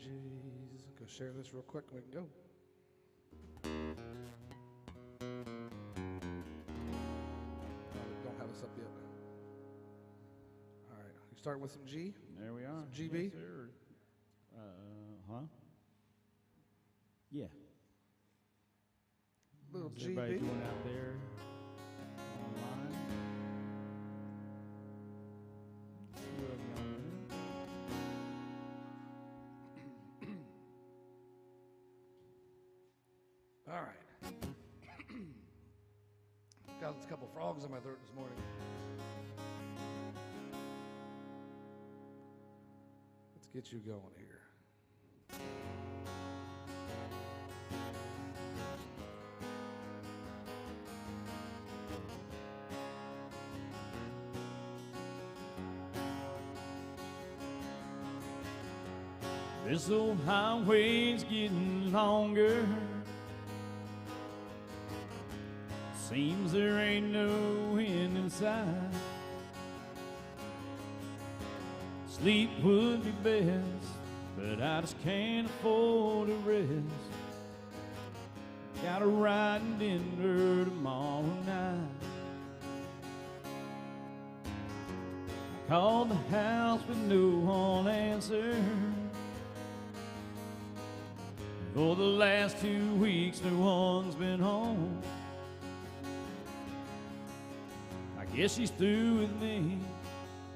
G's. Go share this real quick and we can go. Don't have us up yet. All right. You starting with some G? There we are. Some GB? Yes, sir. Huh? Yeah. Little How's everybody GB. doing out there online? Two of you on All right. Got a couple frogs in my throat this morning. Let's get you going here. This old highway's getting longer. Seems there ain't no end in sight. Sleep would be best, but I just can't afford to rest. Got a ride in Denver tomorrow night. I called the house with no one answer. For the last 2 weeks, no one's been home. I guess she's through with me.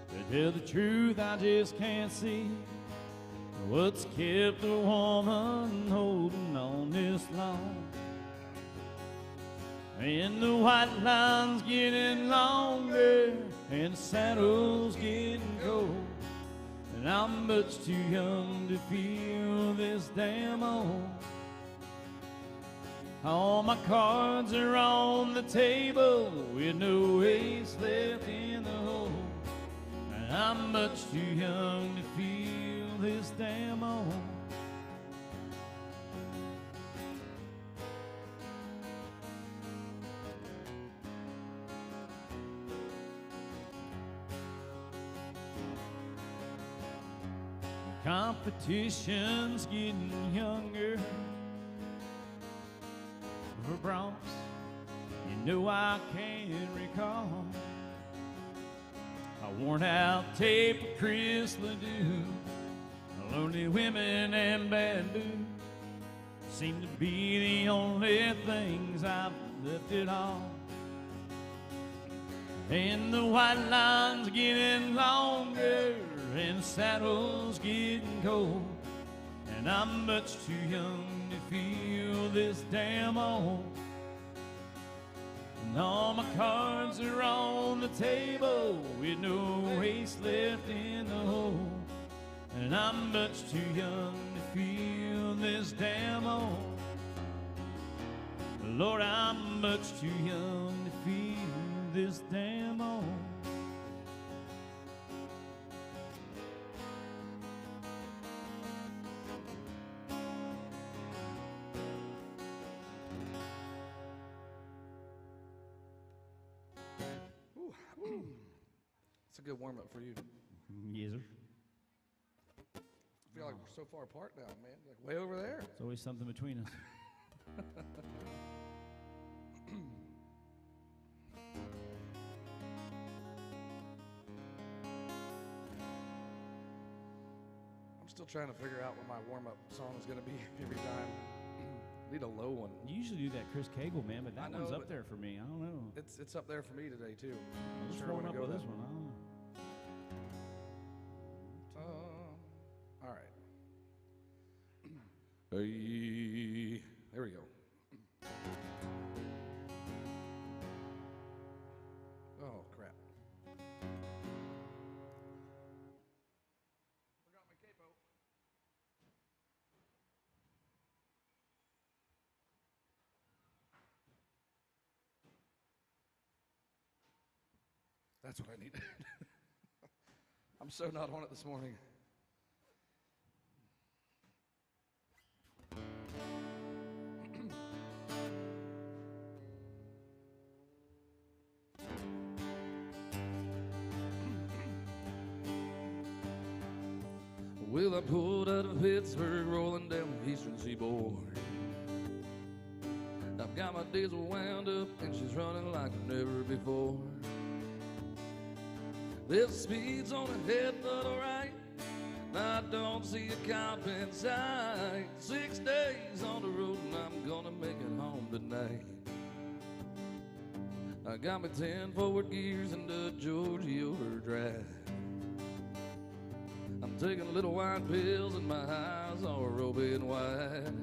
To tell the truth, I just can't see what's kept a woman holding on this long. And the white line's getting longer, and the saddle's getting cold. And I'm much too young to feel this damn old. All my cards are on the table with no ace left in the hole. And I'm much too young to feel this damn old. Competition's getting younger. For Bronx, you know I can't recall a worn out tape of Chris Ledoux. Lonely women and bad news seem to be the only things I've left it all. And the white line's getting longer, and the saddle's getting cold. And I'm much too young to feel this damn old. And all my cards are on the table with no ace left in the hole. And I'm much too young to feel this damn old. Lord, I'm much too young to feel this damn old. It's a good warm-up for you. Yes, sir. I feel like we're so far apart now, man. Like way over there. There's always something between us. I'm still trying to figure out what my warm-up song is going to be every time. Need a low one. You usually do that Chris Cagle, man, but that know, one's up but there for me. I don't know. It's up there for me today too. I'm Let's sure warm I'm up gonna with go this one. I don't know. All right. Hey, there we go. Oh crap! Forgot my capo. That's what I need. I'm so not on it this morning. Well, I pulled out of Pittsburgh, rolling down the eastern seaboard. I've got my diesel wound up, and she's running like never before. There's speeds on ahead, but alright, I don't see a cop in sight. 6 days on the road, and I'm gonna make it home tonight. I got me 10 forward gears into Georgia overdrive. I'm taking little white pills and my eyes are open wide.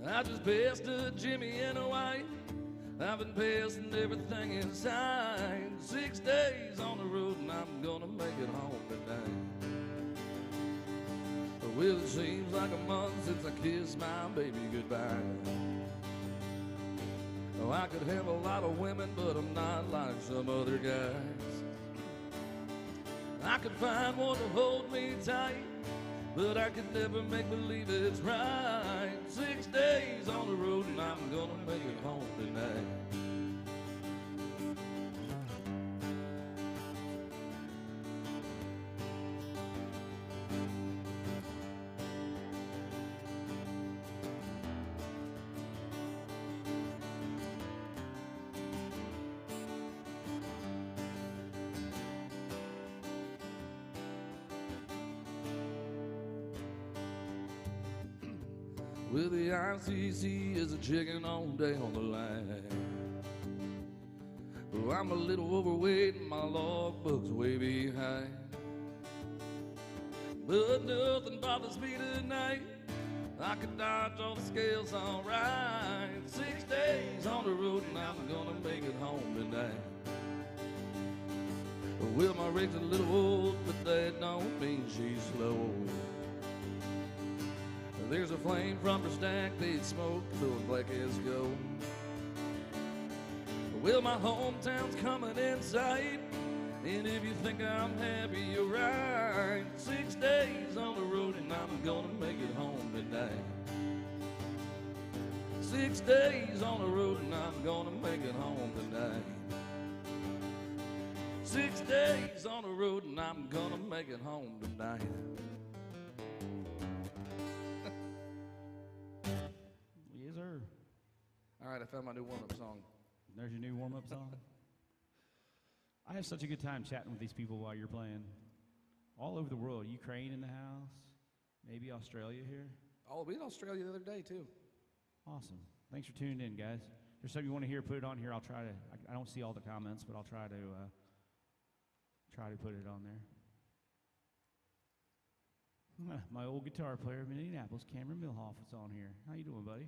I just passed a Jimmy in a white. I've been passing everything in sight. 6 days on the road and I'm gonna make it home tonight. Well, it seems like a month since I kissed my baby goodbye. Oh, I could have a lot of women, but I'm not like some other guys. I could find one to hold me tight, but I could never make believe it's right. 6 days on the road and I'm gonna make it home tonight. Well, the ICC is a chicken all day on the line. Oh, I'm a little overweight and my logbook's way behind. But nothing bothers me tonight. I can dodge all the scales all right. 6 days on the road and I'm gonna make it home tonight. Well, my rig's a little old, but that don't mean she's slow. There's a flame from her stack, they'd smoke till as black as gold. Well, my hometown's coming in sight, and if you think I'm happy, you're right. 6 days on the road and I'm gonna make it home tonight. 6 days on the road and I'm gonna make it home tonight. 6 days on the road and I'm gonna make it home tonight. Yes, sir. All right, I found my new warm-up song. There's your new warm-up song. I have such a good time chatting with these people while you're playing. All over the world. Ukraine in the house. Maybe Australia here. Oh, we in Australia the other day, too. Awesome. Thanks for tuning in, guys. If there's something you want to hear, put it on here. I'll try to. I don't see all the comments, but I'll try to put it on there. My old guitar player of Indianapolis, Cameron Milhoff, is on here. How you doing, buddy?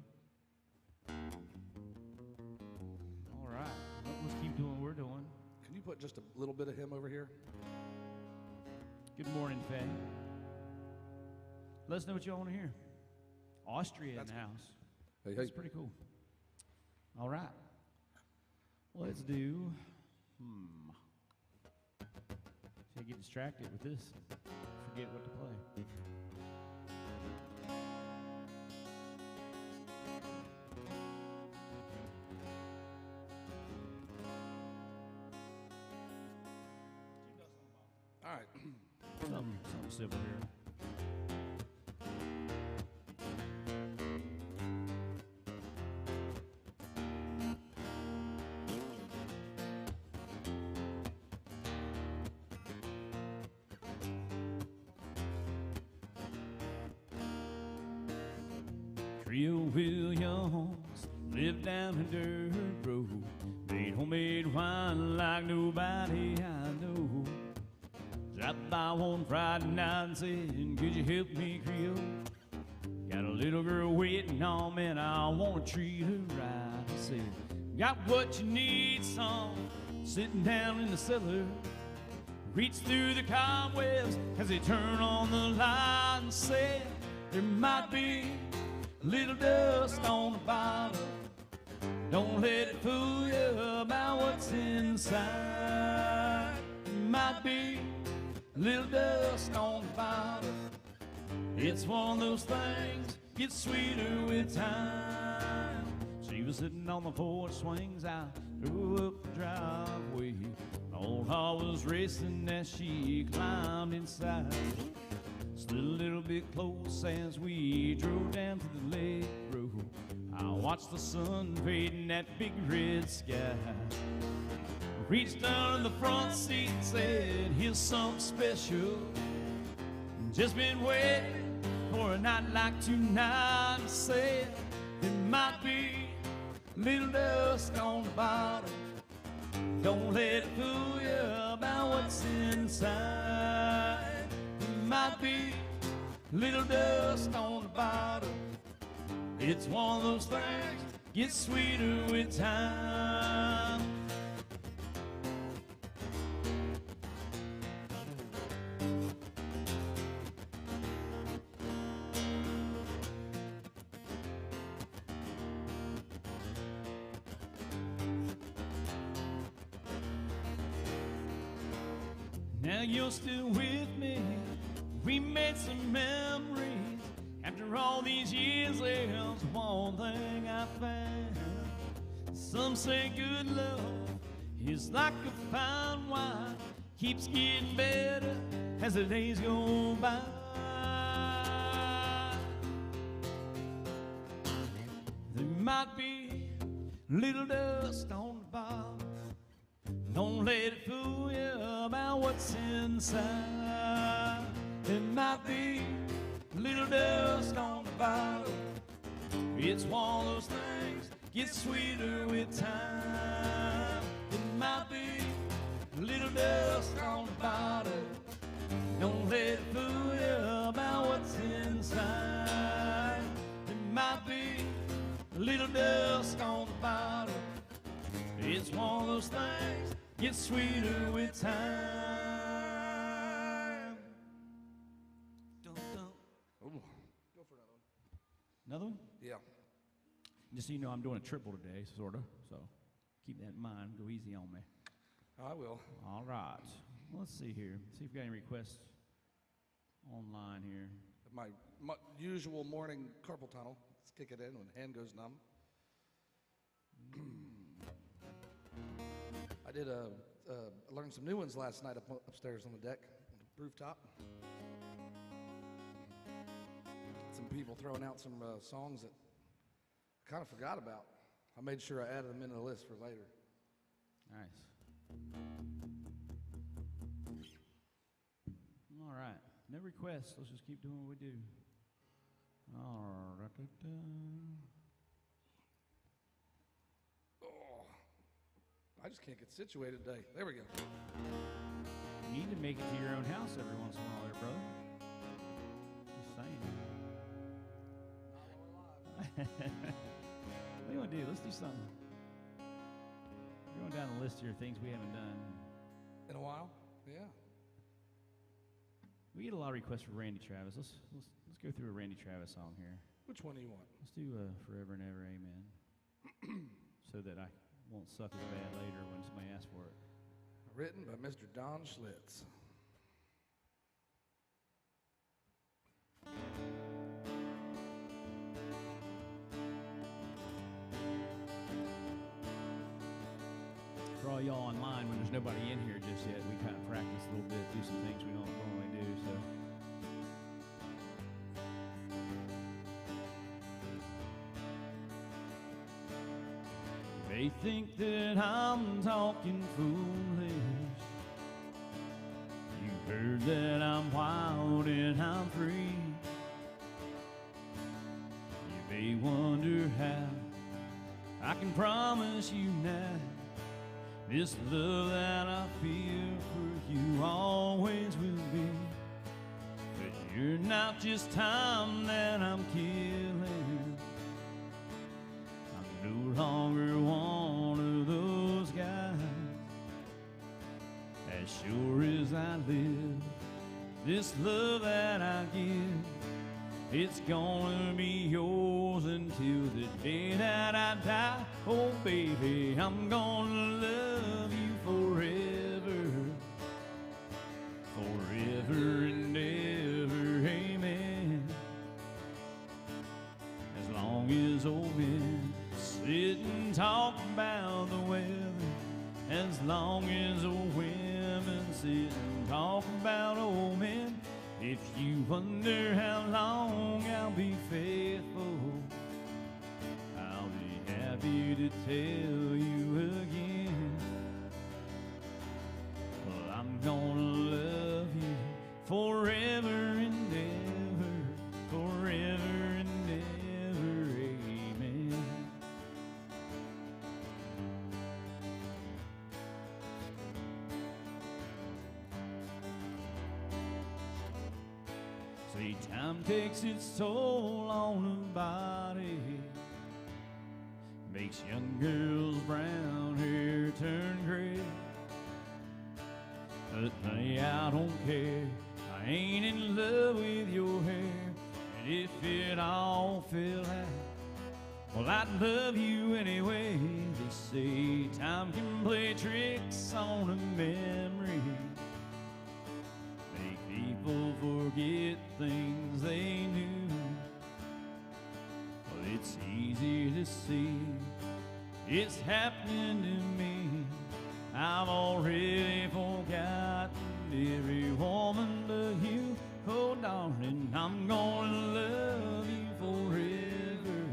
All right. Well, let's keep doing what we're doing. Can you put just a little bit of him over here? Good morning, Faye. Let us know what y'all want to hear. Austria in the house. Hey, That's pretty cool. All right. Let's do. See, I get distracted with this. Forget what to play. All right. Something civil here. Trio Williams lived down a dirt road, made homemade wine like nobody I know. Dropped by one Friday night and said, could you help me, Creole? Got a little girl waiting on me and I want to treat her right. I said, got what you need, son, sitting down in the cellar. Reach through the cobwebs as they turn on the light and said, there might be a little dust on the bottom. Don't let it fool you about what's inside. Might be a little dust on the bottom. It's one of those things, gets sweeter with time. She was sitting on the porch swings, I drove up the driveway. The old heart was racing as she climbed inside. Stood a little bit close as we drove down to the lake road. I watched the sun fade in that big red sky. Reached down in the front seat and said, here's something special. Just been waiting for a night like tonight. And said, there might be a little dust on the bottom. Don't let it fool you about what's inside. There might be a little dust on the bottom. It's one of those things, gets sweeter with time. Now you're still with me. We made some memories. After all these years, there's one thing I found. Some say good love is like a fine wine, keeps getting better as the days go by. There might be a little dust on the bottom. Don't let it fool you about what's inside. There might be a little dust on the bottom. It's one of those things, gets sweeter with time. There might be a little dust on the bottom. Don't let it fool you about what's inside. There might be a little dust on the bottom. It's one of those things, gets sweeter with time. Ooh. Go for another one. Another one? Yeah. Just so you know, I'm doing a triple today, sort of. So keep that in mind. Go easy on me. I will. All right. Well, let's see here. See if we got any requests online here. My usual morning carpal tunnel. Let's kick it in when hand goes numb. I did learned some new ones last night upstairs on the deck, on the rooftop. Some people throwing out some songs that I kind of forgot about. I made sure I added them into the list for later. Nice. All right. No requests. Let's just keep doing what we do. All right. Oh, I just can't get situated today. There we go. You need to make it to your own house every once in a while there, brother. Just saying. What do you want to do? Let's do something. We're going down the list here of things we haven't done. In a while? Yeah. We get a lot of requests for Randy Travis. Let's go through a Randy Travis song here. Which one do you want? Let's do Forever and Ever Amen. So that I won't suck as bad later when somebody asks for it. Written by Mr. Don Schlitz. For all y'all online, when there's nobody in here just yet, we kind of practice a little bit, do some things we don't normally do, so. They think that I'm talking foolish. You heard that I'm wild and I'm free. You may wonder how I can promise you now this love that I feel for you always will be. But you're not just time that I'm killing. I'm no longer one of those guys. As sure as I live, this love that I give, it's gonna be yours until the day that I die. Oh baby, I'm gonna love you forever, forever and ever, amen. As long as old men sit and talk about the weather, as long as old women sit and talk about old men, If you wonder how long I'll be faithful, I'll be happy to tell you again. Well, I'm gonna love you forever and ever, forever and ever, amen. See, time takes its toll on a body, makes young girls' brown hair turn gray. But honey, I don't care, I ain't in love with your hair. And if it all fell out, well, I'd love you anyway. They say time can play tricks on a memory, make people forget things they knew. Well, it's easy to see it's happening to me. I've already forgotten every woman but you. Oh, darling, I'm gonna love you forever,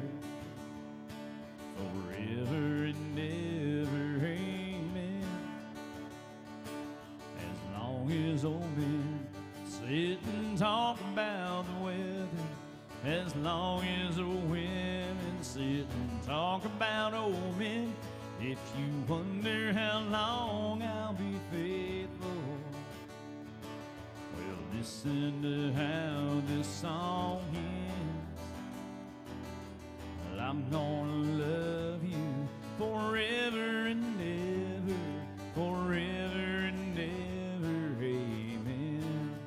forever and ever, amen. As long as old men sit and talk about the weather, as long as the women sit and talk about old men. If you wonder how long I'll be faithful, well, listen to how this song ends. Well, I'm gonna love you forever and ever, forever and ever, amen.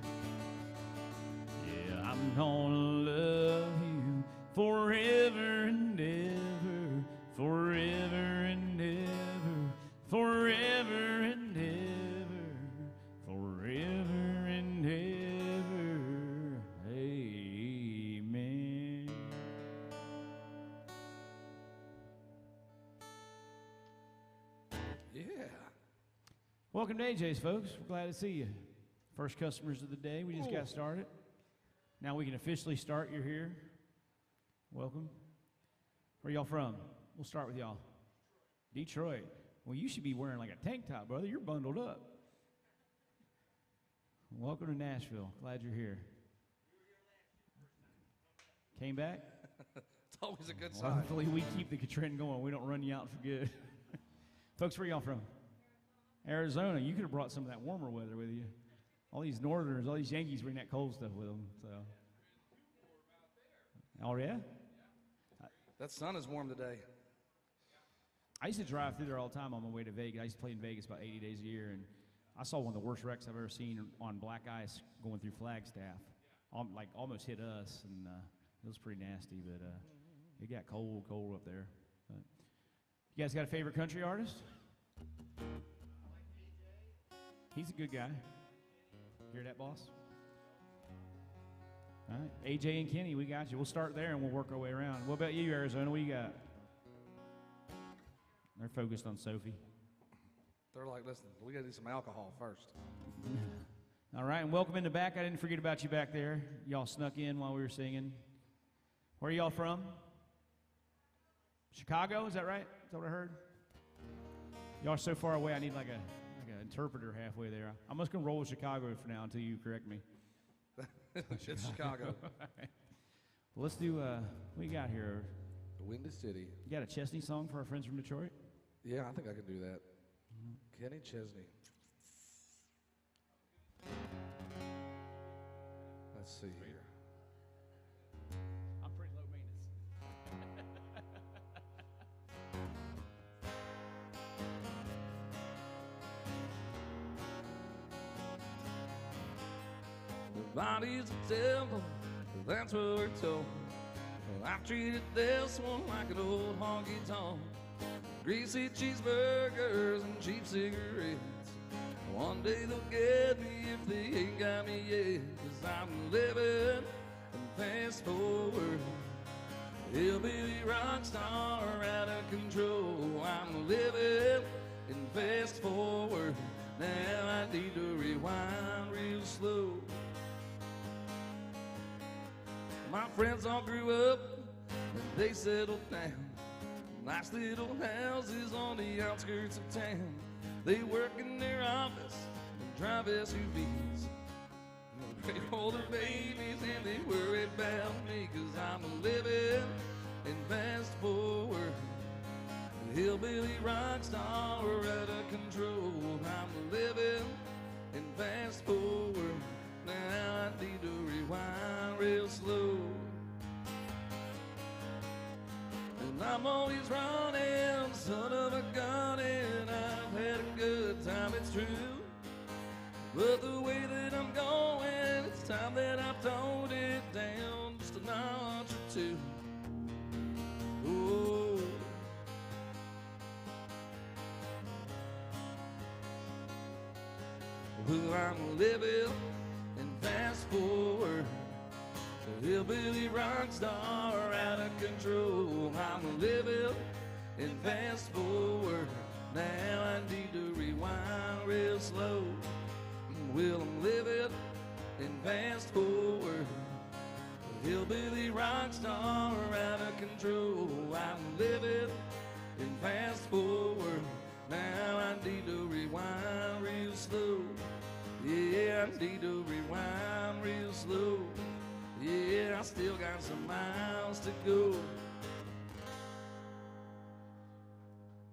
Yeah, I'm gonna love you forever and ever, forever and ever, forever and ever, forever and ever, amen. Yeah. Welcome to AJ's, folks. We're glad to see you. First customers of the day. We just got started. Now we can officially start. You're here. Welcome. Where y'all from? We'll start with y'all. Detroit. Well, you should be wearing like a tank top, brother. You're bundled up. Welcome to Nashville. Glad you're here. Came back? It's always a good Well, sign. hopefully we keep the trend going. We don't run you out for good. Folks, where y'all from? Arizona. You could have brought some of that warmer weather with you. All these Northerners, all these Yankees bring that cold stuff with them. So. Oh, yeah? That sun is warm today. I used to drive through there all the time on my way to Vegas. I used to play in Vegas about 80 days a year, and I saw one of the worst wrecks I've ever seen on black ice going through Flagstaff. Like almost hit us, and it was pretty nasty, but it got cold up there. But you guys got a favorite country artist? He's a good guy. Hear that, boss? All right, AJ and Kenny, we got you. We'll start there and we'll work our way around. What about you, Arizona? What you got? They're focused on Sophie. They're like, listen, we got to do some alcohol first. All right, and welcome in the back. I didn't forget about you back there. Y'all snuck in while we were singing. Where are y'all from? Chicago, is that right? Is that what I heard? Y'all are so far away, I need like an interpreter halfway there. I'm just going to roll with Chicago for now until you correct me. It's Chicago. Right. Well, let's do, what do you got here? The Windy City. You got a Chesney song for our friends from Detroit? Yeah, I think I can do that. Kenny Chesney. Let's see here. I'm pretty low maintenance. The body's a temple, that's what we're told. Well, I've treated this one like an old honky-tonk. Greasy cheeseburgers and cheap cigarettes. One day they'll get me if they ain't got me yet. 'Cause I'm living in fast forward. Hillbilly rock star out of control. I'm living in fast forward. Now I need to rewind real slow. my friends all grew up and they settled down. Nice little houses on the outskirts of town. They work in their office and drive SUVs. They hold their babies and they worry about me, 'cause I'm a living in fast forward, hillbilly rock star out of control. I'm living in fast forward. Now I need to rewind real slow. And I'm always running, son of a gun, and I've had a good time, it's true. But the way that I'm going, it's time that I've toned it down just a notch or two. Oh. Well, I'm living in fast forward, a hillbilly rock star out of control. I'm living in fast forward. Now I need to rewind real slow. Well, I'm living in fast forward, a hillbilly rock star out of control. I'm living in fast forward. Now I need to rewind real slow. Yeah, I need to rewind real slow. Yeah, I still got some miles to go.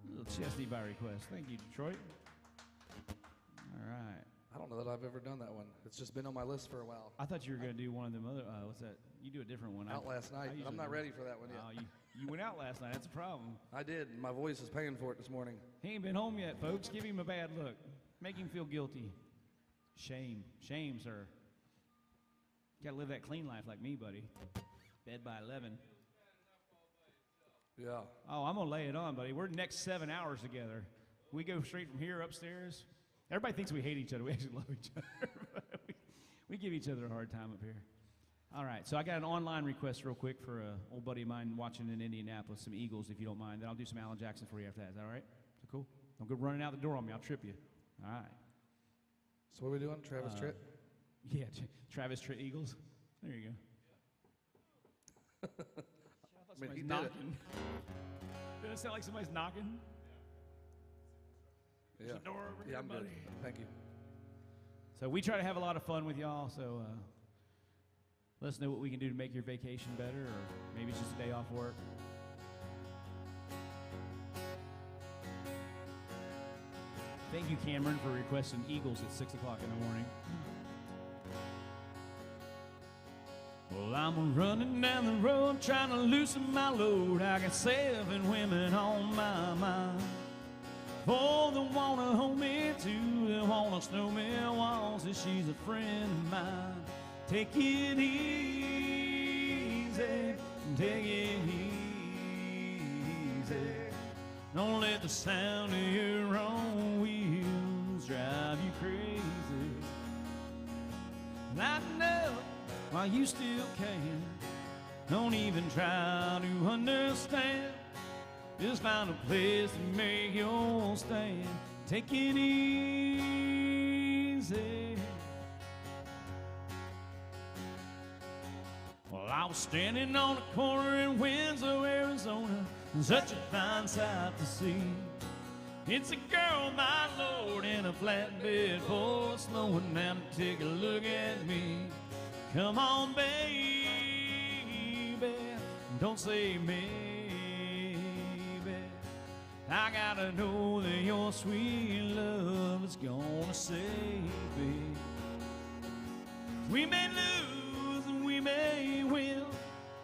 Little Chesney by request. Thank you, Detroit. All right. I don't know that I've ever done that one. It's just been on my list for a while. I thought you were going to do one of them other, what's that? You do a different one. Out last night. I'm not ready for that one yet. You went out last night. That's a problem. I did. My voice is paying for it this morning. He ain't been home yet, folks. Give him a bad look. Make him feel guilty. Shame. Shame, sir. You got to live that clean life like me, buddy. Bed by 11. Yeah. Oh, I'm going to lay it on, buddy. We're next 7 hours together. We go straight from here upstairs. Everybody thinks we hate each other. We actually love each other. we give each other a hard time up here. All right, so I got an online request real quick for an old buddy of mine watching in Indianapolis, some Eagles, if you don't mind. Then I'll do some Alan Jackson for you after that. Is that all right? Is that cool? Don't go running out the door on me. I'll trip you. All right. So what are we doing? Travis Tritt? Yeah, Travis Tritt Eagles. There you go. I mean, he did knocking. Does it sound like somebody's knocking? Yeah. There's a door over here, I'm buddy. good. Thank you. So we try to have a lot of fun with y'all, so let us know what we can do to make your vacation better, or maybe it's just a day off work. Thank you, Cameron, for requesting Eagles at 6 o'clock in the morning. Well, I'm running down the road trying to loosen my load. I got 7 women on my mind. 4 that wanna hold me, 2 that wanna snow me. One says she's a friend of mine. Take it easy, take it easy. Don't let the sound of your own wheels drive you crazy. Lighten up while you still can. Don't even try to understand. Just find a place to make your stand. Take it easy. Well, I was standing on a corner in Winslow, Arizona. Such a fine sight to see. It's a girl, my lord, in a flatbed full of snow. And now take a look at me. Come on, baby, don't say maybe. I gotta know that your sweet love is gonna save me. We may lose and we may win,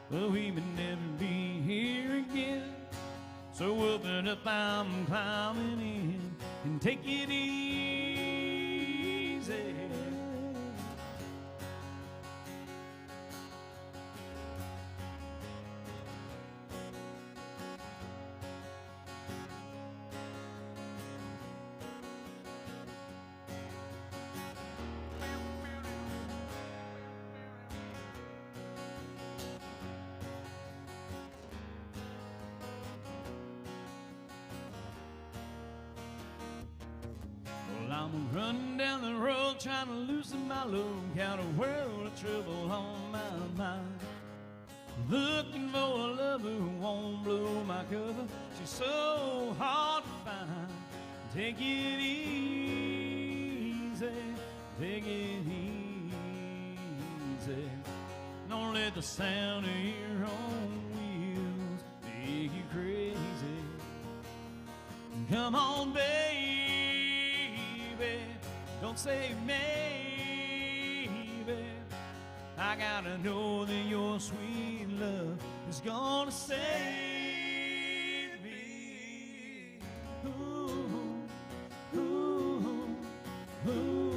but we may never be here again. So open up, I'm climbing in, and take it easy. I'm running down the road trying to loosen my load. Got a world of trouble on my mind. Looking for a lover who won't blow my cover. She's so hard to find. Take it easy, take it easy. Don't let the sound of your own wheels make you crazy. Come on, baby, don't say maybe. I gotta know that your sweet love is gonna save me. Ooh, ooh, ooh,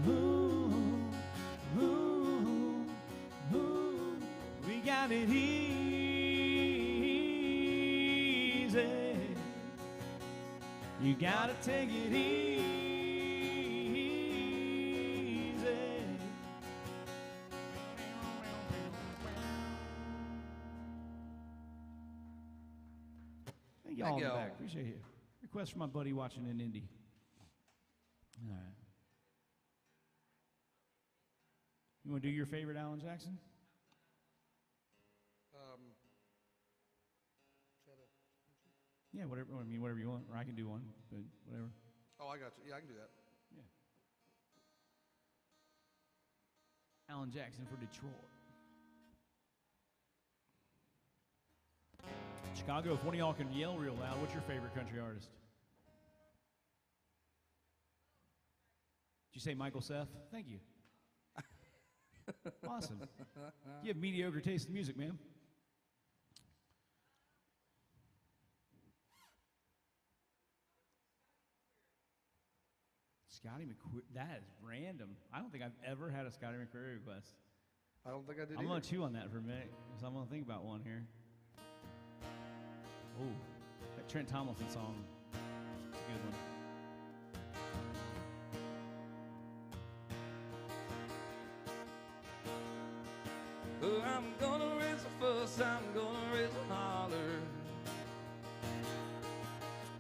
ooh, ooh, ooh. We got it easy. You gotta take it easy. Thank y'all in the back. Appreciate it. Request from my buddy watching in Indy. All right. You want to do your favorite Alan Jackson? Yeah, whatever. I mean, whatever you want, or I can do one, but whatever. Oh, I got you. Yeah, I can do that. Yeah. Alan Jackson for Detroit. Chicago, if one of y'all can yell real loud, what's your favorite country artist? Did you say Michael Seth? Thank you. Awesome. You have mediocre taste in music, man. Scotty McQuarrie, that is random. I don't think I've ever had a Scotty McQuarrie request. I don't think I did I'm either. going to chew on that for a minute, because I'm going to think about one here. Oh, that Trent Tomlinson song. It's a good one. Oh, I'm gonna raise a fuss, I'm gonna raise a holler.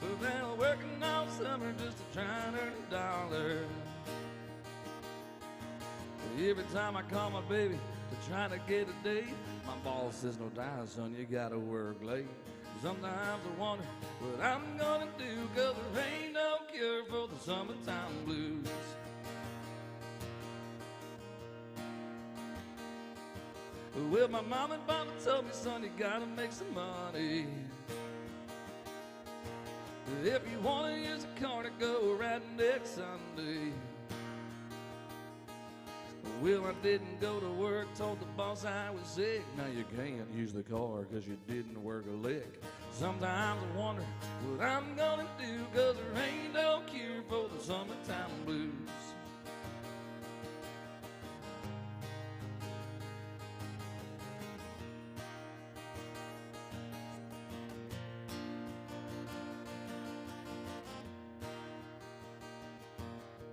We've been working all summer just to try and earn $1. Every time I call my baby to try to get a date, my boss says, no doubt, son, you gotta work late. Sometimes I wonder what I'm gonna do, 'cause there ain't no cure for the summertime blues. Well, my mom and papa told me, son, you gotta make some money. If you wanna use a car to go riding next Sunday. Well, I didn't go to work, told the boss I was sick. Now you can't use the car 'cause you didn't work a lick. Sometimes I wonder what I'm gonna do, 'cause there ain't no cure for the summertime blues.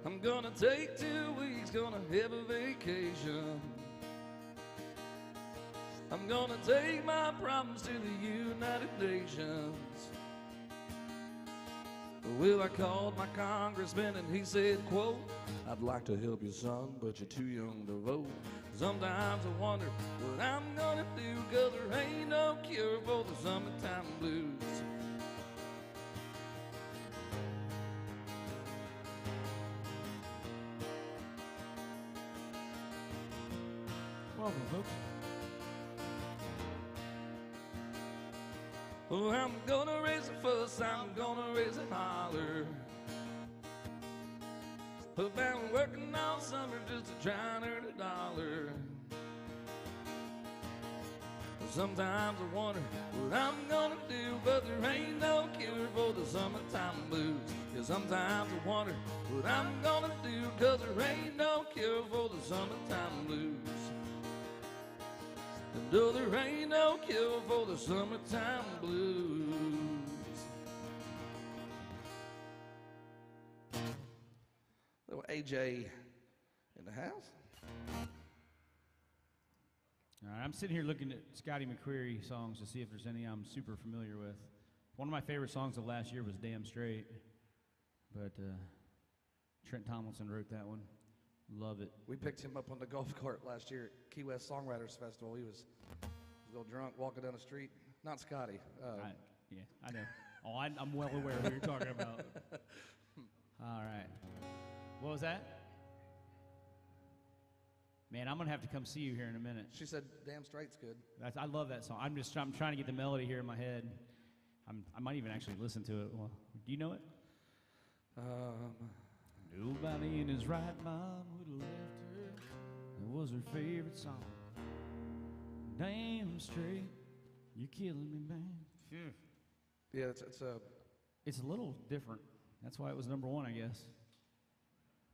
I'm gonna take 2 weeks, gonna have a vacation. I'm gonna take my problems to the United Nations. Well, I called my congressman and he said, quote, I'd like to help you, son, but you're too young to vote. Sometimes I wonder what I'm gonna do, 'cause there ain't no cure for the summertime blues. Welcome, folks. Oh, I'm gonna raise a fuss, I'm gonna raise a holler. I've been working all summer just to try and earn $1. Sometimes I wonder what I'm gonna do, but there ain't no cure for the summertime blues. Yeah, sometimes I wonder what I'm gonna do, 'cause there ain't no cure for the summertime blues. No, there ain't no cure for the summertime blues. Little AJ in the house. All right, I'm sitting here looking at Scotty McQuarrie songs to see if there's any I'm super familiar with. One of my favorite songs of last year was Damn Straight, but Trent Tomlinson wrote that one. Love it. We picked him up on the golf cart last year at Key West Songwriters Festival. He was a little drunk walking down the street. Not Scotty. Yeah, I know. Oh, I'm well aware of who you're talking about. All right. What was that? Man, I'm gonna have to come see you here in a minute. She said, "Damn straight's good." I love that song. I'm trying to get the melody here in my head. I might even actually listen to it. Well, do you know it? Nobody in his right mind would have left her. It was her favorite song. Damn straight, you're killing me, man. Yeah, It's a little different. That's why it was #1, I guess.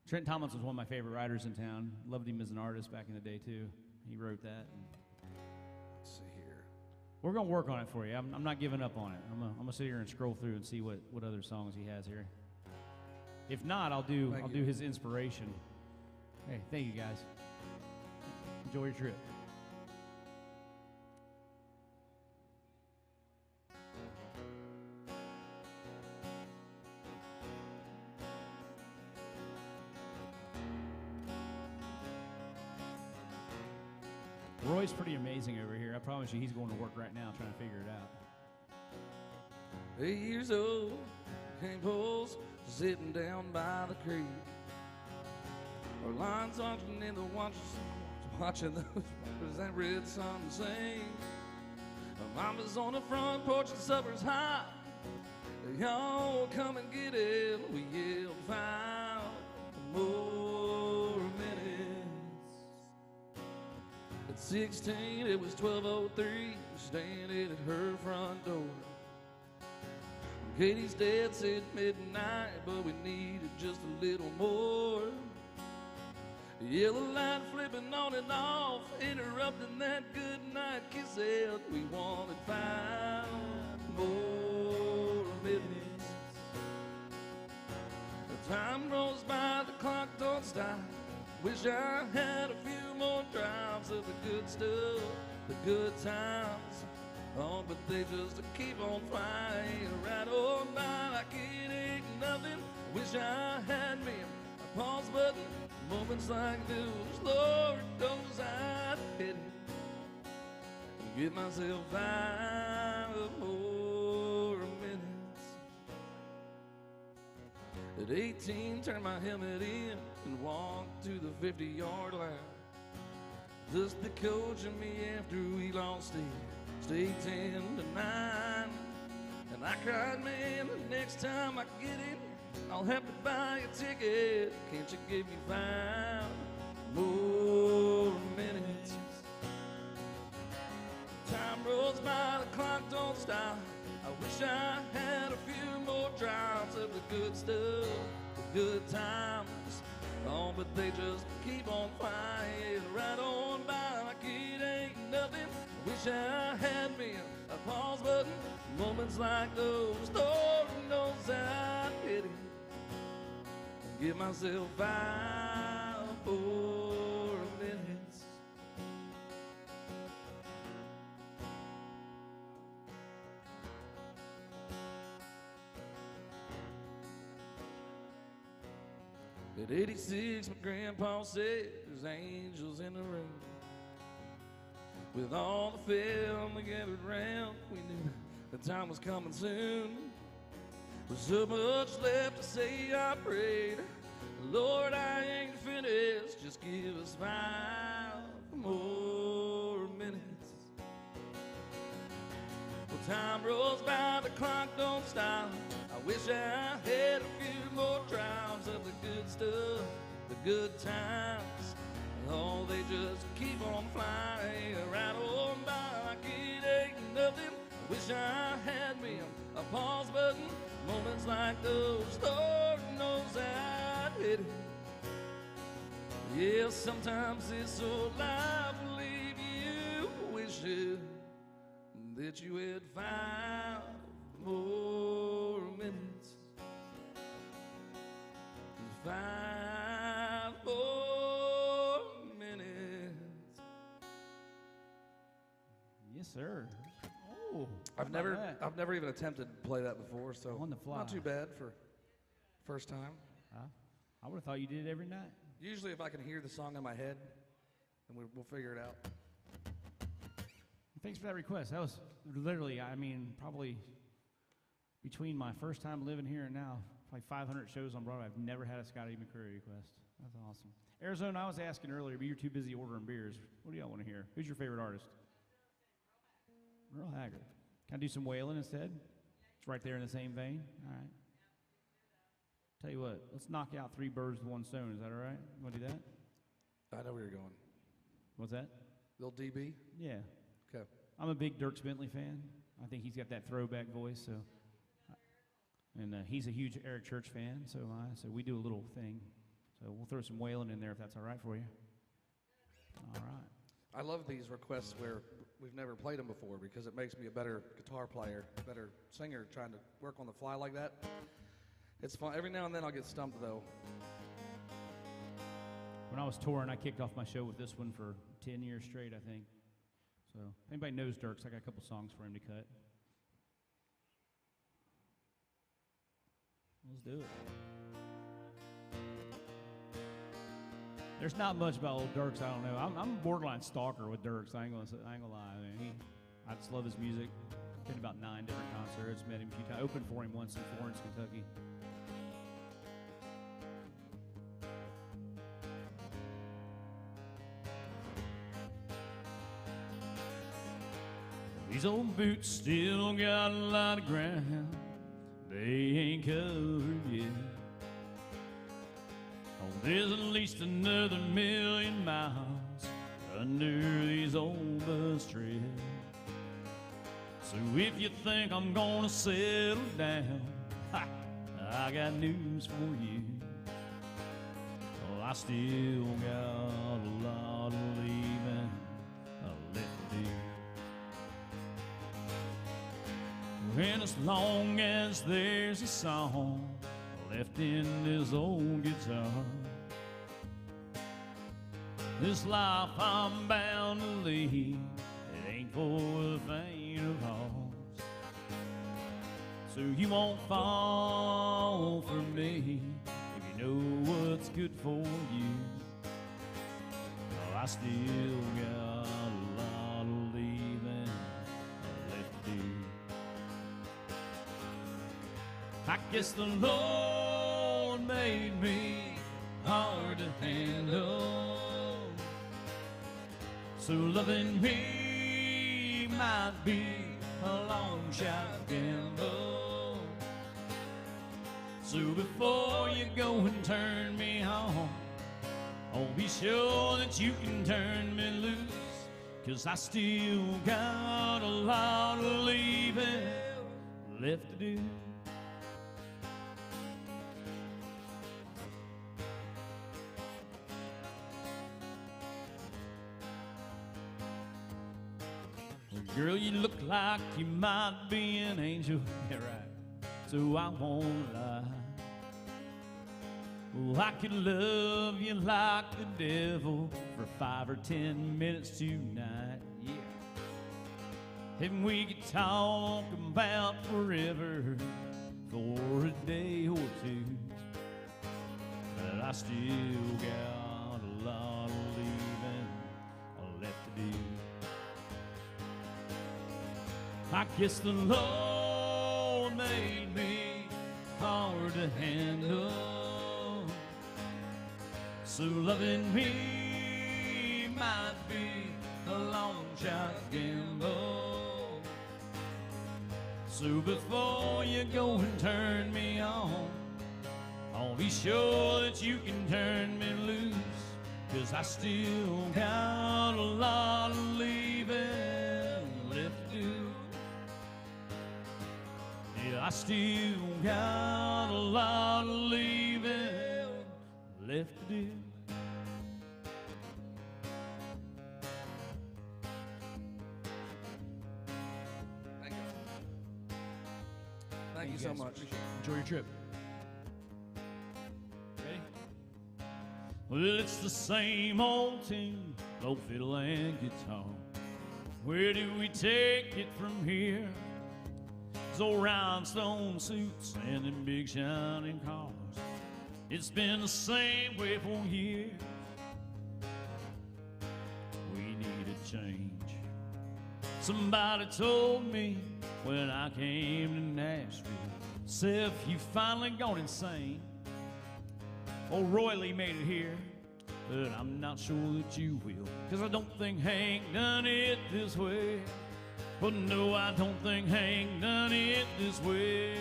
Trent Tomlinson was one of my favorite writers in town. Loved him as an artist back in the day, too. He wrote that. let's see here. We're going to work on it for you. I'm not giving up on it. I'm going to sit here and scroll through and see what other songs he has here. If not, I'll do his inspiration. Hey, thank you, guys. Enjoy your trip. Roy's pretty amazing over here. I promise you, he's going to work right now trying to figure it out. 8 years old, came post, sitting down by the creek. Our lines auction in the watching those waters that red sun sing. My mama's on the front porch and supper's hot. Y'all come and get it. We yelled 5 more minutes. At 16, it was 12:03, standing at her front door. Katie's dad said midnight, but we needed just a little more. Yellow light flipping on and off, interrupting that good night kiss. Said we wanted 5 more minutes. The time rolls by, the clock don't stop. Wish I had a few more drops of the good stuff, the good times. Oh, but they just keep on flying right on by like it ain't nothing. Wish I had me a pause button. Moments like those, Lord knows I'd hit it. Give myself 5 more minutes. At 18, turned my helmet in and walked to the 50-yard line. Just the coach and me after we lost it. Stayed 10-9, and I cried, man, the next time I get it, I'll have to buy a ticket. Can't you give me 5 more minutes? Time rolls by, the clock don't stop. I wish I had a few more drops of the good stuff, the good times. Oh, but they just keep on flying right on by like it ain't nothing. Wish I had me a pause button. Moments like those, Lord knows I'd hit it. Give myself 5 more minutes. At 86, my grandpa said there's angels in the room. With all the family gathered round, we knew the time was coming soon. With so much left to say, I prayed, Lord, I ain't finished. Just give us 5 more minutes. Well, time rolls by, the clock don't stop. I wish I had a few more drops of the good stuff, the good times. Oh, they just keep on flying right on by like it ain't nothing. I wish I had me a pause button. Moments like those, Lord knows I'd hit it. Yeah, sometimes this old life will leave you wishing that you had 5 more minutes. 5 more minutes. Yes, sir. Oh, I've never even attempted to play that before, so On the fly. not too bad for first time. I would have thought you did it every night. Usually if I can hear the song in my head, then we'll figure it out. Thanks for that request. That was literally, I mean, probably between my first time living here and now, like 500 shows on Broadway, I've never had a Scotty McCreery request. That's awesome. Arizona, I was asking earlier, but you're too busy ordering beers. What do y'all want to hear? Who's your favorite artist? Merle Haggard. Can I do some wailing instead? It's right there in the same vein. All right. Tell you what, let's knock out 3 birds with 1 stone. Is that all right? You want to do that? I know where you're going. What's that? Little DB? Yeah. Okay. I'm a big Dierks Bentley fan. I think he's got that throwback voice. So, and he's a huge Eric Church fan. So am I. So we do a little thing. So we'll throw some wailing in there if that's all right for you. All right. I love these requests where we've never played them before because it makes me a better guitar player, better singer trying to work on the fly like that. It's fun. Every now and then I'll get stumped though. When I was touring, I kicked off my show with this one for 10 years straight, I think. So if anybody knows Dierks, I got a couple songs for him to cut. Let's do it. There's not much about old Dierks I don't know. I'm a borderline stalker with Dierks. I ain't gonna lie. I mean, I just love his music. Been to about 9 different concerts. Met him a few times. Opened for him once in Florence, Kentucky. These old boots still got a lot of ground they ain't covered yet. Oh, there's at least another 1,000,000 miles under these old bus treads. So if you think I'm gonna settle down, ha, I got news for you. Oh, I still got a lot of leaving left to do. And as long as there's a song left in this old guitar, this life I'm bound to lead, it ain't for the faint of heart. So you won't fall for me if you know what's good for you. Oh, I still got a lot of leaving left to do. I guess the Lord made me hard to handle, so loving me might be a long shot gamble. So before you go and turn me on, oh, be sure that you can turn me loose, 'cause I still got a lot of leaving left to do. Girl, you look like you might be an angel, yeah, right, so I won't lie. Well, I could love you like the devil for 5 or 10 minutes tonight, yeah. And we could talk about forever for a day or 2, but I still got a lot of leaving left to do. I guess the Lord made me hard to handle, so loving me might be a long shot gamble. So before you go and turn me on, I'll be sure that you can turn me loose, 'cause I still got a lot of leaving left to do. Yeah, I still got a lot of leaving left to do. Thank you so much. Enjoy your trip. Ready? Well, it's the same old tune, low fiddle and guitar. Where do we take it from here? Those old rhinestone suits and them big shining cars. It's been the same way for years. We need a change. Somebody told me when I came to Nashville, Seth, you finally gone insane. Old Roy Lee made it here, but I'm not sure that you will, 'cause I don't think Hank done it this way. But no, I don't think Hank done it this way.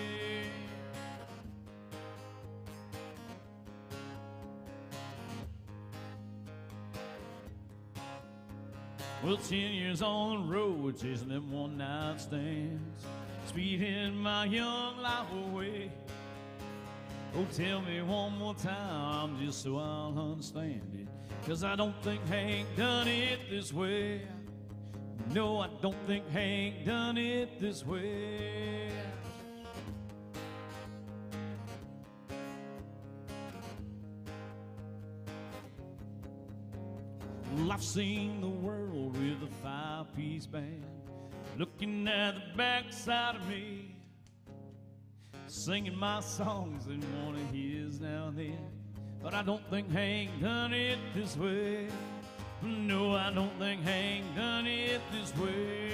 Well, 10 years on the road, chasing them one-night stands, speeding my young life away. Oh, tell me one more time, just so I'll understand it, 'cause I don't think Hank done it this way. No, I don't think Hank done it this way. Well, I've seen the world with a five-piece band, looking at the backside of me, singing my songs in one of his now and then. But I don't think Hank done it this way. No, I don't think Hank done it this way.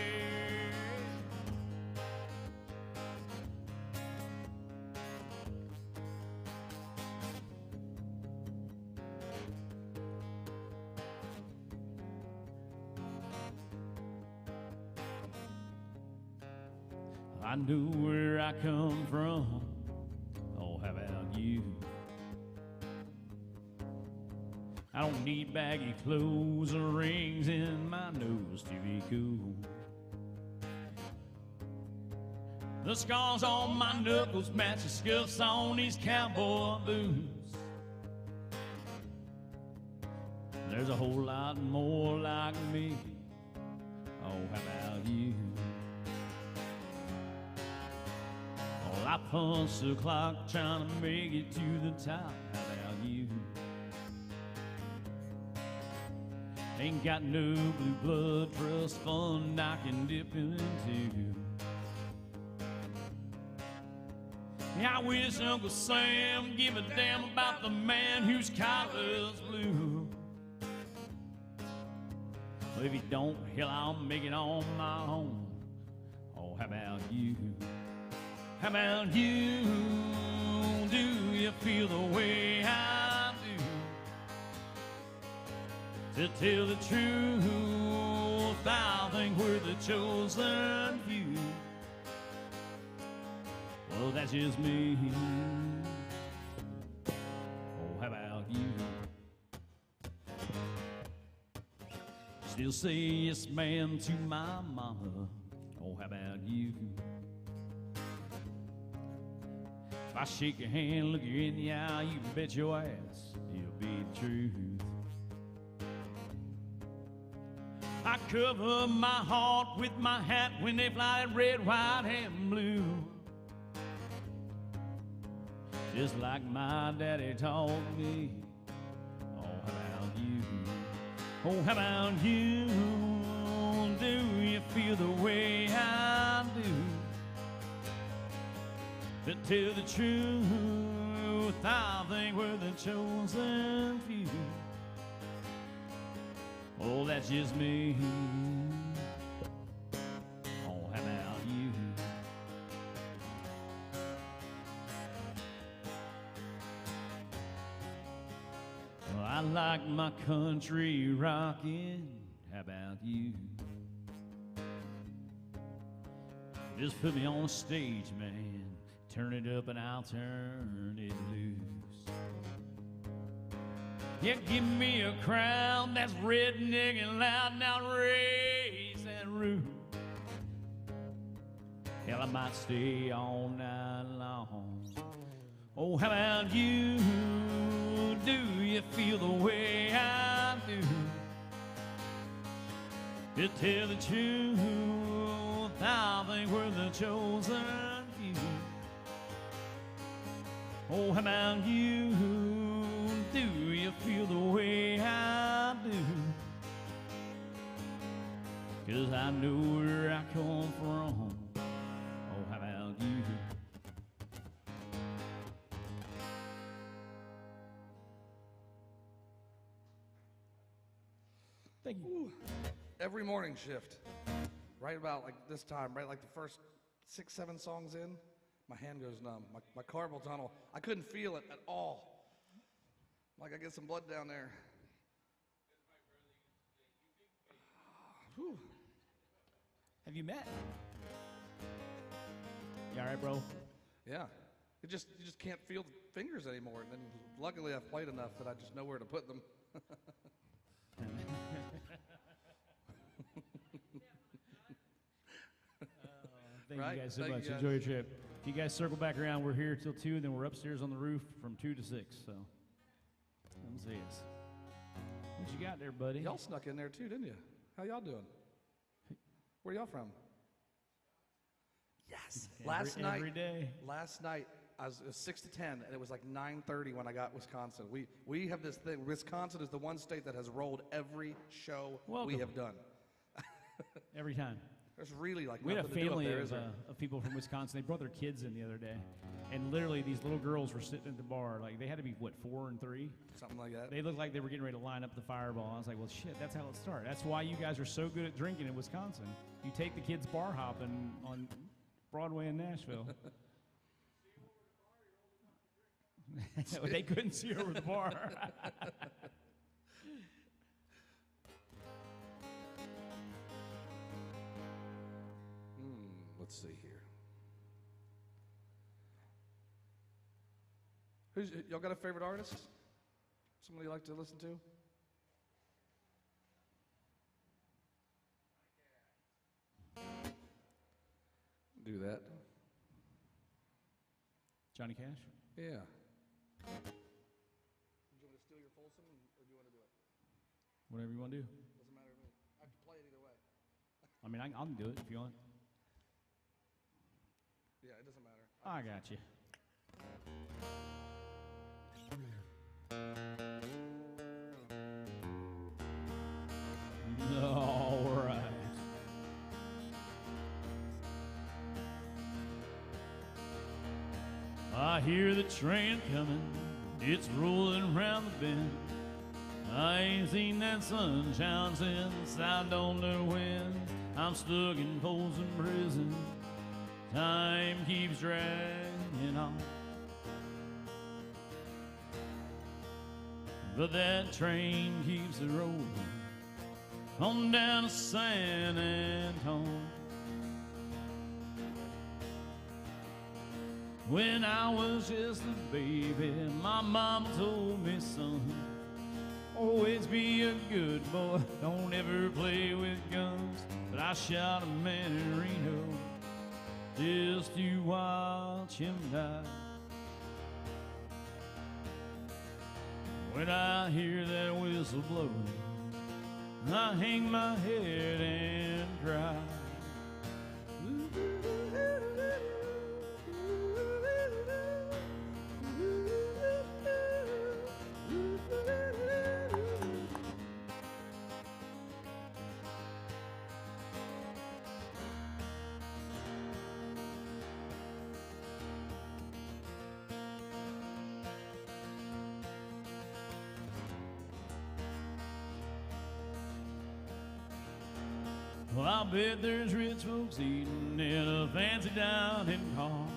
I knew where I come from. Oh, how about you? I don't need baggy clothes or rings in my nose to be cool. The scars on my knuckles match the scuffs on these cowboy boots. There's a whole lot more like me. Oh, how about you? Well, I punch the clock trying to make it to the top. How about you? Ain't got no blue blood trust fund I can dip into. Yeah, I wish Uncle Sam give a damn about the man whose collar's blue. Well, if he don't, hell, I'll make it on my own. Oh, how about you? How about you? Do you feel the way I do? To tell the truth, I think we're the chosen few. Well, that's just me. Oh, how about you? Still say yes, ma'am, to my mama. Oh, how about you? If I shake your hand, look you in the eye, you can bet your ass it'll be the truth. I cover my heart with my hat when they fly red, white, and blue. Just like my daddy taught me. Oh, how about you? Oh, how about you? Do you feel the way I do? To tell the truth, I think we're the chosen few. Oh, that's just me. Oh, how about you? Well, I like my country rockin'. How about you? Just put me on a stage, man. Turn it up and I'll turn it loose. Yeah, give me a crowd that's redneck and loud, now raise that roof. Hell, I might stay all night long. Oh, how about you? Do you feel the way I do? To tell the truth, I think we're the chosen few. Oh, how about you? Do you feel the way I do? 'Cause I know where I come from. Oh, how about you? Every morning shift, right about like this time, right like the first 6, 7 songs in, my hand goes numb. My carpal tunnel, I couldn't feel it at all. Like I get some blood down there. Whew. Have you met? You all right, bro? Yeah. You just can't feel the fingers anymore. And then luckily I've played enough that I just know where to put them. Thank Right? you guys so Thank much. you guys. Enjoy your trip. If you guys circle back around, we're here till 2, and then we're upstairs on the roof from 2 to 6. So, come see us. What you got there, buddy? Y'all snuck in there too, didn't you? How y'all doing? Where y'all from? Yes. Every day. Last night, it was 6 to 10, and it was like 9:30 when I got Wisconsin. We have this thing. Wisconsin is the one state that has rolled every show Welcome. we have done. Every time. There's really like We had a nothing to do up family there, is there? of people from Wisconsin. They brought their kids in the other day, and literally these little girls were sitting at the bar. Like they had to be 4 and 3. Something like that. They looked like they were getting ready to line up the fireball. I was like, well, shit, that's how it starts. That's why you guys are so good at drinking in Wisconsin. You take the kids bar hopping on Broadway in Nashville. They couldn't see over the bar. Let's see here. Y'all got a favorite artist? Somebody you like to listen to? Do that. Johnny Cash? Yeah. Do you want me to steal your Folsom, or do you want to do it? Whatever you want to do. Doesn't matter to me. I have to play it either way. I mean, I'll do it if you want. Yeah, it doesn't matter. I got you. All right. I hear the train coming, it's rolling around the bend. I ain't seen that sunshine since I don't know when. I'm stuck in Folsom Prison, time keeps dragging on. But that train keeps it rolling on down to San Antone. When I was just a baby, my mom told me, son, always be a good boy, don't ever play with guns. But I shot a man in Reno just to watch him die. When I hear that whistle blowing, I hang my head and cry. Well, I bet there's rich folks eating in a fancy dining car.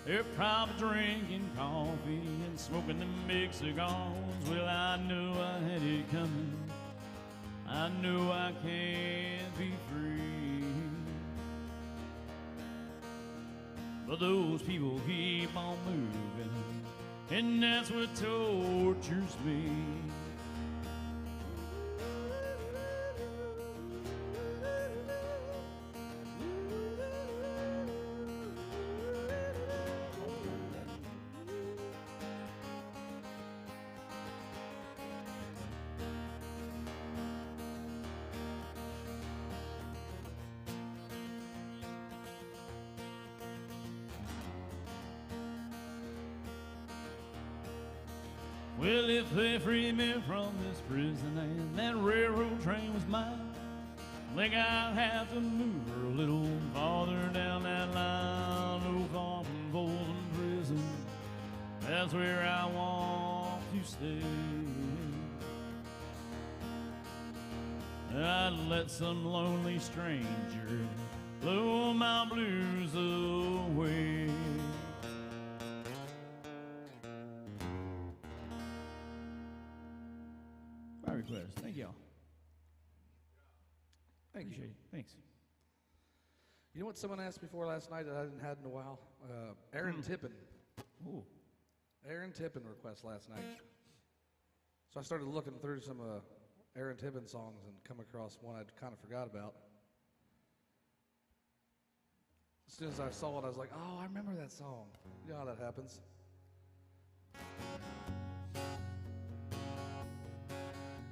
They're probably drinking coffee and smoking them big cigars. Well, I knew I had it coming. I knew I can't be free. But those people keep on moving, and that's what tortures me. Well, if they free me from this prison and that railroad train was mine, I think I'd have to move her a little farther down that line. Oh, far from Folsom Prison, that's where I want to stay. I'd let some lonely stranger blow my blues away. My request. Thank y'all. Thank Appreciate you. it. Thanks. You know what someone asked me for last night that I hadn't had in a while? Aaron Tippin. Ooh. Aaron Tippin request last night. So I started looking through some Aaron Tippin songs and come across one I'd kind of forgot about. As soon as I saw it, I was like, oh, I remember that song. You know how that happens.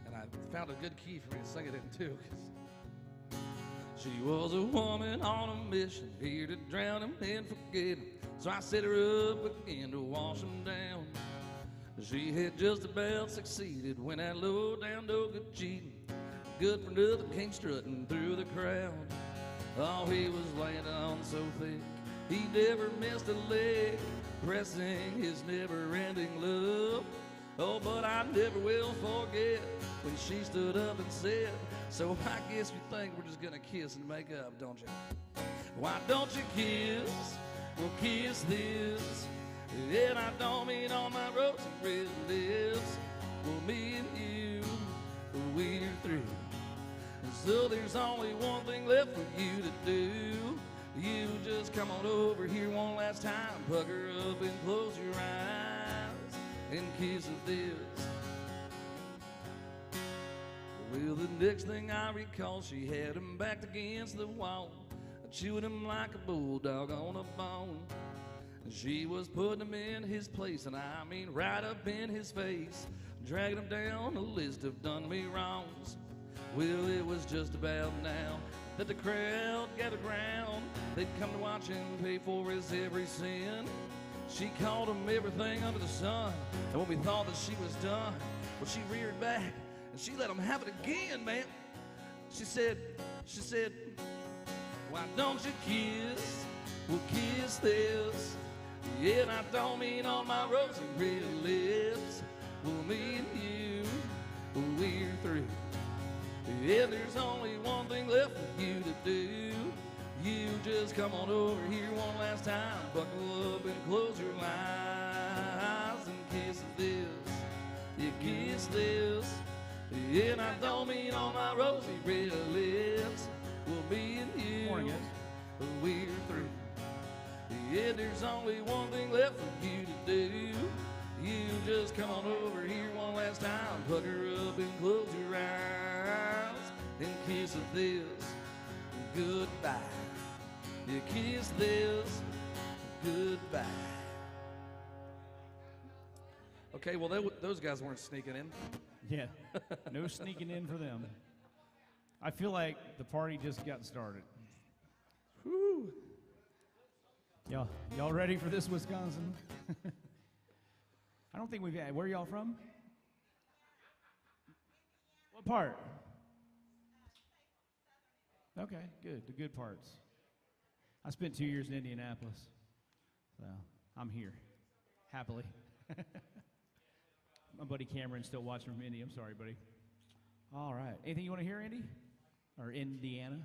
And I found a good key for me to sing it in, too. She was a woman on a mission, here to drown him and forget him. So I set her up again to wash him down. She had just about succeeded when that low down dog got cheating. Good for nothing came strutting through the crowd. Oh, he was laying on so thick, he never missed a leg, pressing his never-ending love. Oh, but I never will forget when she stood up and said, so I guess you think we're just gonna kiss and make up, don't you? Why don't you kiss? Well, kiss this. And I don't mean on my rosy red lips. Well, me and you, we're through. And so there's only one thing left for you to do. You just come on over here one last time, pucker up and close your eyes and kiss this. Well, the next thing I recall, she had him backed against the wall, chewing him like a bulldog on a bone. She was putting him in his place, and I mean right up in his face, dragging him down a list of done me wrongs. Well, it was just about now that the crowd gathered round. They'd come to watch him pay for his every sin. She called him everything under the sun, and when we thought that she was done, well, she reared back and she let him have it again, man. She said, why don't you kiss? Well, kiss this. Yeah, and I don't mean on my rosy red lips. Well, me and you, we're through. Yeah, there's only one thing left for you to do. You just come on over here one last time, buckle up and close your eyes and kiss this. You kiss this. Yeah, and I don't mean on my rosy red lips. Well, me and you, Morning, guys. we're through. Yeah, there's only one thing left for you to do. You just come on over here one last time, pucker up and close your eyes and kiss this goodbye. You kiss this goodbye. Okay, well, those guys weren't sneaking in. Yeah. No sneaking in for them. I feel like the party just got started. Whew. Y'all ready for this, Wisconsin? I don't think we've had. Where are y'all from? What part? Okay, good. The good parts. I spent 2 years in Indianapolis, so I'm here, happily. My buddy Cameron's still watching from Indy. I'm sorry, buddy. All right. Anything you want to hear, Indy? Or Indiana?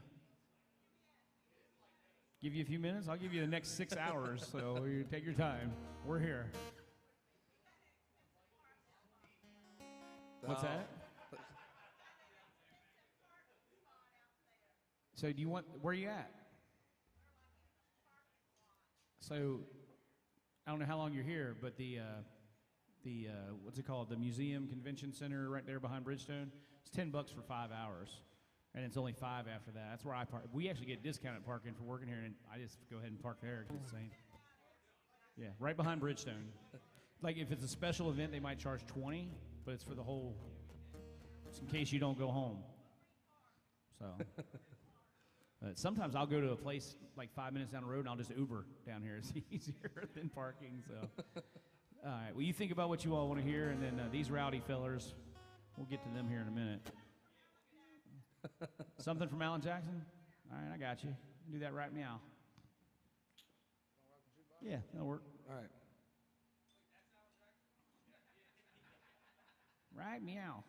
Give you a few minutes? I'll give you the next 6 hours, so you take your time. We're here. What's that? So do you want, where are you at? So, I don't know how long you're here, but the what's it called? The Museum Convention Center right there behind Bridgestone. It's $10 for 5 hours, and it's only 5 after that. That's where I park. We actually get discounted parking for working here, and I just go ahead and park there because it's the same. Yeah, right behind Bridgestone. Like if it's a special event, they might charge 20, but it's for the whole. It's in case you don't go home. So. Sometimes I'll go to a place like 5 minutes down the road and I'll just Uber down here. It's easier than parking. So, all right. Well, you think about what you all want to hear, and then these rowdy fellers, we'll get to them here in a minute. Something from Alan Jackson? All right, I got you. Do that right meow. Yeah, that'll work. All right. Right meow.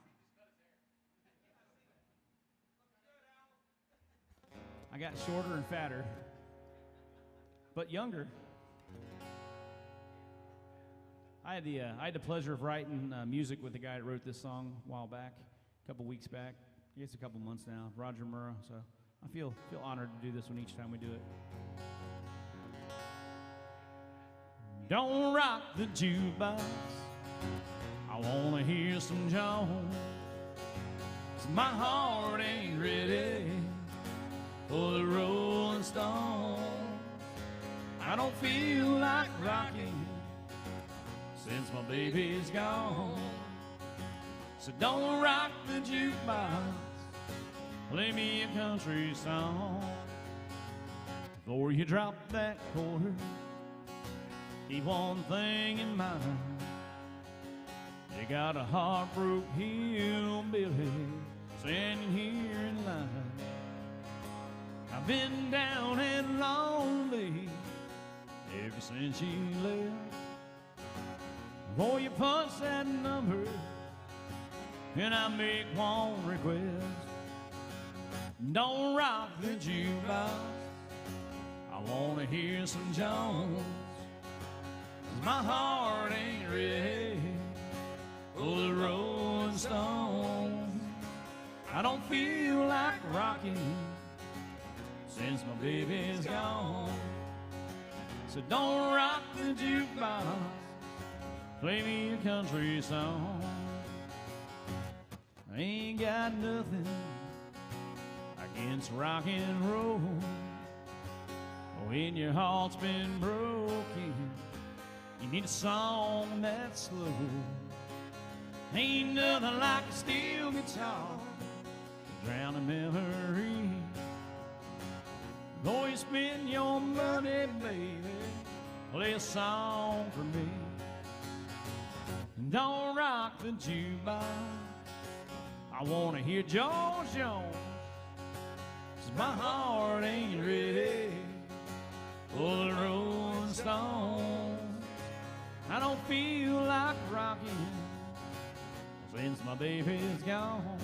I got shorter and fatter, but younger. I had the pleasure of writing music with the guy that wrote this song a while back, a couple weeks back. I guess a couple months now, Roger Murrah. So I feel honored to do this one each time we do it. Don't rock the jukebox, I wanna hear some Jones. 'Cause my heart ain't ready for the Rolling Stones. I don't feel like rocking since my baby's gone. So don't rock the jukebox, play me a country song. Before you drop that quarter, keep one thing in mind. You got a heartbroken hillbilly standing here in line. I've been down and lonely ever since you left. Boy, you punch that number and I make one request. Don't rock the jukebox, I wanna hear some Jones. 'Cause my heart ain't ready for the Rolling Stones. I don't feel like rocking since my baby's gone. So don't rock the jukebox, play me a country song. I ain't got nothing against rock and roll. When your heart's been broken, you need a song that's slow. Ain't nothing like a steel guitar to drown a memory. Though you spend your money, baby, play a song for me. Don't rock the jukebox, I wanna hear George Jones. 'Cause my heart ain't ready for the Rolling Stones. I don't feel like rocking since my baby's gone.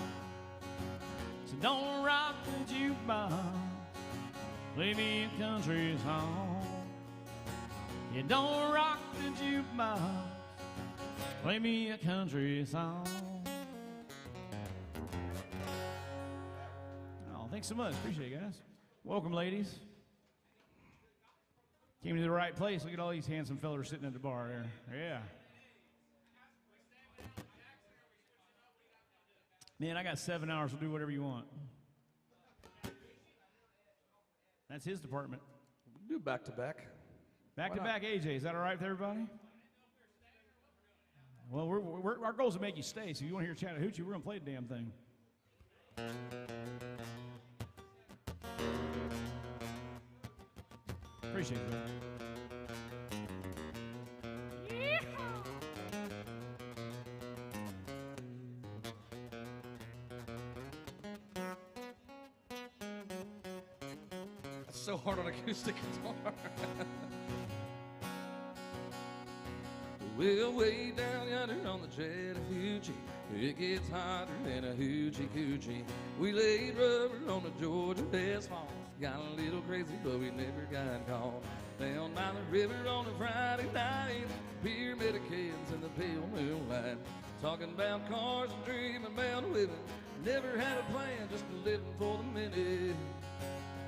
So don't rock the jukebox, play me a country song. You don't rock the jukebox, play me a country song. Oh, thanks so much. Appreciate it, guys. Welcome, ladies. Came to the right place. Look at all these handsome fellas sitting at the bar there. Yeah. Man, I got 7 hours to do whatever you want. That's his department. Do back to back. Back to back, AJ. Is that all right with everybody? Well, our goal is to make you stay. So if you want to hear Chattahoochee, we're going to play the damn thing. Appreciate it. That's so hard on acoustic guitar. Well, way down yonder on the Chattahoochee, it gets hotter than a hoochie coochie. We laid rubber on the Georgia asphalt. Got a little crazy, but we never got caught. Down by the river on a Friday night, pyramid cans in the pale moonlight. Talking about cars and dreaming about living. Never had a plan, just living for the minute.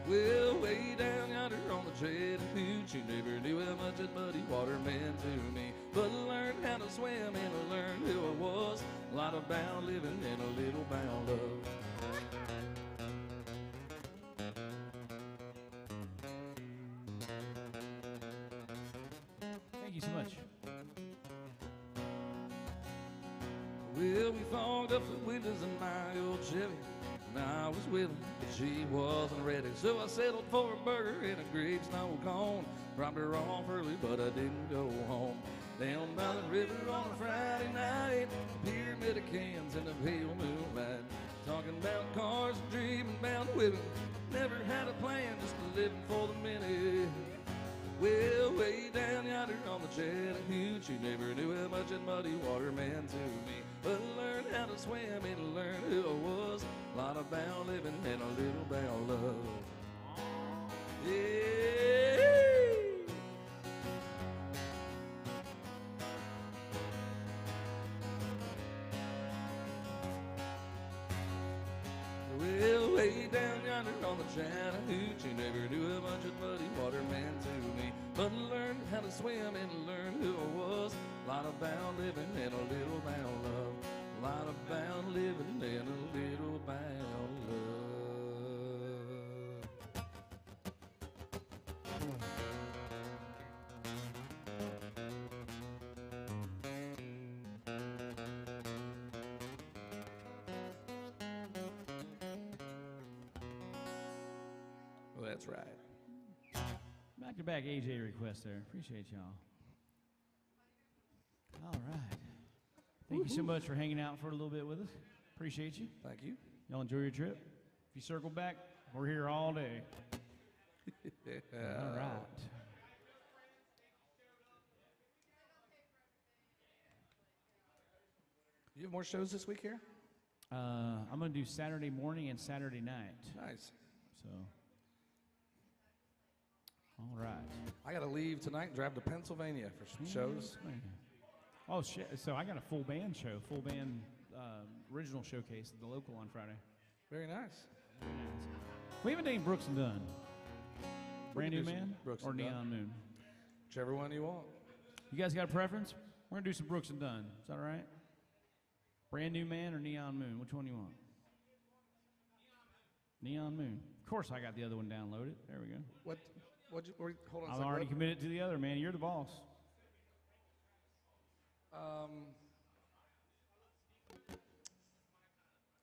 Well, way down yonder on the Chattahoochee, never knew how much that muddy water meant to me. But I learned how to swim and I learned who I was. A lot about living and a little about love. Thank you so much. Well, we fogged up the windows in my old Chevy. And I was willing, but she wasn't ready. So I settled for a burger and a gravestone cone. Dropped her off early, but I didn't go home. Down by the river on a Friday night, pyramid of cans in the pale moonlight. Talking about cars and dreaming about living. Never had a plan, just living for the minute. Well, way down yonder on the Chattahoochee, never knew how much that muddy water meant to me. But I learned how to swim and I learned who I was. A lot about living and a little about love. the Chattahoochee. Never knew how much a muddy water meant to me, but learned how to swim and learned who I was. A lot about living and a little about love. A lot about living and a little about love. Well, that's right. Back-to-back AJ requests there. Appreciate y'all. All right. Thank you so much for hanging out for a little bit with us. Appreciate you. Thank you. Y'all enjoy your trip. If you circle back, we're here all day. All right. You have more shows this week here? I'm going to do Saturday morning and Saturday night. Nice. So, all right. I got to leave tonight and drive to Pennsylvania for some shows. Oh, shit. So I got a full band show, full band original showcase at the local on Friday. Very nice. We haven't done Brooks and Dunn. Brand New do some Man Brooks or and Dunn. Neon Moon? Whichever one you want. You guys got a preference? We're going to do some Brooks and Dunn. Is that all right? Brand New Man or Neon Moon? Which one do you want? Neon Moon. Of course I got the other one downloaded. There we go. Hold on a I'm second. already committed to the other, man. You're the boss.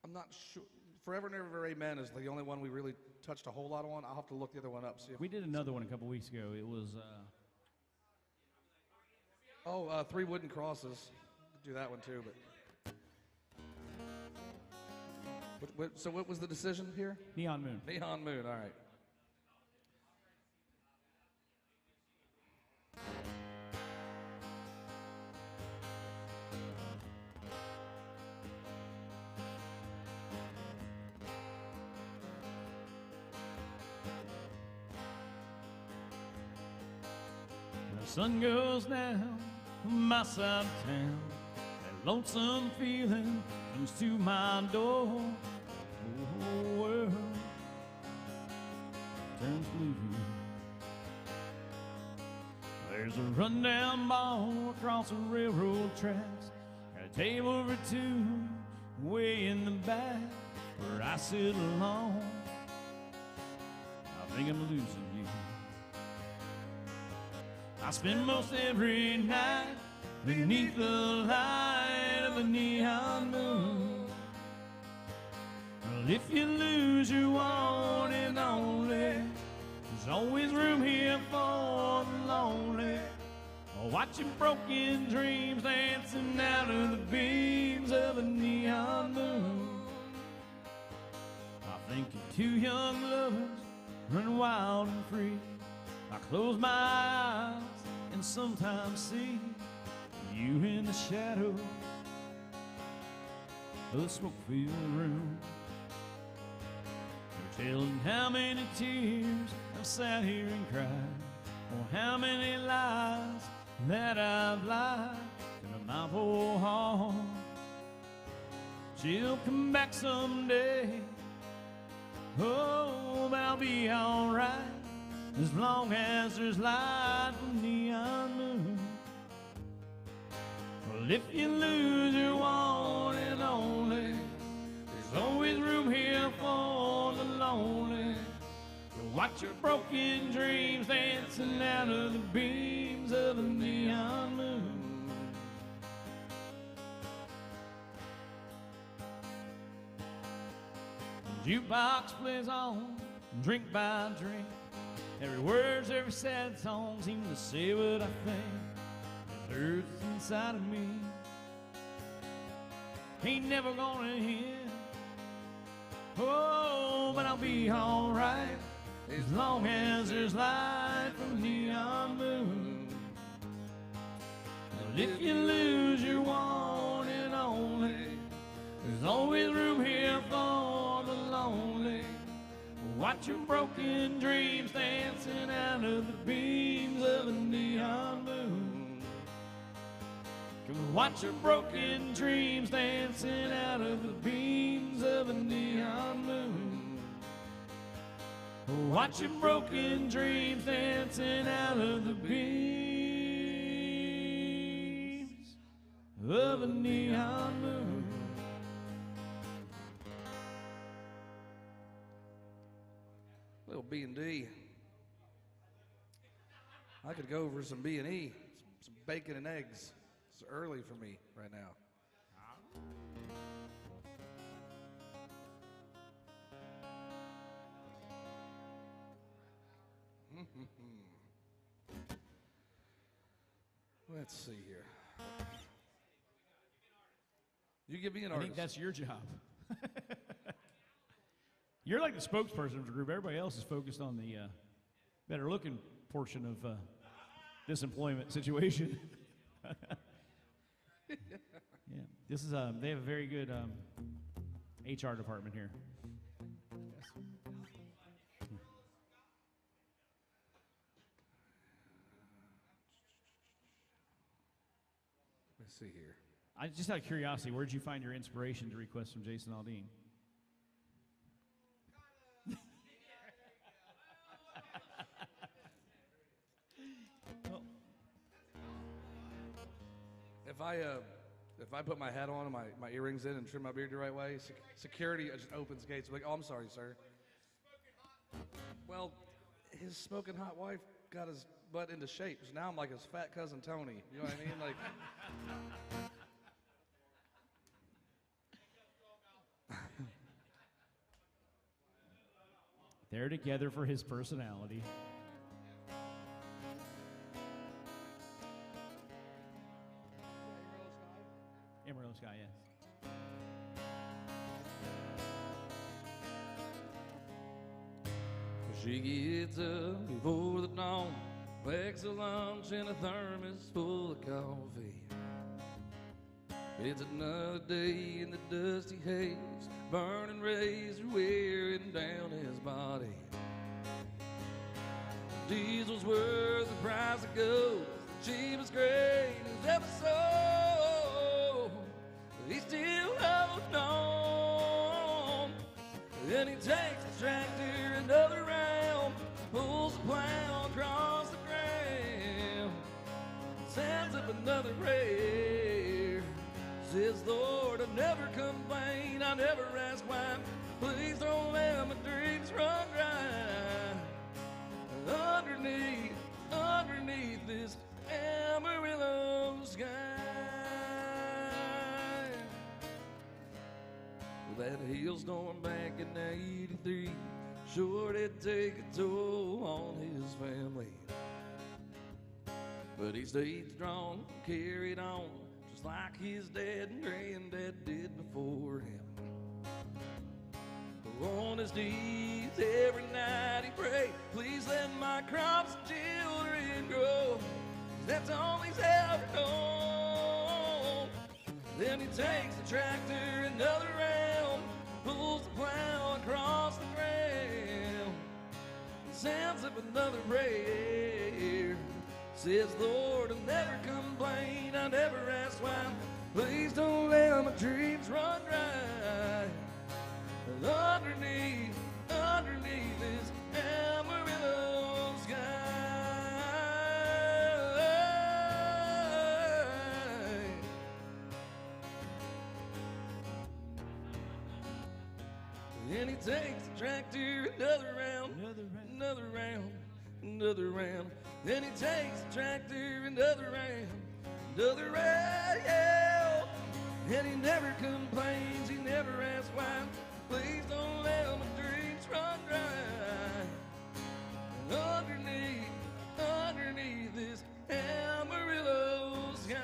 I'm not sure. Forever and Ever Amen is the only one we really touched a whole lot on. I'll have to look the other one up. See if We did another one a couple weeks ago. It was, Three Wooden Crosses. Do that one too, but. So what was the decision here? Neon Moon. Neon Moon. All right. The sun goes down on my side of town. That lonesome feeling comes to my door. The whole world turns blue. There's a rundown bar across the railroad tracks. Got a table for two way in the back where I sit alone. I think I'm losing you. I spend most every night beneath the light of a neon moon. Well, if you lose your one and only, there's always room here for the lonely. Watching broken dreams dancing out of the beams of a neon moon. I think of two young lovers running wild and free. I close my eyes and sometimes see you in the shadow of the smoke-filled room. You're telling how many tears I've sat here and cried, or how many lies that I've lied to my poor heart. She'll come back someday. Oh, but I'll be alright as long as there's light from neon moon. Well, if you lose your one and only, there's always room here for the lonely. To watch your broken dreams dancing out of the beams of a neon moon. Jukebox plays on, drink by drink. Every word's every sad song seems to say what I think. It hurts inside of me. Ain't never gonna end. Oh, but I'll be alright as long as there's light from neon moon. Well, if you lose your one and only, there's always room here for the lonely. Watch your broken dreams dancing out of the beams of a neon moon. Watch your broken dreams dancing out of the beams of a neon moon. watching broken dreams dancing out of the beams of a neon moon. Little B&D. I could go for some B&E, some bacon and eggs. It's early for me right now. Let's see here. You give me an I artist. think that's your job. You're like the spokesperson of the group. Everybody else is focused on the better looking portion of this employment situation. Yeah, this is they have a very good HR department here. Yes. Let's see here. I just out of curiosity, where did you find your inspiration to request from Jason Aldean? If I put my hat on and my earrings in and trim my beard the right way, security just opens gates. Like, oh, I'm sorry, sir. Well, his smoking hot wife got his butt into shape. So now I'm like his fat cousin Tony. You know what I mean? Like. They're together for his personality. Amarillo Sky, yes. She gets up before the dawn, packs a lunch in a thermos full of coffee. It's another day in the dusty haze, burning rays are wearing down his body. Diesel's worth the price of gold, cheapest grain he's ever sold. He still holds on, and he takes the tractor another round, pulls the plow across the ground, sends up another prayer. Says, Lord, I never complain, I never ask why. Please don't let my dreams run dry. Underneath this Amarillo sky. That hailstorm back in '83 sure did take a toll on his family. But he stayed strong, carried on, just like his dad and granddad did before him. On his knees every night he prayed, please let my crops and children grow. That's all he's ever known. Then he takes the tractor another round, pulls the plow across the ground, sends up another prayer. Says, Lord, I'll never complain, I never ask why. Please don't let my dreams run dry. Underneath this Amarillo sky. And he takes the tractor another round. Then he takes the tractor another round. And he never complains, he never asks why. Please don't let my dreams run dry. Underneath this Amarillo sky.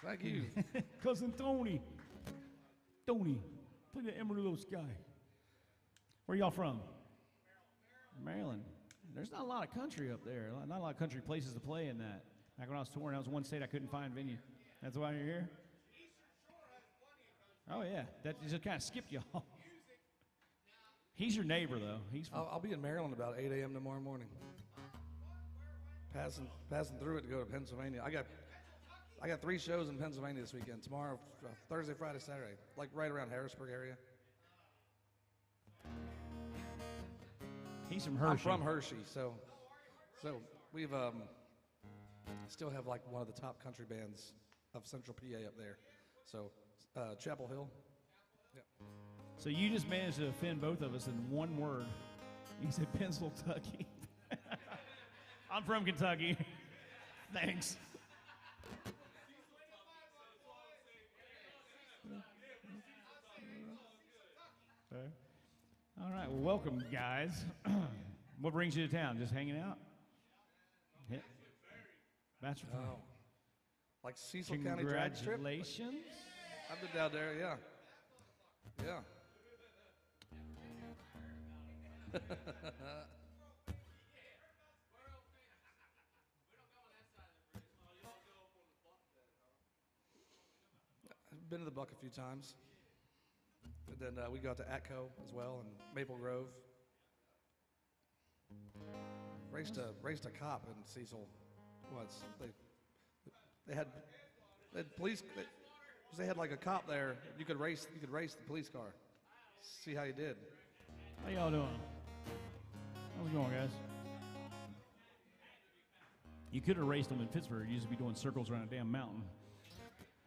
Thank you. Cousin Tony. Tony, play the Amarillo Sky. Where y'all from? Maryland. There's not a lot of country up there. Not a lot of country places to play in that. Back when I was touring, that was one state I couldn't find venue. That's why you're here? Oh, yeah. That just kind of skipped y'all. He's your neighbor, though. He's from... I'll be in Maryland about 8 a.m. tomorrow morning. Passing through it to go to Pennsylvania. I got 3 shows in Pennsylvania this weekend. Tomorrow, Thursday, Friday, Saturday. Like right around Harrisburg area. He's from Hershey. I'm from Hershey, so we've still have like one of the top country bands of Central PA up there. So Chapel Hill. Yeah. So you just managed to offend both of us in one word. You said Pennsylvania. I'm from Kentucky. Thanks. Okay. All right, well, welcome, guys. What brings you to town? Just hanging out? Yeah. Bachelor party. Oh. Like Cecil County drag strip? Congratulations. I've been down there, yeah. Yeah. I've been to the Buck a few times. And then we got to Atco as well and Maple Grove. Raced a cop in Cecil once. They had police. They had like a cop there. You could race the police car. See how you did. How y'all doing? How's it going, guys? You could have raced them in Pittsburgh. You used to be doing circles around a damn mountain.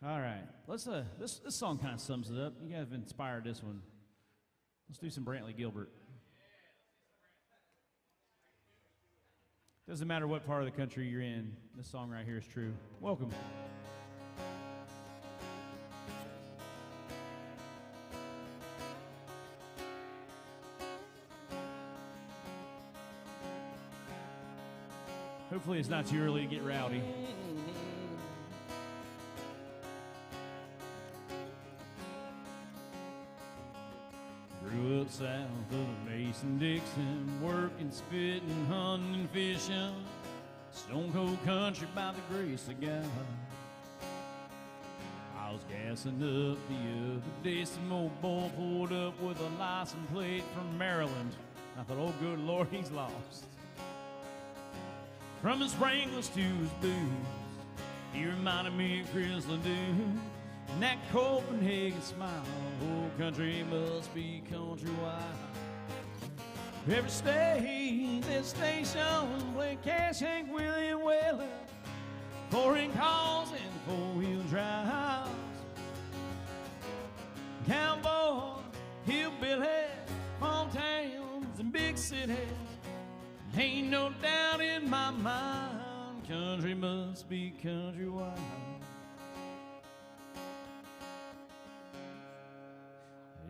All right, let's this song kind of sums it up. You guys have inspired this one. Let's do some Brantley Gilbert. Doesn't matter what part of the country you're in, this song right here is true. Welcome. Hopefully it's not too early to get rowdy. Grew up south of Mason-Dixon, working, spitting, hunting, and fishing. Stone cold country by the grace of God. I was gassing up the other day, some old boy pulled up with a license plate from Maryland. I thought, oh good Lord, he's lost. From his Wranglers to his boots, he reminded me of Grizzly dude. And that Copenhagen smile, whole country must be countrywide. Every state, this station, play Cash, Hank, William Weller, foreign calls and four-wheel drives. Cowboys, hillbillies, small towns and big cities. Ain't no doubt in my mind, country must be countrywide.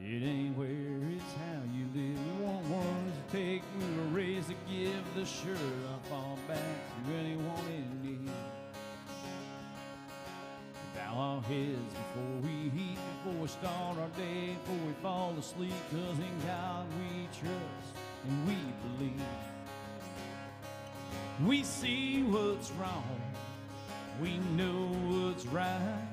It ain't where, it's how you live. We want words to take, we were raised to give the shirt I fall back to anyone in need. Bow our heads before we eat, before we start our day, before we fall asleep, 'cause in God we trust and we believe. We see what's wrong, we know what's right.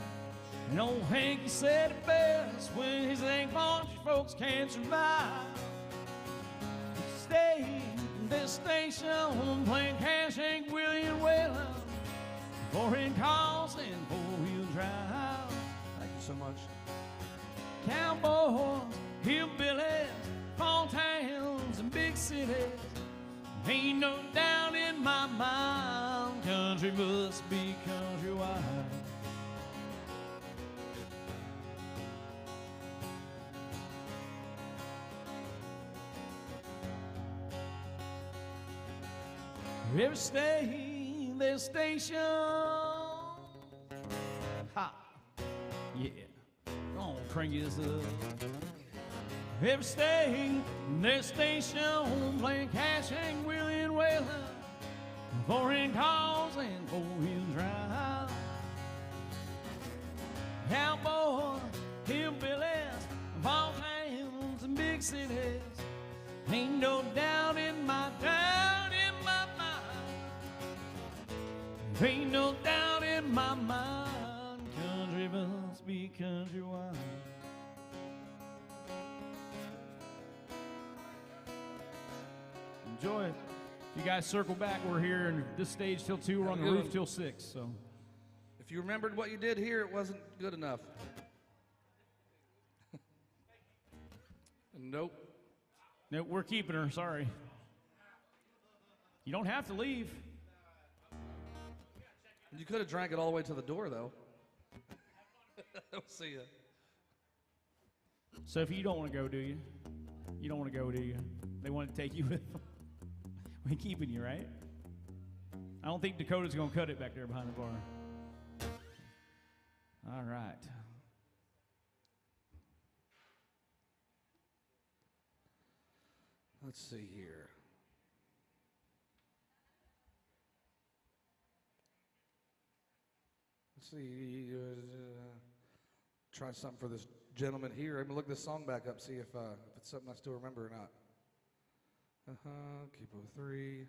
And old Hanky said it best when he said, bunch of folks can't survive. Stay in this station, playing Cash, Hank, William Weller, foreign calls and four-wheel drive. Thank you so much. Cowboys, hillbillies, small towns and big cities. Ain't no doubt in my mind, country must be countrywide. Every state, their station. Ha! Yeah. Go on, crank this up. Every state, their station, playing Cash, Hank, William Weller, foreign calls and four-wheel drive. Cowboys, hillbillies, small towns and big cities. Ain't no doubt in my mind. Ain't no doubt in my mind, country must be countrywide. enjoy it. If you guys circle back, we're here in this stage till 2. We're on the roof till 6. So, if you remembered what you did here, it wasn't good enough. Nope. No, we're keeping her. Sorry. You don't have to leave. You could have drank it all the way to the door, though. We'll see ya. So if you don't want to go, do you? You don't want to go, do you? They want to take you with them. We're keeping you, right? I don't think Dakota's going to cut it back there behind the bar. All right. Let's see here. Let's see. Try something for this gentleman here. I'm gonna look this song back up, see if it's something I still remember or not. Keep 03.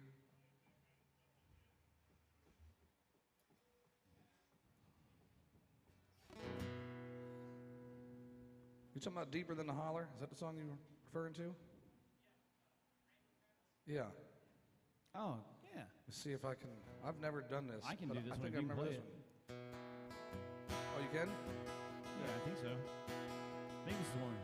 You talking about Deeper Than the Holler? Is that the song you were referring to? Yeah. Oh, yeah. Let's see if I can. I've never done this. I can do this I one. think You I can remember play this it. one. Oh, you can? Yeah, I think so. I think this is the one.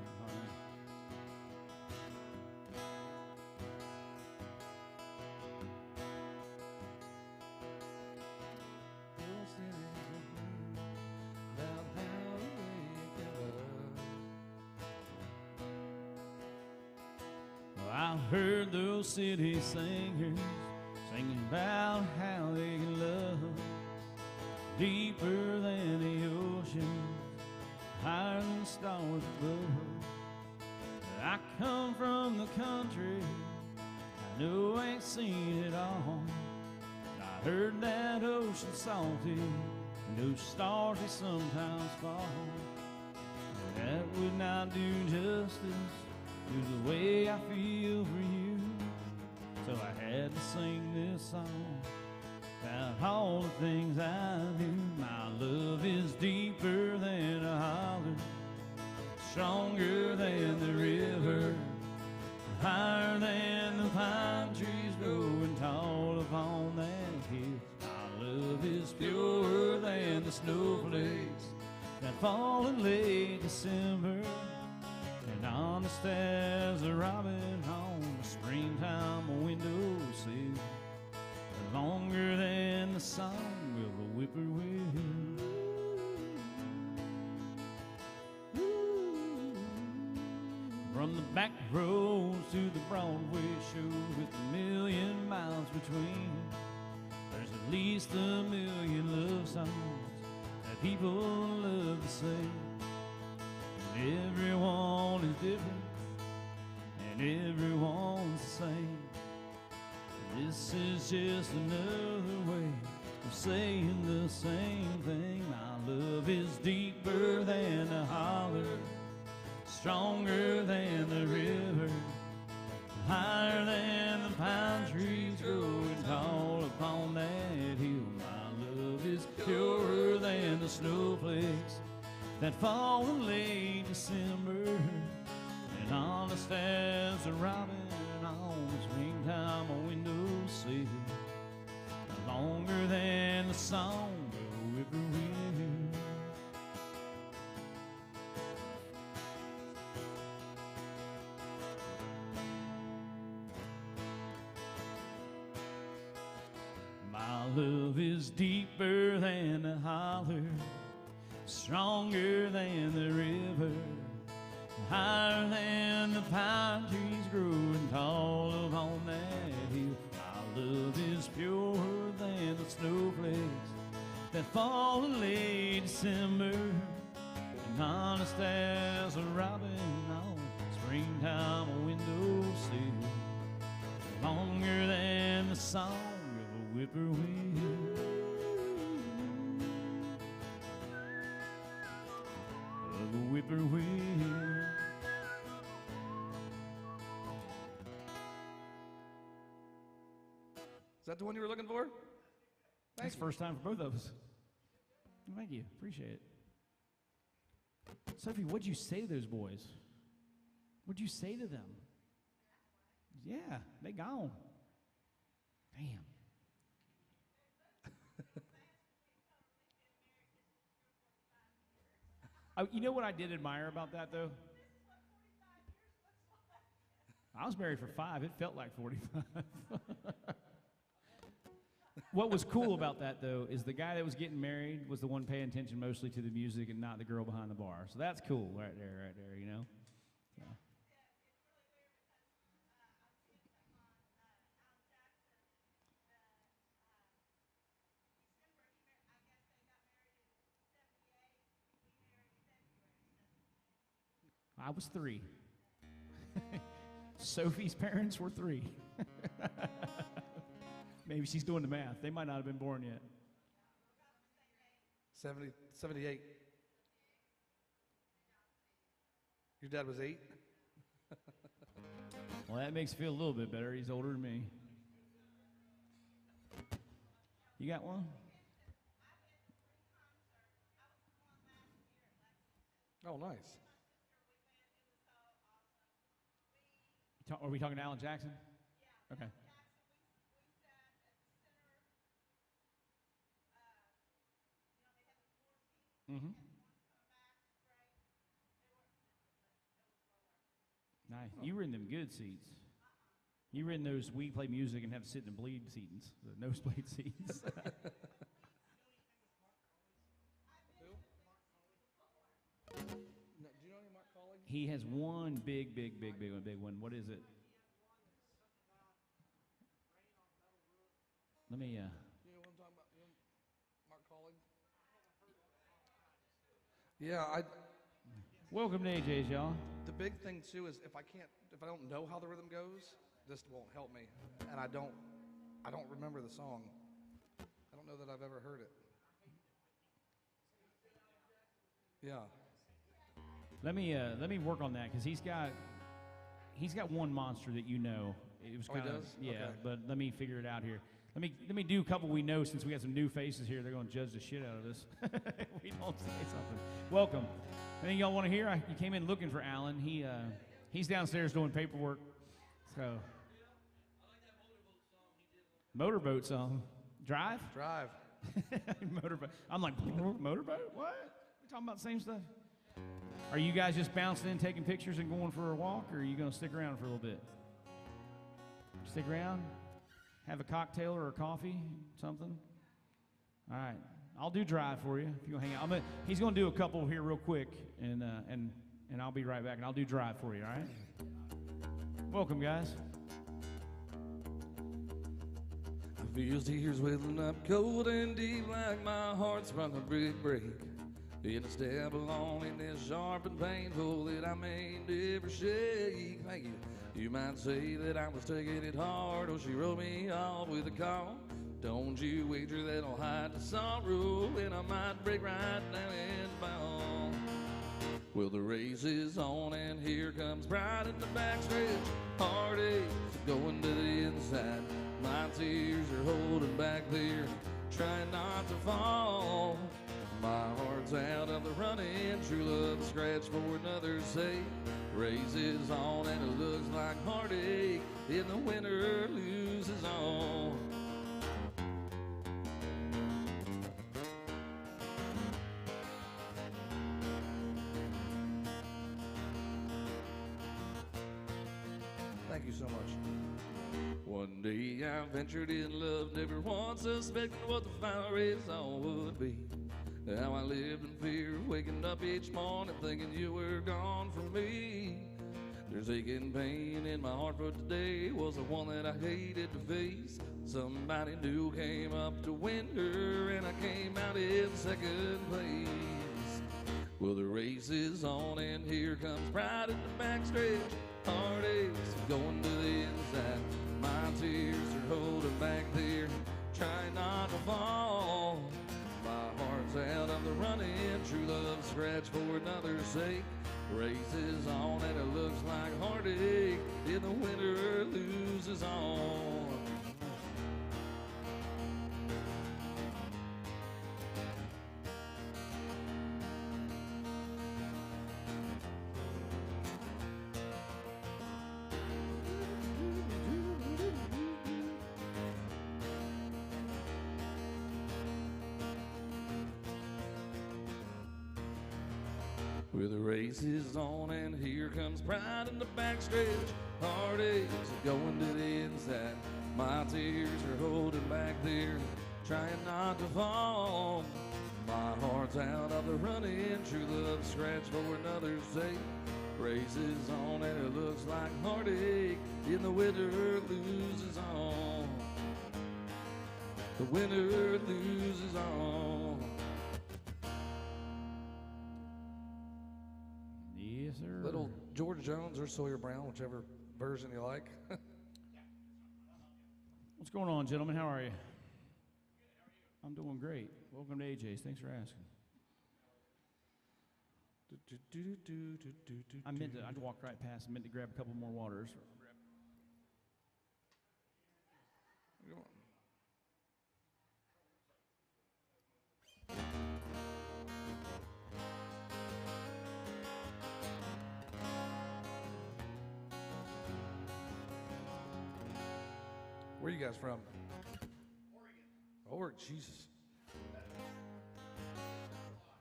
Well, I heard those city singers singing about how they can love deeper than the ocean, higher than the stars above. I come from the country, I know I ain't seen it all. I heard that ocean salty, and those stars they sometimes fall. That would not do justice to the way I feel for you. So I had to sing this song about all the things I do. My love is deeper than a holler, stronger than the river, higher than the pine trees growing tall upon that hill. My love is purer than the snowflakes that fall in late December, and honest as a robin on the springtime windowsill, longer than the song of a whippoorwill. From the back roads to the Broadway show with a million miles between, there's at least a million love songs that people love to sing. And everyone is different, and everyone's the same. This is just another way of saying the same thing. My love is deeper than a holler, stronger than the river, higher than the pine trees growing tall upon that hill. My love is purer than the snowflakes that fall in late December, and honest as a robin on the springtime windowsill, longer than the song of a whippoorwill. My love is deeper than a holler, stronger than the river, higher than the pine trees growing tall upon that hill. My love is purer than the snowflakes that fall in late December, and honest as a robin on springtime windowsill, longer than the song of a whippoorwill. Of a whippoorwill. Is that the one you were looking for? That's the first time for both of us. Thank you. Appreciate it. Sophie, what'd you say to those boys? What'd you say to them? Yeah, they gone. You know what I did admire about that, though? I was married for 5. It felt like 45. What was cool about that, though, is the guy that was getting married was the one paying attention mostly to the music and not the girl behind the bar. So that's cool right there, you know? Yeah. I was 3. Sophie's parents were 3. Maybe she's doing the math. They might not have been born yet. 78. Your dad was 8? Well, that makes me feel a little bit better. He's older than me. You got one? Oh, nice. Are we talking to Alan Jackson? Yeah. Okay. Mm-hmm. Nice. You were in them good seats. You were in those we play music and have to sit in the bleed seats, the nosebleed seats. Who? No, do you know any Mark Colleague? He has one big one. What is it? Let me, You know what I'm talking about? You know Mark Colleague? Yeah, welcome to AJ's, y'all. the big thing too is if I don't know how the rhythm goes, this won't help me. And I don't remember the song. I don't know that I've ever heard it. Yeah. Let me work on that because he's got one monster that you know. It was Oh, he kind of does? yeah, Okay. but let me figure it out here. Let me do a couple we know since we got some new faces here. They're going to judge the shit out of us. We don't say something. Welcome. Anything y'all want to hear? You came in looking for Alan. He's downstairs doing paperwork. So. Motorboat song. Drive? Drive. Motorboat. I'm like, motorboat? What? We talking about the same stuff? Are you guys just bouncing in, taking pictures, and going for a walk, or are you going to stick around for a little bit? Stick around? Have a cocktail or a coffee, something? All right. I'll do drive for you if you want to hang out. He's going to do a couple here real quick, and I'll be right back, and I'll do drive for you, all right? Welcome, guys. I feel tears welling up cold and deep like my heart's sprung a big break. In a step along in this sharp and painful that I may never shake. Thank you. You might say that I was taking it hard, or she wrote me off with a call. Don't you wager that I'll hide the sorrow, and I might break right down and fall. Well, the race is on, and here comes pride in the backstretch. Heartaches going to the inside. My tears are holding back there, trying not to fall. My heart's out of the running, true love scratched for another's sake. Race is on and it looks like heartache, and the winner loses all. Thank you so much. One day I ventured in love, never once suspecting what the final result would be. How I lived in fear, waking up each morning thinking you were gone from me. There's aching pain in my heart for today, was the one that I hated to face. Somebody new came up to win her, and I came out in second place. Well, the race is on, and here comes pride in the backstretch. Heartaches going to the inside. My tears are holding back there, trying not to fall. My heart's out of the running, true love scratched for another's sake. Race is on and it looks like heartache, and the winner loses all. With the races on and here comes pride in the backstretch. Heartaches are going to the inside. My tears are holding back there, trying not to fall. My heart's out of the running, true love scratch for another's sake. Races on and it looks like heartache. In the winter loses on. The winner loses on. Yes, sir. Little George Jones or Sawyer Brown, whichever version you like. What's going on, gentlemen? How are you? I'm doing great. Welcome to AJ's. Thanks for asking. I walked right past and meant to grab a couple more waters. Where you guys from? Oregon, Jesus.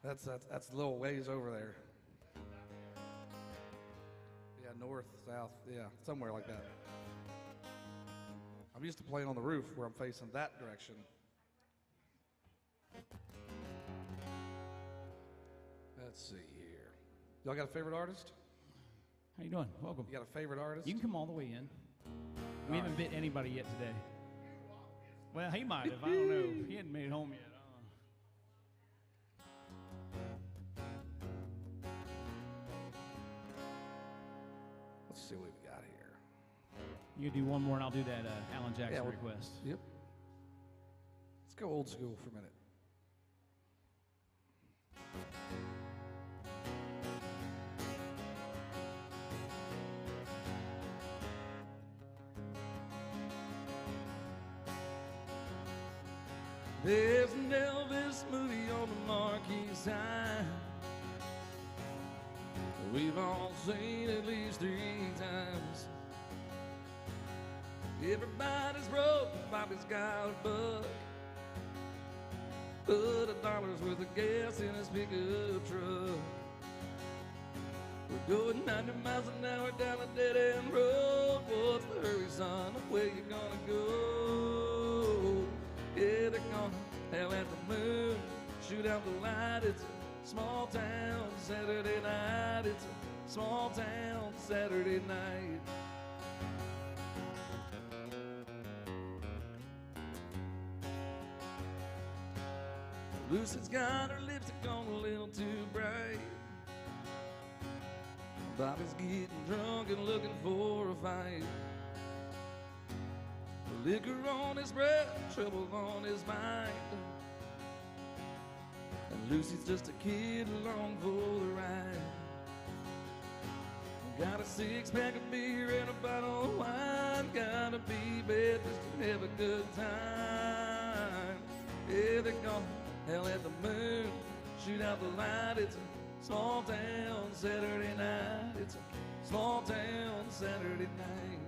That's a little ways over there. Yeah, north, south, yeah, somewhere like that. I'm used to playing on the roof where I'm facing that direction. Let's see here. Y'all got a favorite artist? How you doing? Welcome. You got a favorite artist? You can come all the way in. We haven't bit anybody yet today. Well, he might have. I don't know. He hadn't made it home yet. Let's see what we've got here. You do one more, and I'll do that Alan Jackson request. Yep. Let's go old school for a minute. There's an Elvis movie on the marquee sign. We've all seen at least 3 times. Everybody's broke, Bobby's got a buck. Put $1 worth of gas in his pickup truck. We're going 90 miles an hour down a dead-end road. What's the hurry, son? Where you gonna go? Yeah, they're gonna hell at the moon, shoot out the light. It's a small town Saturday night. It's a small town Saturday night. Lucy's got her lipstick on a little too bright. Bobby's getting drunk and looking for a fight. Liquor on his breath, trouble on his mind. And Lucy's just a kid along for the ride. Got a 6-pack of beer and a bottle of wine. Gotta be bad just to have a good time. Yeah, they're gonna hell at the moon, shoot out the light. It's a small town Saturday night. It's a small town Saturday night.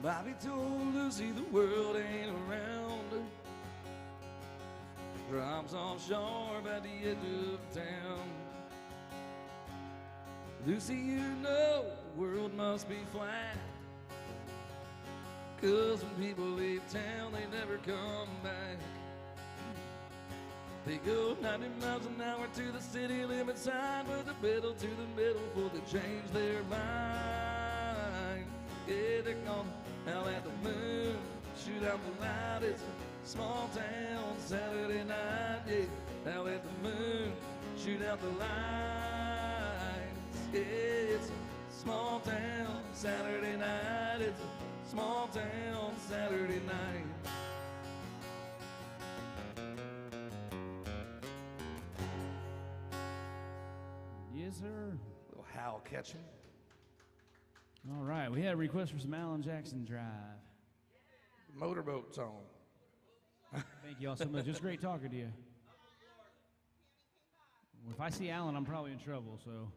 Bobby told Lucy the world ain't around. Drops offshore by the edge of town. Lucy, you know the world must be flat. 'Cause when people leave town, they never come back. They go 90 miles an hour to the city limit sign, with the pedal to the metal before they change their mind. Yeah, they're gonna hell at the moon, shoot out the light. It's a small town Saturday night. Yeah, hell at the moon, shoot out the lights. Yeah, it's a small town Saturday night. It's a small town Saturday night. Yes, sir. Little Hal Ketchum. All right, we had a request for some Alan Jackson Drive. Motorboat song. Thank you all so much. It's great talking to you. Well, if I see Alan, I'm probably in trouble, so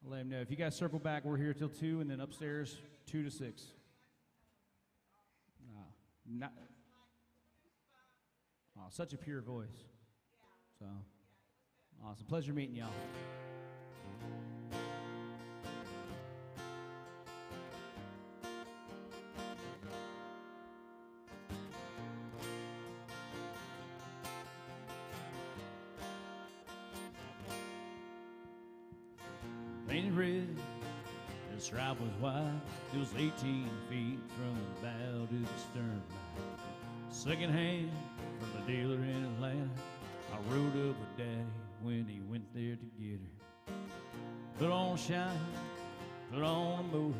I'll let him know. If you guys circle back, we're here till 2, and then upstairs, 2 to 6. Not, oh, such a pure voice. So, awesome. Pleasure meeting y'all. Painted red, the stripe was white. It was 18 feet from the bow to the stern. Second hand from a dealer in Atlanta. I rode up with Daddy when he went there to get her. Put on shine, put on a motor,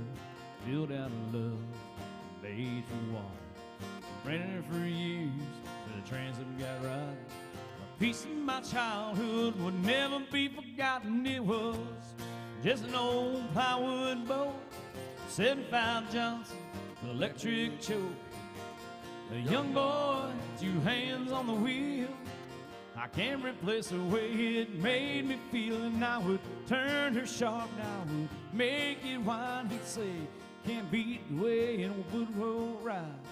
built out of love, bathed for water. Ran her for years till the transom got right. A piece of my childhood would never be forgotten. It was just an old plywood boat, 75 Johnson, electric choke. A young boy, 2 hands on the wheel. I can't replace the way it made me feel. And I would turn her sharp, and I would make it whine. He'd say, can't beat the way an old wood road rides.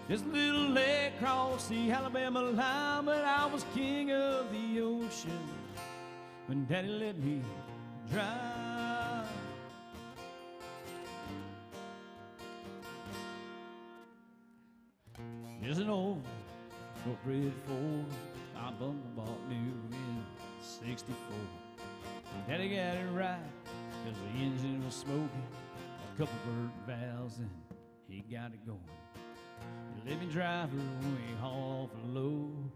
Just a little leg across the Alabama line, but I was king of the ocean when Daddy let me drive. Just an old short-bred Ford I bought new in '64. Daddy got it right, 'cause the engine was smoking, a couple burnt valves, and he got it going. He let me drive her when we haul off a load,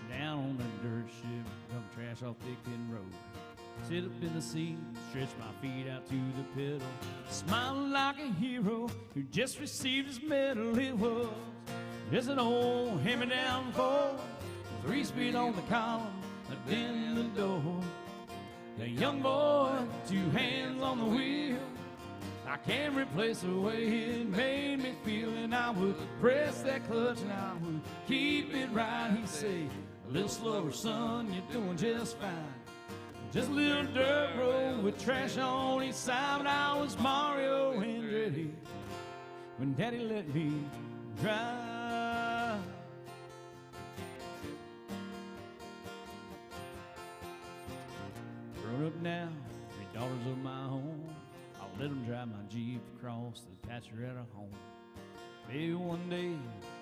down on the dirt ship, dump trash off Thick Pin Road. Sit up in the seat, stretch my feet out to the pedal, smiling like a hero who just received his medal. It was just an old hand-me-down Ford, 3-speed on the column, a dent in the door. A young boy, 2 hands on the wheel. I can't replace the way it made me feel. And I would press that clutch and I would keep it right. He'd say, a little slower, son, you're doing just fine. Just a little dirt road with trash on each side. But I was Mario Andretti when Daddy let me drive. Grown up now, 3 daughters of my own. I'll let them drive my Jeep across the Patcheretta home. Maybe one day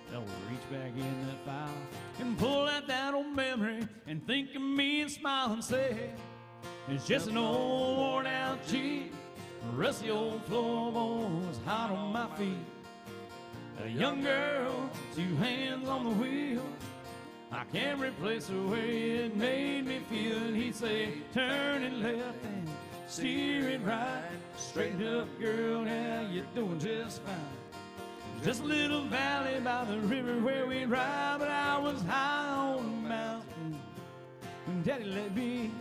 they'll reach back in that file and pull out that old memory and think of me and smile and say, it's just an old worn out Jeep, a rusty old floorboards hot on my feet. A young girl, 2 hands on the wheel. I can't replace the way it made me feel. And he'd say, turn it left and steer it right. Straighten up, girl, now you're doing just fine. Just a little valley by the river where we ride, but I was high on a mountain when Daddy let me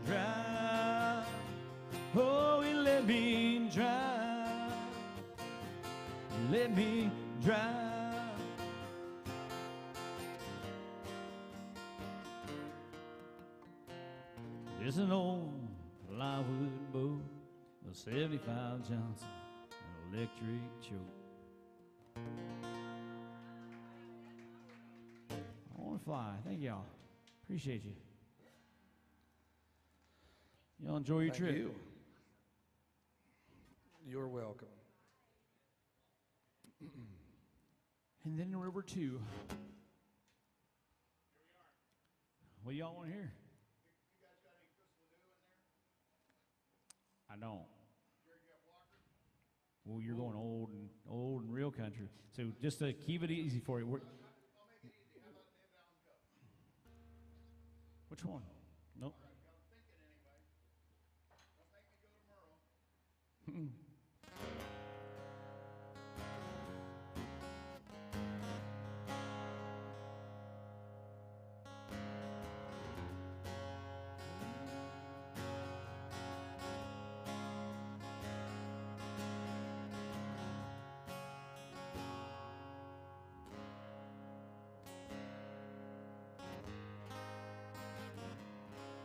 drive. Oh, he let me drive. He let me drive. It's an old plywood boat, a 75 Johnson, an electric choke. I want to fly. Thank y'all. Appreciate you. Y'all enjoy your trip. You. You're welcome. And then River 2. What do y'all want to hear? I don't. Well, you're going old and real country. So just to keep it easy for you. Which one? Nope.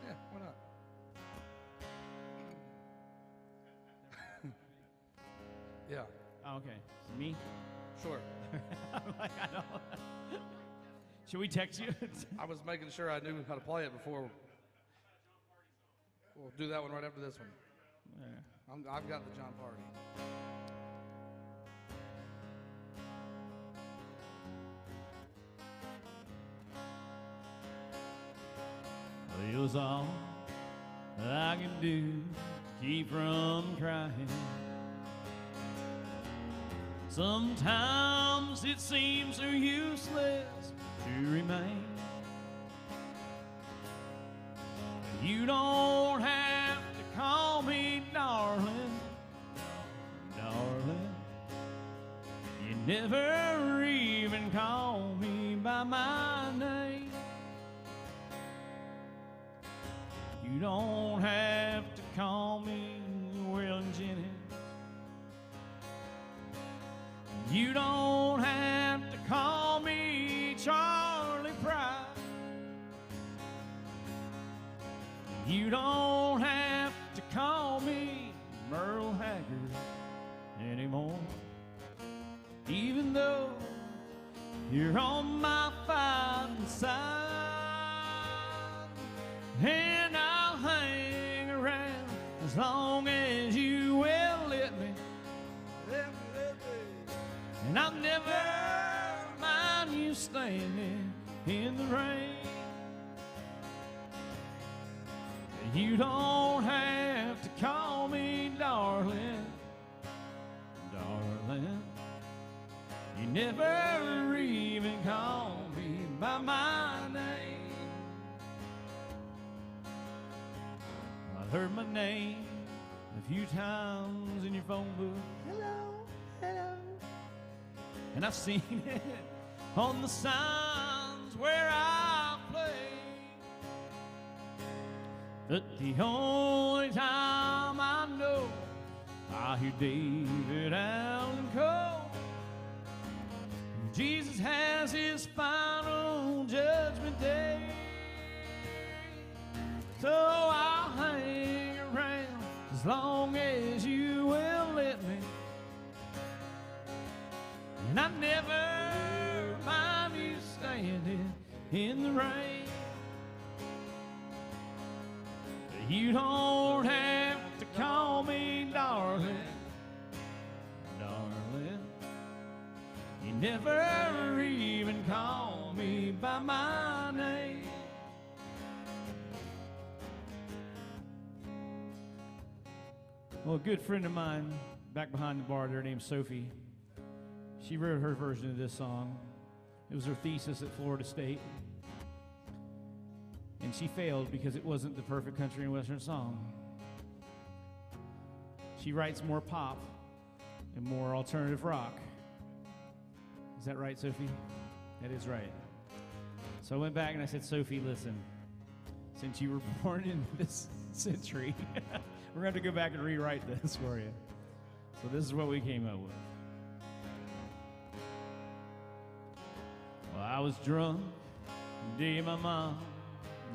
Yeah, why not? Yeah, Oh, okay. Me? sure. I'm like, I don't. Should we text you? I was making sure I knew how to play it before. We'll do that one right after this one. Yeah. I've got the John Party. It was all I could do to keep from crying. Sometimes it seems so useless to remain. You don't have to call me darling, darling. You never even call me by my name. You don't have to call me Waylon Jennings. You don't have to call me Charlie Pride. You don't have to call me Merle Haggard anymore. Even though you're on my fighting side. And I'll hang around as long as you will let me. And I'll never mind you standing in the rain. You don't have to call me darling, darling. You never even call me by my name. I've heard my name a few times in your phone book. Hello, hello. And I've seen it on the signs where I play. But the only time I know I hear David Allen Cole, Jesus has his final judgment day. So I'll hang around as long as you will let me. And I never mind you standing in the rain. You don't have to call me darling, darling. You never even call me by my name. Well, a good friend of mine back behind the bar there named Sophie, she wrote her version of this song. It was her thesis at Florida State. And she failed because it wasn't the perfect country and western song. She writes more pop and more alternative rock. Is that right, Sophie? That is right. So I went back and I said, Sophie, listen, since you were born in this century, we're going to have to go back and rewrite this for you. So this is what we came up with. Well, I was drunk the day my mom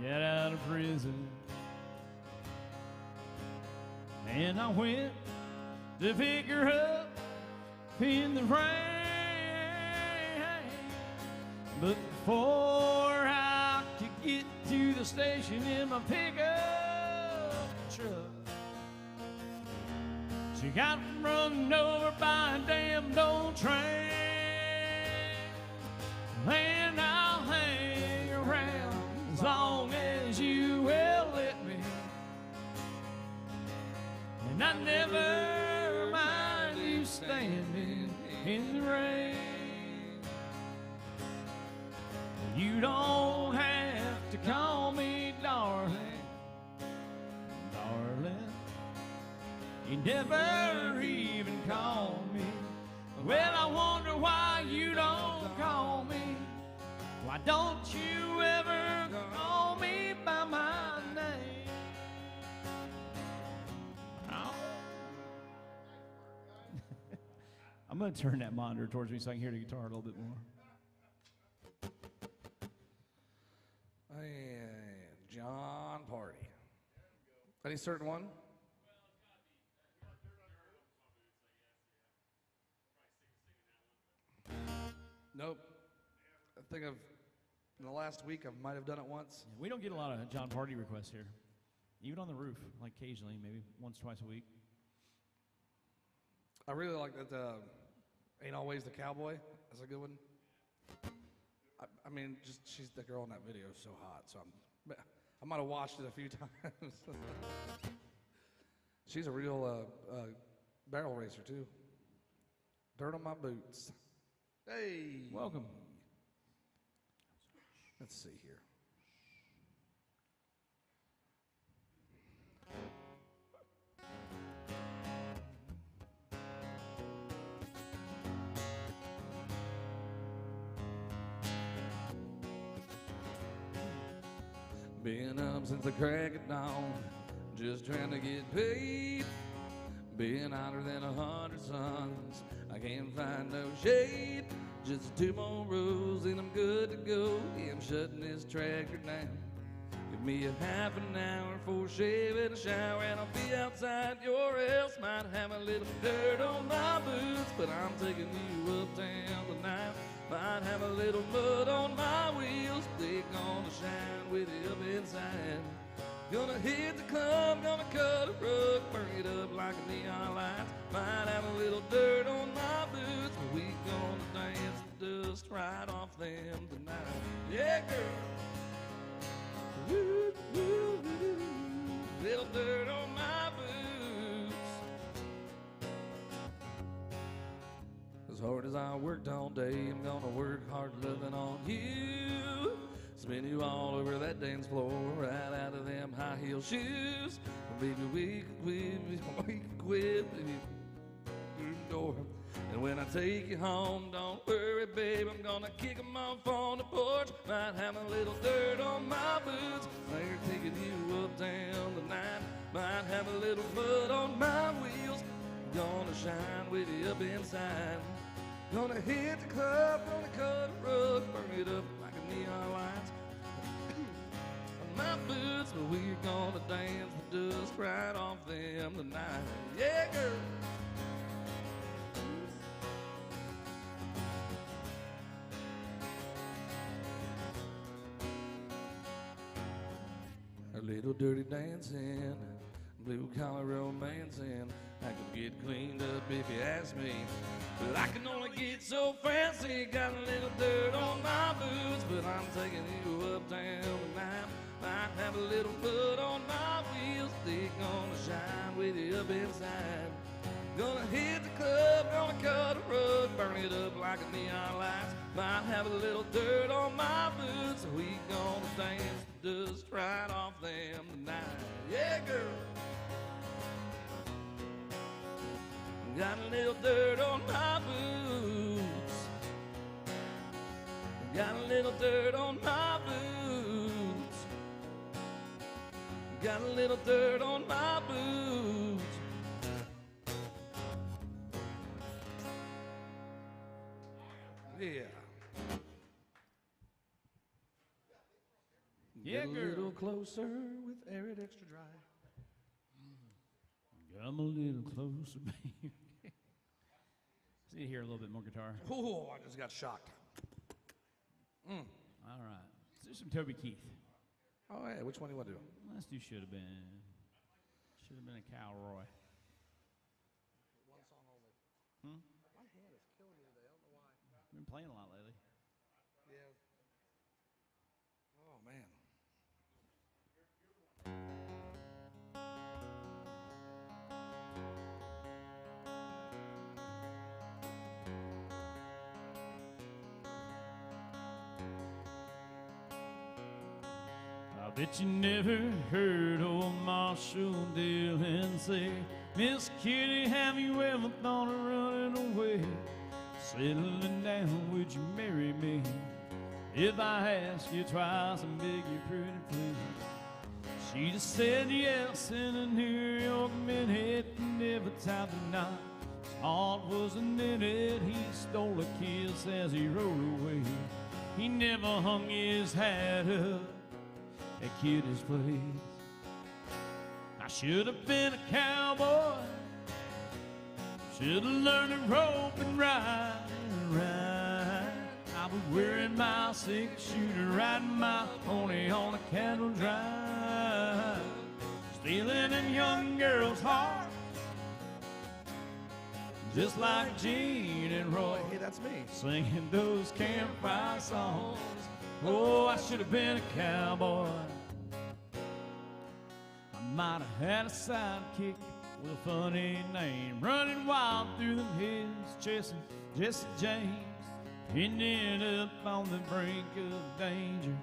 got out of prison, and I went to pick her up in the rain. But before I could get to the station in my pickup truck, she got run over by a damn old train. And I'll hang around as long as you will let me. And I never mind you standing in the rain. You don't have to call me darling, darling. You never even call me. Well, I wonder why you don't call me. Why don't you ever call me by my name? Oh. I'm going to turn that monitor towards me so I can hear the guitar a little bit more. And John Party. Any certain one? Nope. I think in the last week, I might have done it once. Yeah, we don't get a lot of John Party requests here. Even on the roof, like occasionally, maybe once, twice a week. I really like that Ain't Always the Cowboy. That's a good one. I mean, just she's the girl in that video is so hot, so I might have watched it a few times. She's a real barrel racer, too. Dirt on my boots. Hey! Welcome. Let's see here. Been up since the crack of dawn, just trying to get paid. Been hotter than 100 suns, I can't find no shade. Just 2 more rows and I'm good to go. Yeah, I'm shutting this tractor down. Give me a half an hour for a shave and a shower, and I'll be outside. Your else might have a little dirt on my boots, but I'm taking you uptown tonight. Might have a little mud on my wheels, they're gonna shine with you up inside. Gonna hit the club, gonna cut a rug, burn it up like a neon light. Might have a little dirt on my boots, but we gonna dance the dust right off them tonight. Yeah, girl. Woo, woo, woo. Little dirt on my boots. As hard as I worked all day, I'm gonna work hard loving on you. Spin you all over that dance floor, right out of them high heel shoes. Baby, we could quit through the door. And when I take you home, don't worry, babe, I'm gonna kick 'em off on the porch. Might have a little dirt on my boots, they're taking you uptown tonight. Might have a little mud on my wheels, gonna shine with you up inside. Gonna hit the club, gonna cut a rug, burn it up like a neon lights on my boots, but we're gonna dance the dust right off them tonight. Yeah, girl. A little dirty dancing, blue collar romancing. I could get cleaned up if you ask me, but I can only get so fancy. Got a little dirt on my boots, but I'm taking you uptown tonight. Might have a little mud on my wheels, they gonna shine with you up inside. Gonna hit the club, gonna cut a rug, burn it up like a neon lights. Might have a little dirt on my boots, so we gonna dance the dust right off them tonight. Yeah, girl. Got a little dirt on my boots. Got a little dirt on my boots. Got a little dirt on my boots. Yeah. Yeah, Get a girl. little closer with Arid Extra Dry. Come a little closer, baby. Just need to hear a little bit more guitar. Oh, I just got shocked. All right. Let's do some Toby Keith. Oh, yeah, which one do you want to do? Let's do Should Have Been. Should Have Been a Cowroy. One song only. My hand is killing me today. I don't know why. We've been playing a lot lately. Yeah. Oh, man. I bet you never heard old Marshall Dillon say, Miss Kitty, have you ever thought of running away? Settling down, would you marry me? If I ask you twice and beg you pretty please. She just said yes in a New York minute, and every time tonight his heart wasn't in it. He stole a kiss as he rode away. He never hung his hat up at Kitty's place. I should have been a cowboy, should have learned to rope and ride. I'll be wearing my six-shooter, riding my pony on a cattle drive, stealing them young girls' hearts, just like Gene and Roy. Hey, that's me. Singing those campfire songs. Oh, I should have been a cowboy. I might have had a sidekick with a funny name, running wild through the hills, chasing Jesse James, ending up on the brink of danger,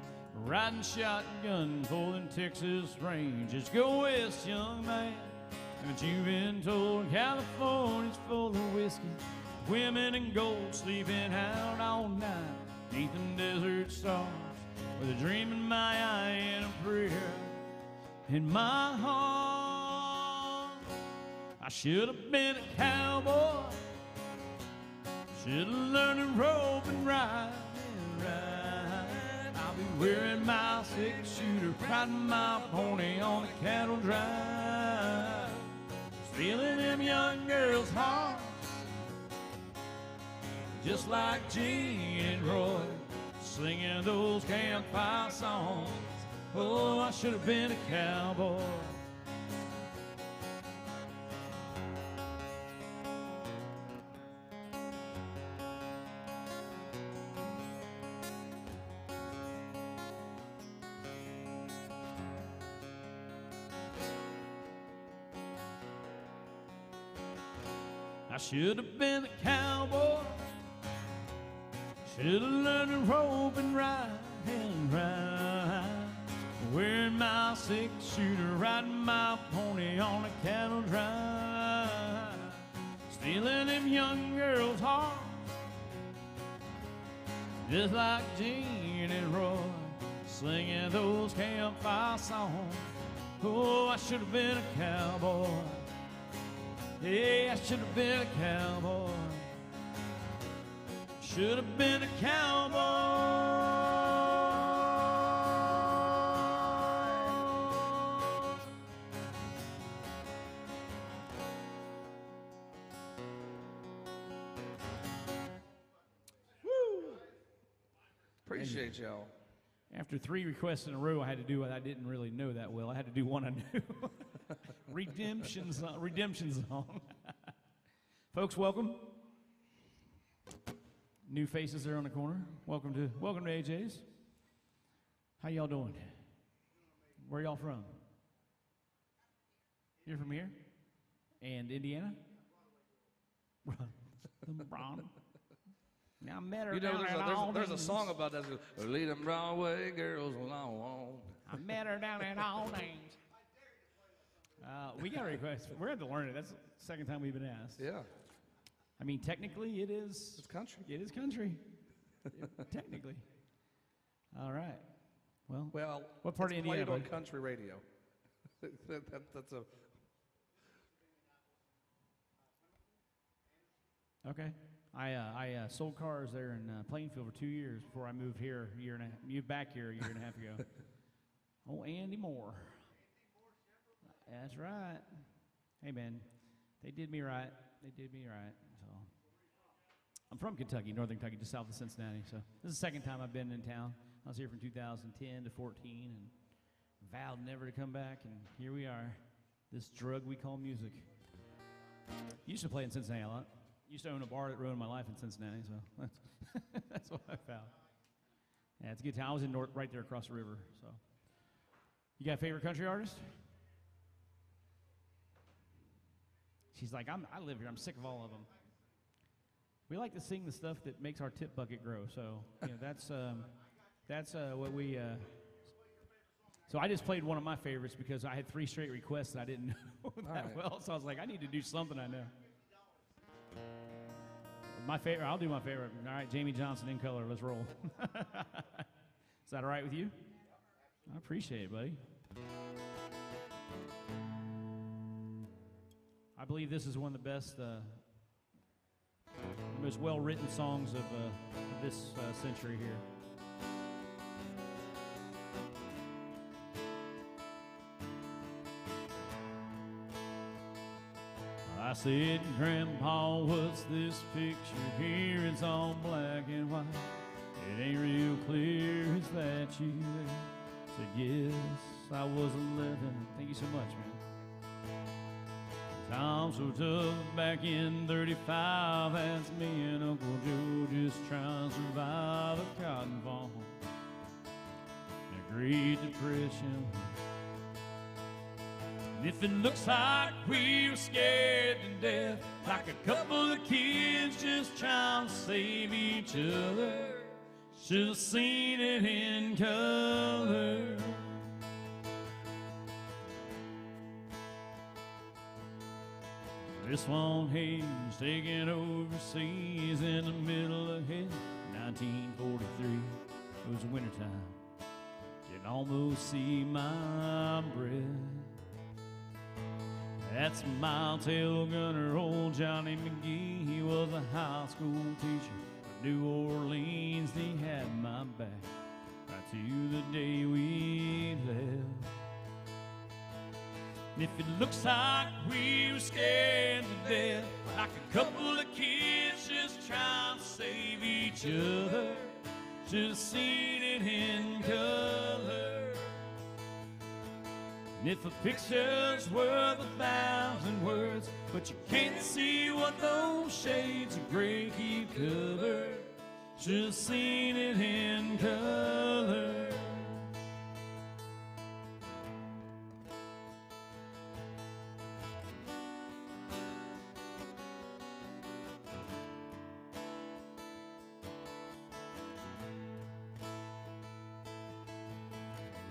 riding shotgun for them Texas Rangers. Go west, young man, haven't you been told California's full of whiskey, women and gold, sleeping out all night beneath them desert stars, with a dream in my eye and a prayer in my heart. I should have been a cowboy, should have learned to rope and ride and ride. I'll be wearing my six-shooter, riding my pony on a cattle drive, stealing them young girls' hearts, just like Gene and Roy, singing those campfire songs. Oh, I should have been a cowboy. I should have been a cowboy, should have learned to rope and ride and ride, wearing my six-shooter, riding my pony on a cattle drive, stealing them young girls' hearts, just like Gene and Roy, singing those campfire songs. Oh, I should have been a cowboy. Yeah, I should have been a cowboy. Should have been a cowboy. Woo! Appreciate y'all. After 3 requests in a row, I had to do what I didn't really know that well. I had to do one I knew. Redemption song. Folks, welcome. New faces there on the corner. Welcome to AJ's. How y'all doing? Where y'all from? You're from here? And Indiana? Brown. Now I met her You know, down there's a song about that. Lead them Broadway girls along. I met her down at Aldings. We got a request. We're going to have to learn it. That's the second time we've been asked. Yeah. I mean, technically, it is. It's country. It is country. Technically. All right. Well, what part of Indiana? Played on country radio. That's a. Okay. I sold cars there in Plainfield for 2 years before I moved here moved back here a year and a half ago. Oh, Andy Moore. That's right. Hey, man, they did me right. They did me right. So I'm from Kentucky, northern Kentucky, just south of Cincinnati. So this is the second time I've been in town. I was here from 2010 to 14 and vowed never to come back, and here we are, this drug we call music. Used to play in Cincinnati a lot. Used to own a bar that ruined my life in Cincinnati, so that's what I found. Yeah, it's a good town. I was in right there across the river. So, you got a favorite country artist? She's like, I live here. I'm sick of all of them. We like to sing the stuff that makes our tip bucket grow. So, you know, that's what we. So I just played one of my favorites because I had 3 straight requests that I didn't know that well. So I was like, I need to do something I know. My favorite, I'll do my favorite. All right, Jamie Johnson, In Color. Let's roll. Is that all right with you? I appreciate it, buddy. I believe this is one of the best, most well-written songs of this century here. I said, Grandpa, what's this picture here? It's all black and white. It ain't real clear, is that you there? Said yes, I was 11. Thank you so much, man. Times were tough back in 35. That's me and Uncle Joe just trying to survive a cotton farm. The Great Depression. And if it looks like we were scared to death, like a couple of kids just trying to save each other, should have seen it in color. This one he's taken overseas in the middle of hell. 1943, it was wintertime. Could almost see my breath. That's my tail gunner, old Johnny McGee. He was a high school teacher from New Orleans. He had my back right to the day we left. And if it looks like we were scared to death, like a couple of kids just trying to save each other, should have seen it in color. And if a picture's worth 1,000 words, but you can't see what those shades of gray keep covered, should have seen it in color.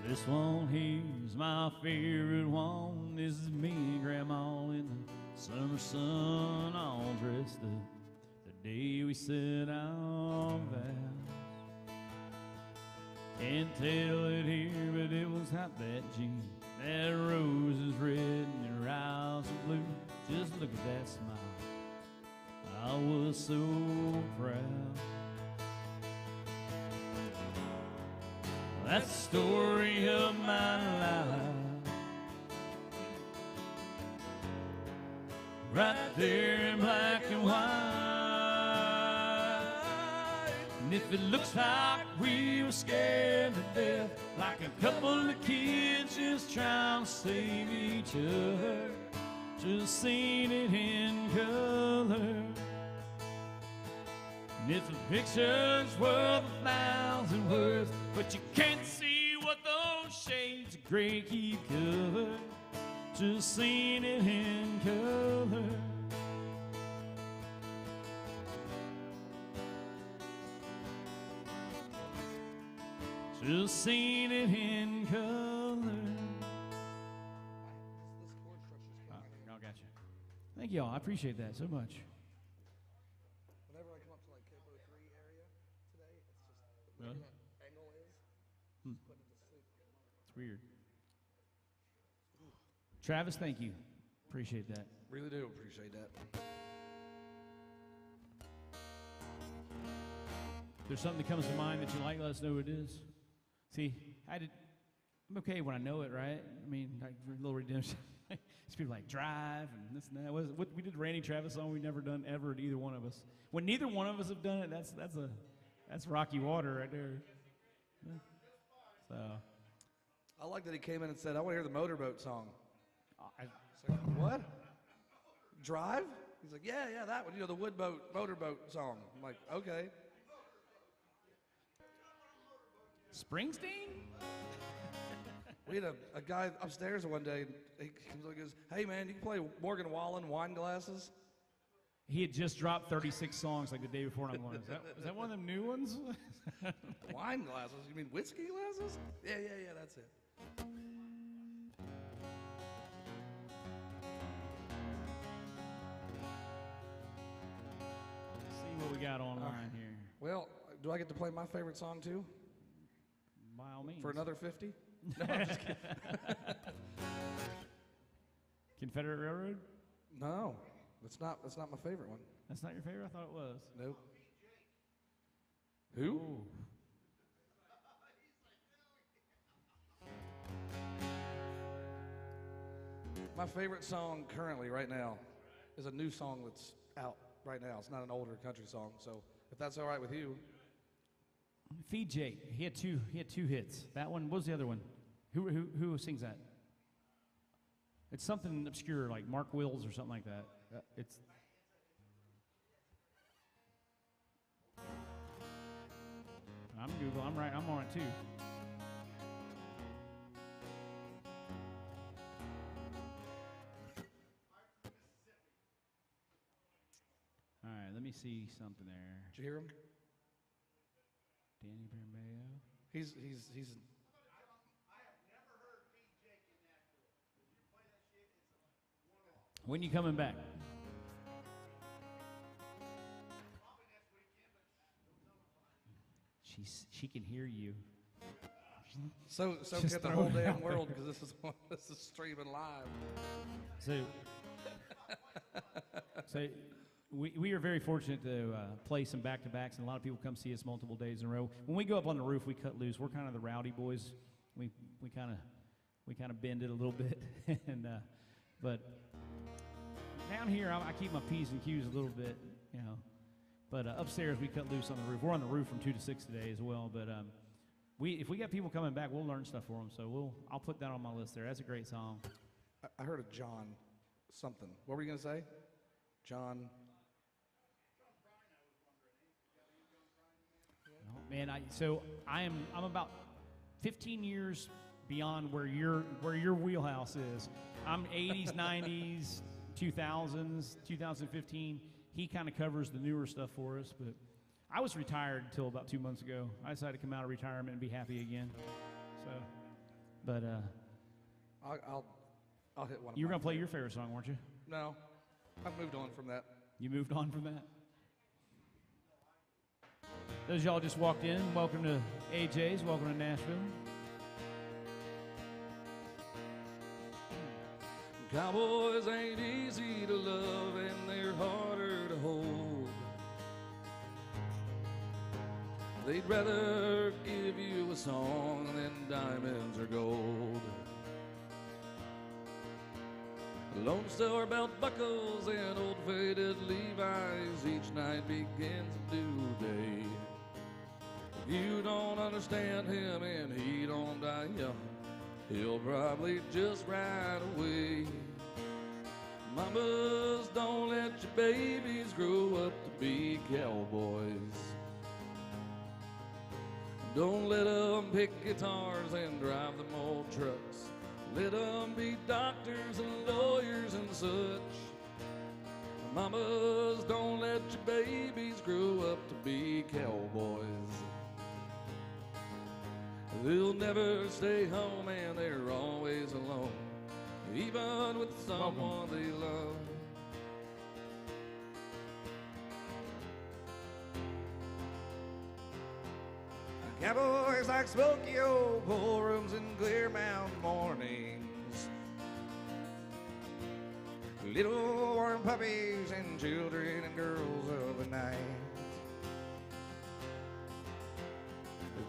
This one here's my favorite one. This is me and Grandma in the summer sun, all dressed up the day we said our vows. Can't tell it here, but it was hot that June. That rose is red and your eyes are blue. Just look at that smile, I was so proud. That's the story of my life, right there in black and white. And if it looks like we were scared to death, like a couple of kids just trying to save each other, just seen it in color. And if a picture's worth 1,000 words, but you can't see what those shades of gray keep covered, just seen it in color. Just seen it in color. Oh, gotcha. Thank y'all. I appreciate that so much. Whenever I come up to like Capo 3 area today, it's just Really? whatever that angle is, put it to sleep. It's weird. Travis, thank you. Appreciate that. Really do appreciate that. If there's something that comes to mind that you like, let us know what it is. See, I'm okay when I know it, right? I mean, like a little redemption. It's people like Drive and this and that. What we did a Randy Travis song we've never done ever to either one of us. When neither one of us have done it, that's rocky water right there. Yeah. So I like that he came in and said, I want to hear the Motorboat song. I, It's like, what? Drive? He's like, yeah, that one. You know, the Motorboat song. I'm like, okay. Springsteen? We had a guy upstairs one day, and he comes up and goes, hey, man, you can play Morgan Wallen, Wine Glasses? He had just dropped 36 songs like the day before, and I'm going, is that one of them new ones? Wine glasses? You mean whiskey glasses? Yeah, that's it. See what we got online here. Well, do I get to play my favorite song, too? By all means. For another 50? No, I'm just kidding. Confederate Railroad? No, that's not my favorite one. That's not your favorite? I thought it was. Nope. Who? Ooh. My favorite song currently, right now, is a new song that's out right now. It's not an older country song, so if that's all right with you. Feed Jake. He had two hits. That one. What was the other one? Who sings that? It's something obscure like Mark Wills or something like that. It's. I'm Google. I'm right. I'm on it too. All right. Let me see something there. Did you hear him? Danny Bermeo. He's. I have never heard Feed Jake in Nashville. If you play that shit, it's a one-off. When you coming back? Probably next weekend, but don't tell me. She can hear you. So Just get the throw whole it damn out there. world because this is streaming live. So we are very fortunate to play some back-to-backs, and a lot of people come see us multiple days in a row. When we go up on the roof, we cut loose. We're kind of the rowdy boys. We kind of bend it a little bit, and but down here I keep my P's and Q's a little bit, you know. But upstairs we cut loose on the roof. We're on the roof from 2 to 6 today as well. But if we got people coming back, we'll learn stuff for them. So I'll put that on my list there. That's a great song. I heard of John something. What were you gonna say? John. Oh, man, I'm about 15 years beyond where your wheelhouse is. I'm 80s, 90s, 2000s, 2015. He kind of covers the newer stuff for us, but I was retired until about 2 months ago. I decided to come out of retirement and be happy again. So, but I'll hit one. you were gonna play your favorite song, weren't you? No, I've moved on from that. You moved on from that. Those y'all just walked in, welcome to AJ's, welcome to Nashville. Cowboys ain't easy to love and they're harder to hold. They'd rather give you a song than diamonds or gold. Lone Star belt buckles and old faded Levi's, each night begins a new day. If you don't understand him and he don't die young, he'll probably just ride away. Mamas, don't let your babies grow up to be cowboys. Don't let them pick guitars and drive them old trucks. Let them be doctors and lawyers and such. Mamas, don't let your babies grow up to be cowboys. They'll never stay home and they're always alone, even with someone they love. Cowboys like smoky old ballrooms and clear mountain mornings, little warm puppies and children and girls of the night.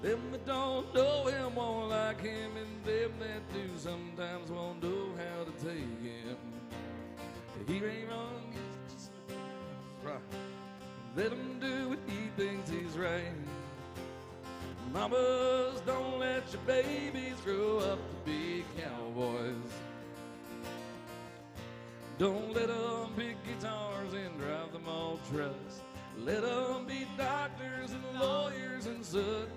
Them that don't know him won't like him, and them that do sometimes won't know how to take him. He ain't wrong, he's just right. Let him do what he thinks he's right. Mamas, don't let your babies grow up to be cowboys. Don't let them pick guitars and drive them old trucks. Let them be doctors and lawyers and such.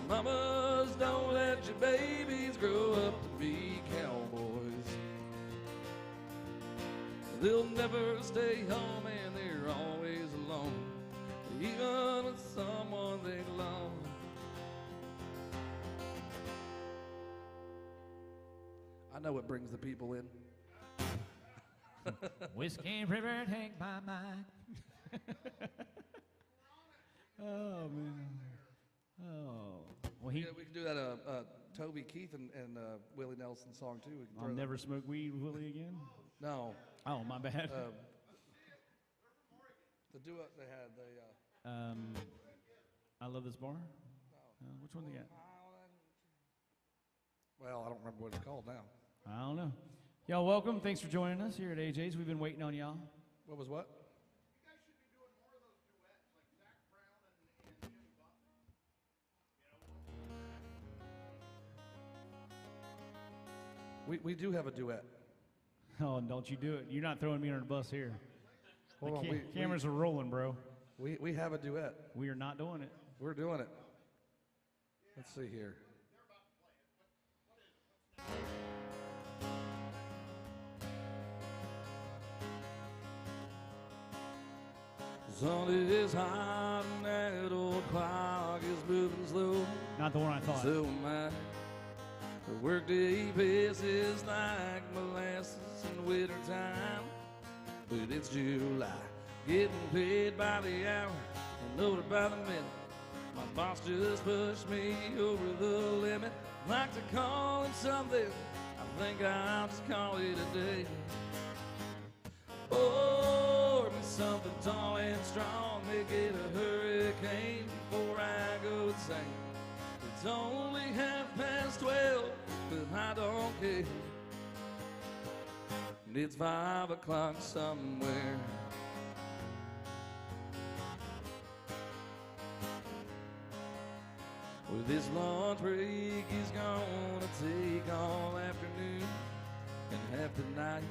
Mamas, don't let your babies grow up to be cowboys. They'll never stay home and they're always alone, even with someone they love. I know what brings the people in. Whiskey River, take my mind. Oh, man. Oh. Well, Yeah, we can do that Toby Keith and Willie Nelson song too. We can I'll throw never smoke weed with Willie again? that. No. Oh, my bad. The duet they had, I Love This Bar? Which one they got? well, I don't remember what it's called now. I don't know. Y'all welcome. Thanks for joining us here at AJ's. We've been waiting on y'all. What was what? You guys should be doing more of those duets, like Zach Brown and Jimmy Buffett. We do have a duet. Oh, and don't you do it. You're not throwing me under the bus here. Hold on, Cameras are rolling, bro. we have a duet. We are not doing it. We're doing it. Let's see here. Sun is hot and that old clock is moving slow. Not the one I thought. So am I. The workday passes like molasses in winter time. But it's July, getting paid by the hour and loaded by the minute. My boss just pushed me over the limit. Like to call him something, I think I'll just call it a day. Pour me something tall and strong, make it a hurricane before I go insane. It's only 12:30, but I don't care. And it's 5 o'clock somewhere. Well, this lunch break is gonna take all afternoon and half the night.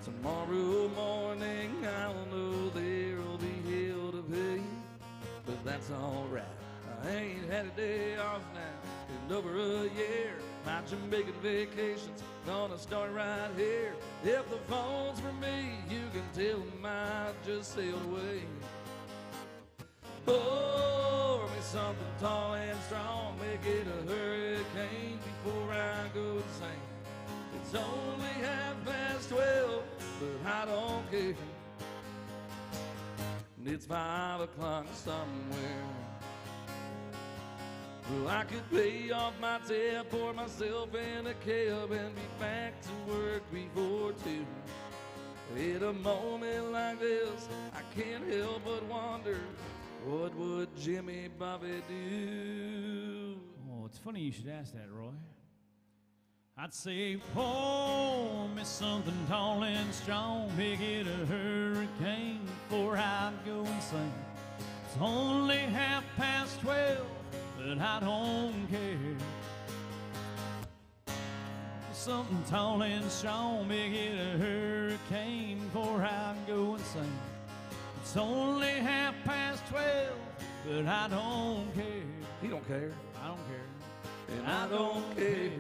Tomorrow morning I'll know there'll be hell to pay, but that's alright. I ain't had a day off now in over a year. My Jamaican vacation's gonna start right here. If the phone's for me, you can tell them I just sailed away. Pour me something tall and strong, make it a hurricane before I go insane. It's only 12:30, but I don't care. And it's 5 o'clock somewhere. Well, I could pay off my tab, pour myself in a cab, and be back to work before 2. At a moment like this, I can't help but wonder, what would Jimmy Bobby do? Oh, it's funny you should ask that, Roy. I'd say, pour me something tall and strong, make it a hurricane before I go insane. It's only 12:30, but I don't care. Something tall and strong, make it a hurricane before I go insane. It's only 12:30, but I don't care. He don't care. I don't care. And I don't care.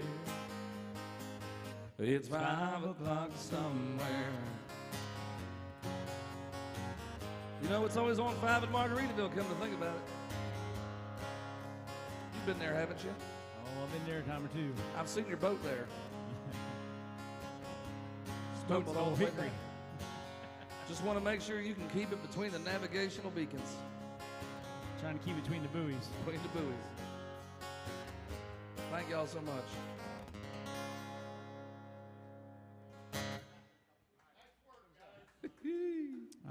It's 5 o'clock somewhere. You know, it's always on 5 at Margaritaville, come to think about it. You've been there, haven't you? Oh, I've been there a time or two. I've seen your boat there. Boat's all old the way Hickory. down. Just want to make sure you can keep it between the navigational beacons. Trying to keep it between the buoys. Between the buoys. Thank y'all so much.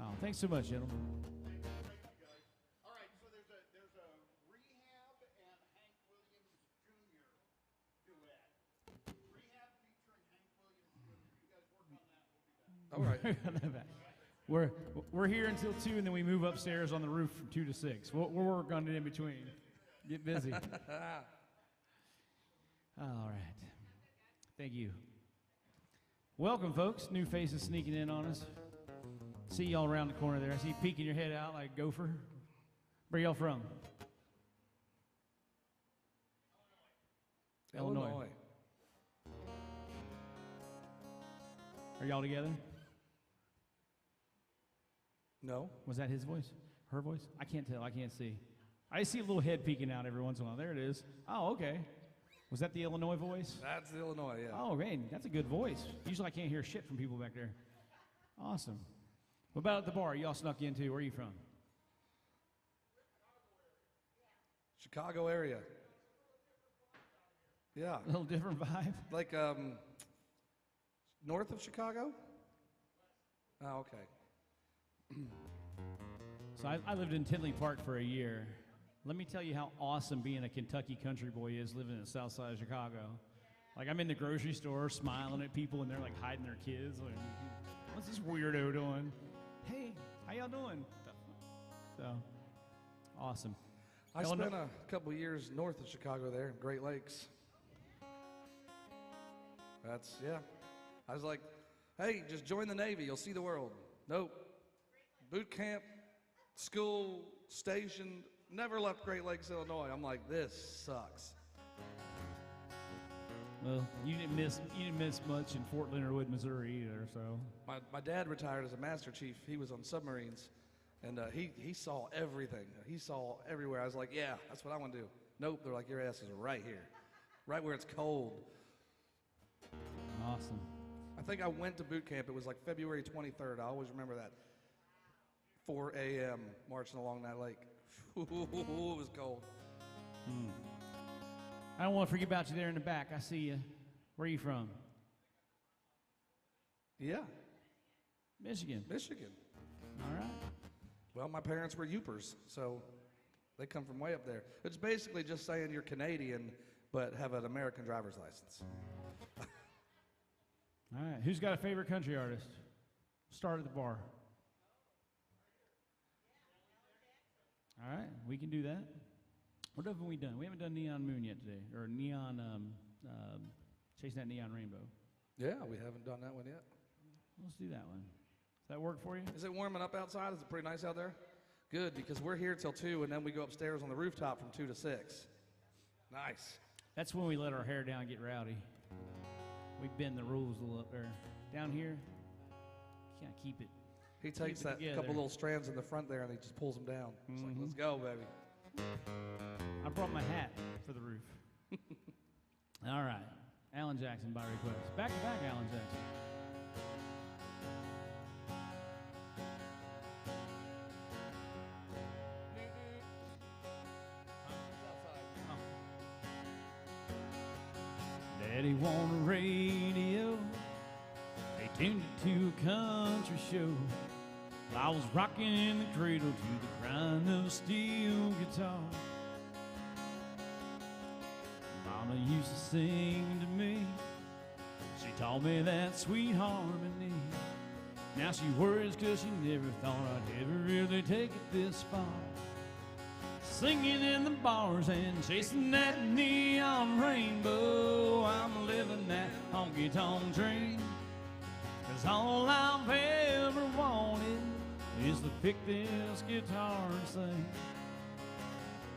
Oh, thanks so much, gentlemen. All right, so there's a Rehab and Hank Williams Jr. duet. Rehab featuring Hank Williams Jr. You guys work on that. We'll be back. We're here until 2, and then we move upstairs on the roof from 2 to 6. We'll work on it in between. Get busy. All right. Thank you. Welcome, folks. New faces sneaking in on us. See y'all around the corner there. I see you peeking your head out like a gopher. Where y'all from? Illinois. Are y'all together? No. Was that his voice? Her voice? I can't tell. I can't see. I see a little head peeking out every once in a while. There it is. Oh, okay. Was that the Illinois voice? That's Illinois, yeah. Oh, man, that's a good voice. Usually I can't hear shit from people back there. Awesome. What about at the bar? Y'all snuck in too. Where are you from? Chicago area. Yeah. A little different vibe. Like north of Chicago? Oh, okay. So I lived in Tinley Park for a year. Let me tell you how awesome being a Kentucky country boy is living in the south side of Chicago. Like, I'm in the grocery store smiling at people, and they're, like, hiding their kids. Like, what's this weirdo doing? Hey, how y'all doing? So, awesome. I spent a couple years north of Chicago there, Great Lakes. That's, yeah. I was like, hey, just join the Navy. You'll see the world. Nope. Boot camp, school, station, never left Great Lakes, Illinois. I'm like, this sucks. Well, you didn't miss much in Fort Leonard Wood, Missouri either, so. My dad retired as a master chief. He was on submarines, and he saw everything. He saw everywhere. I was like, yeah, that's what I want to do. Nope, they're like, your ass is right here, right where it's cold. Awesome. I think I went to boot camp. It was like February 23rd. I always remember that. 4 a.m. marching along that lake. It was cold. I don't want to forget about you there in the back. I see you. Where are you from? Yeah, Michigan. Michigan. All right. Well, my parents were Yoopers, so they come from way up there. It's basically just saying you're Canadian, but have an American driver's license. All right. Who's got a favorite country artist? Start at the bar. All right. We can do that. What haven't we done? We haven't done Neon Moon yet today, or Neon, Chasing That Neon Rainbow. Yeah, we haven't done that one yet. Let's do that one. Does that work for you? Is it warming up outside? Is it pretty nice out there? Good, because we're here till 2, and then we go upstairs on the rooftop from 2 to 6. Nice. That's when we let our hair down and get rowdy. We bend the rules a little up there. Down here, can't keep it. He takes that couple little strands in the front there, and he just pulls them down. It's like, let's go, baby. I brought my hat for the roof. All right. Alan Jackson by request. Back to back, Alan Jackson. Daddy want a radio. They tuned it to a country show. I was rocking in the cradle to the grind of a steel guitar. Mama used to sing to me. She taught me that sweet harmony. Now she worries 'cause she never thought I'd ever really take it this far. Singing in the bars and chasing that neon rainbow. I'm living that honky-tonk dream. 'Cause all I've ever wanted is to pick this guitar and sing.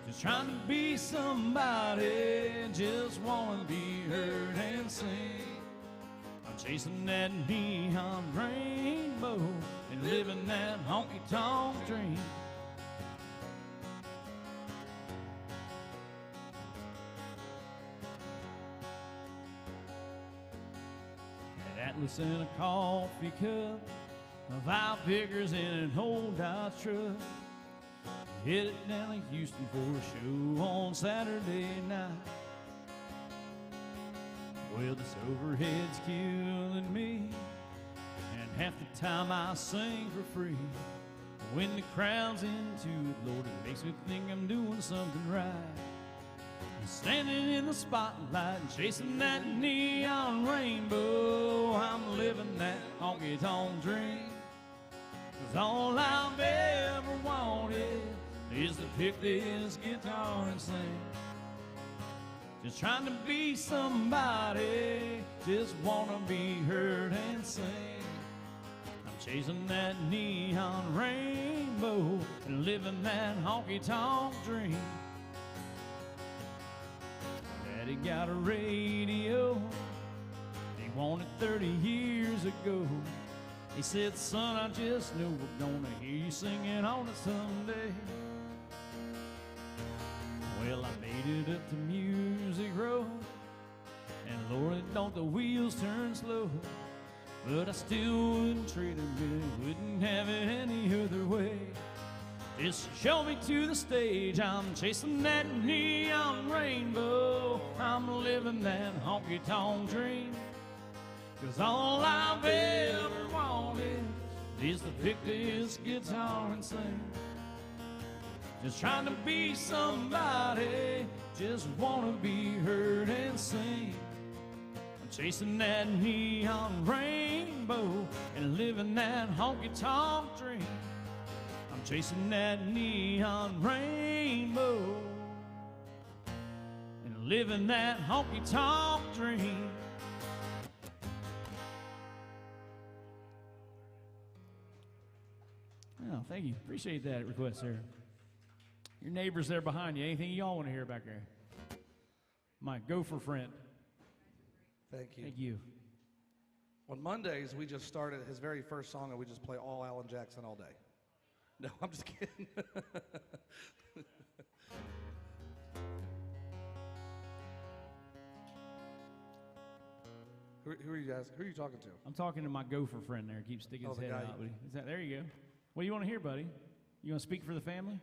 Just trying to be somebody, just wanna be heard and sing. I'm chasing that neon rainbow and living that honky-tonk dream. Atlas in a coffee cup, vibe pickers in an old Dodge truck. Headed down to Houston for a show on Saturday night. Well, this overhead's killing me, and half the time I sing for free. When the crowd's into it, Lord, it makes me think I'm doing something right. Standing in the spotlight and chasing that neon rainbow. I'm living that honky-tonk dream. 'Cause all I've ever wanted is to pick this guitar and sing. Just trying to be somebody, just wanna be heard and sing. I'm chasing that neon rainbow and living that honky-tonk dream. Daddy got a radio, he wanted 30 years ago. He said, son, I just know we're gonna hear you singing on it someday. Well, I made it up to Music Road, and Lord, don't the wheels turn slow. But I still wouldn't trade it, wouldn't have it any other way. Just show me to the stage, I'm chasing that neon rainbow. I'm living that honky-tonk dream. 'Cause all I've ever wanted is to pick this guitar and sing. Just trying to be somebody, just wanna be heard and sing. I'm chasing that neon rainbow and living that honky-tonk dream. I'm chasing that neon rainbow and living that honky-tonk dream. Wow, thank you. Appreciate that request, sir. Your neighbors there behind you. Anything y'all want to hear back there? My gopher friend. Thank you. Thank you. On Mondays, we just started his very first song, and we just play all Alan Jackson all day. No, I'm just kidding. Who are you guys? Who are you talking to? I'm talking to my gopher friend there. Keeps sticking his the head guy out. Is that, there you go. What do you want to hear, buddy? You want to speak for the family?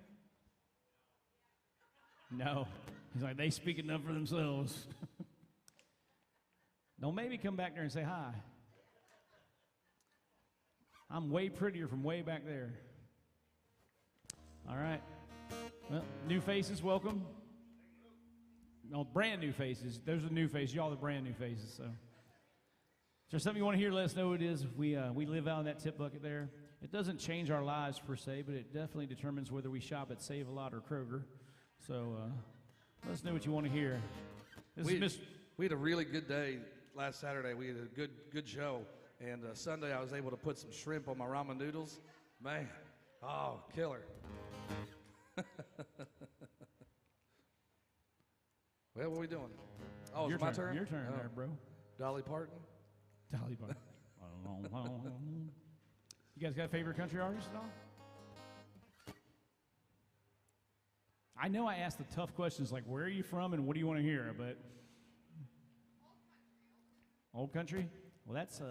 No. He's like, they speak enough for themselves. Don't maybe come back there and say hi. I'm way prettier from way back there. All right. Well, new faces, welcome. No, brand new faces. Those are new faces. Y'all are brand new faces. So, if there's something you want to hear, let us know what it is. We live out in that tip bucket there. It doesn't change our lives per se, but it definitely determines whether we shop at Save-A-Lot or Kroger. So, let us know what you want to hear. We had a really good day last Saturday. We had a good show. And Sunday, I was able to put some shrimp on my ramen noodles. Man, oh, killer. Well, what are we doing? Oh, it's my turn? Your turn there, bro. Dolly Parton? Dolly Parton. You guys got a favorite country artist at all? I know I asked the tough questions like, where are you from and what do you want to hear? But old country? Well, that's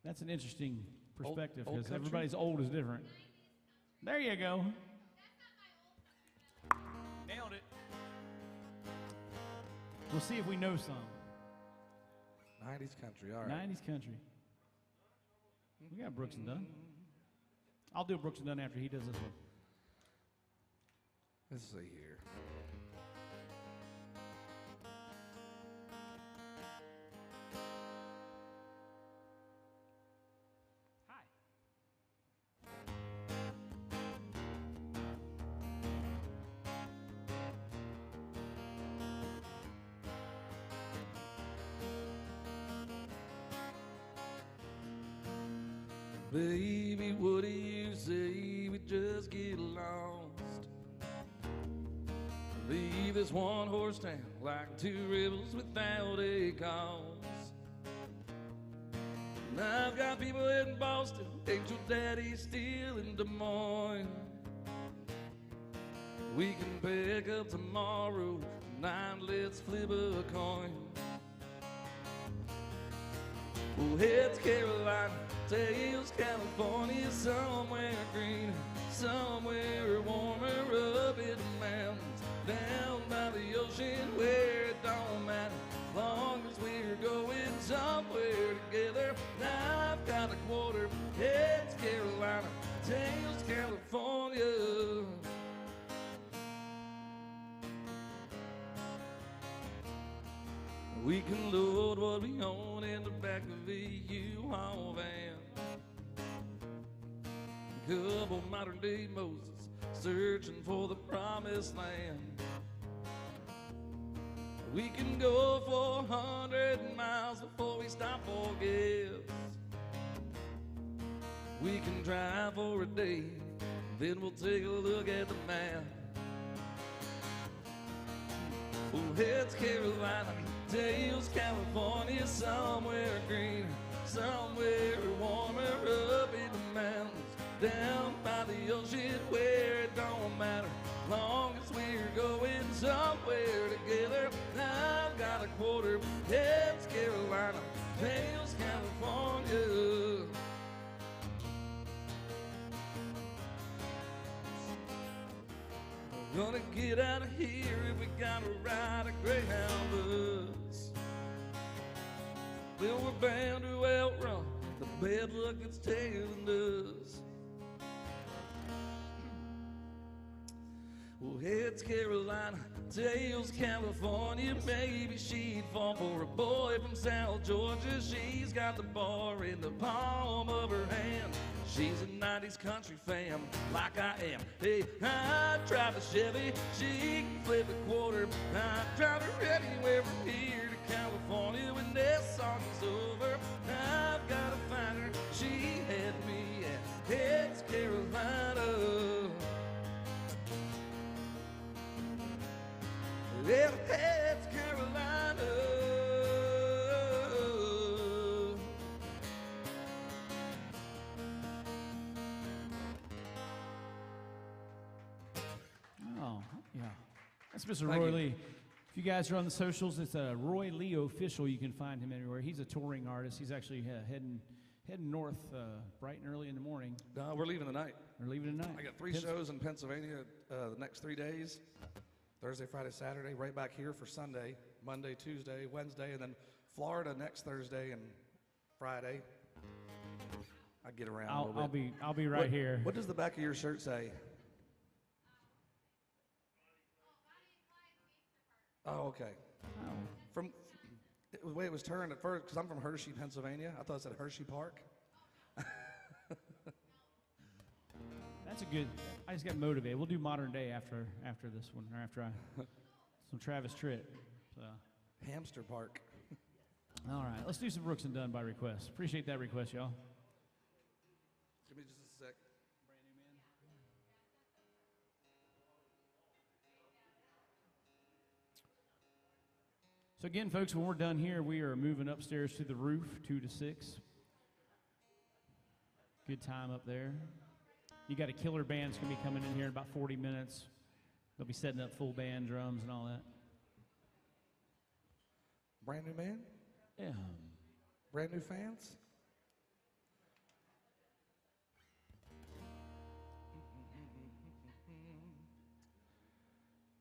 that's an interesting perspective old because country? everybody's old is different. There you go. Nailed it. We'll see if we know some. 90s country, all right. 90s country. We got Brooks and Dunn. I'll do Brooks and Dunn after he does this one. Let's see here. Hi. Baby, what do you say we just get lost? Leave this one horse town like two rebels without a cause. And I've got people in Boston, ain't your daddy still in Des Moines? We can pick up tomorrow, tonight let's flip a coin. Well, heads Carolina, tails California, somewhere green, somewhere warmer, up in the mountains, down by the ocean where it don't matter, long as we're going somewhere together. Now I've got a quarter, heads Carolina, tails California. We can load what we own in the back of a U-Haul van. Couple modern day Moses searching for the promised land. We can go 400 miles before we stop for gas. We can drive for a day, then we'll take a look at the map. Oh, heads Carolina, tails California, somewhere green, somewhere warmer, up in the mountains, down by the ocean where it don't matter, long as we're going somewhere together. I've got a quarter, heads Carolina, tails California. We're gonna get out of here if we gotta ride a Greyhound bus. Well, we're bound to outrun the bad luck that's tailing us. Well, heads Carolina, tails California. Maybe she'd fall for a boy from South Georgia. She's got the bar in the palm of her hand. She's a 90s country fan, like I am. Hey, I drive a Chevy, she can flip a quarter. I drive her anywhere from here to California. When this song is over, I've got to find her. She had me at heads Carolina. That's Mr. Thank Roy you. Lee. If you guys are on the socials, it's Roy Lee Official. You can find him anywhere. He's a touring artist. He's actually heading north bright and early in the morning. No, we're leaving tonight. We're leaving tonight. I got 3 shows in Pennsylvania the next 3 days. Thursday, Friday, Saturday. Right back here for Sunday, Monday, Tuesday, Wednesday, and then Florida next Thursday and Friday. I get around a little bit. I'll be right here. What does the back of your shirt say? Oh, okay. Oh. From the way it was turned at first, because I'm from Hershey, Pennsylvania. I thought it said Hershey Park. That's a good. I just got motivated. We'll do modern day after this one, or after some Travis Tritt. So. Hamster Park. All right, let's do some Brooks and Dunn by request. Appreciate that request, y'all. Give me just a sec. So again, folks, when we're done here, we are moving upstairs to the roof, 2 to 6. Good time up there. You got a killer band that's going to be coming in here in about 40 minutes. They'll be setting up full band, drums, and all that. Brand new man? Yeah. Brand new fans?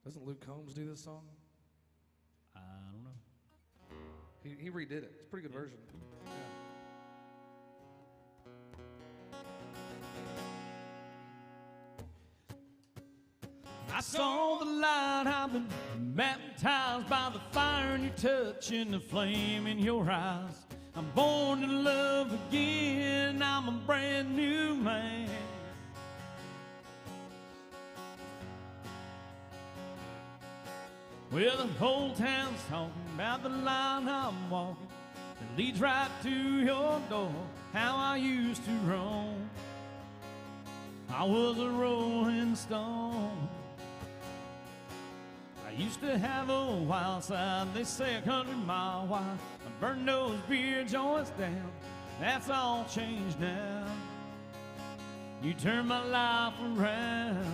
Doesn't Luke Combs do this song? I don't know. He redid it. It's a pretty good version. Yeah. I saw the light, I've been baptized by the fire in your touch and the flame in your eyes. I'm born to love again, I'm a brand new man. Well, the whole town's talking about the line I'm walking that leads right to your door. How I used to roam, I was a rolling stone. I used to have a wild side, they say 100-mile wide. I burned those beer joints down, that's all changed now. You turned my life around.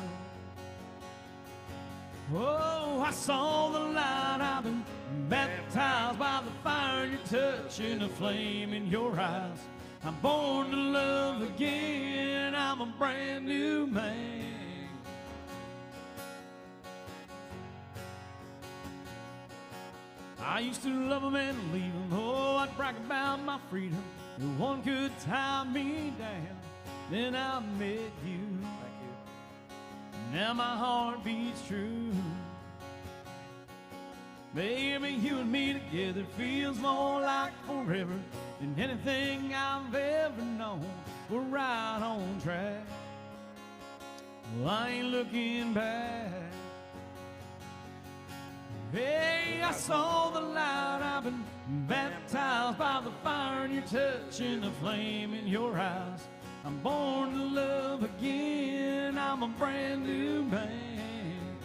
Oh, I saw the light, I've been baptized by the fire in your touch and the flame in your eyes. I'm born to love again, I'm a brand new man. I used to love 'em and leave 'em. Oh, I'd brag about my freedom. No one could tie me down. Then I met you. Thank you. Now my heart beats true. Baby, you and me together feels more like forever than anything I've ever known. We're right on track. Well, I ain't looking back. Hey, I saw the light, I've been baptized by the fire in your touch and the flame in your eyes. I'm born to love again, I'm a brand new man.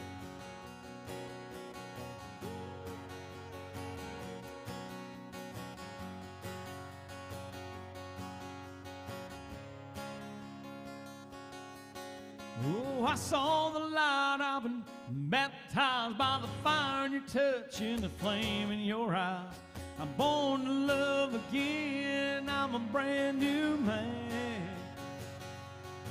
Oh, I saw the light, I've been baptized by the fire in your touch and the flame in your eyes. I'm born to love again, I'm a brand new man.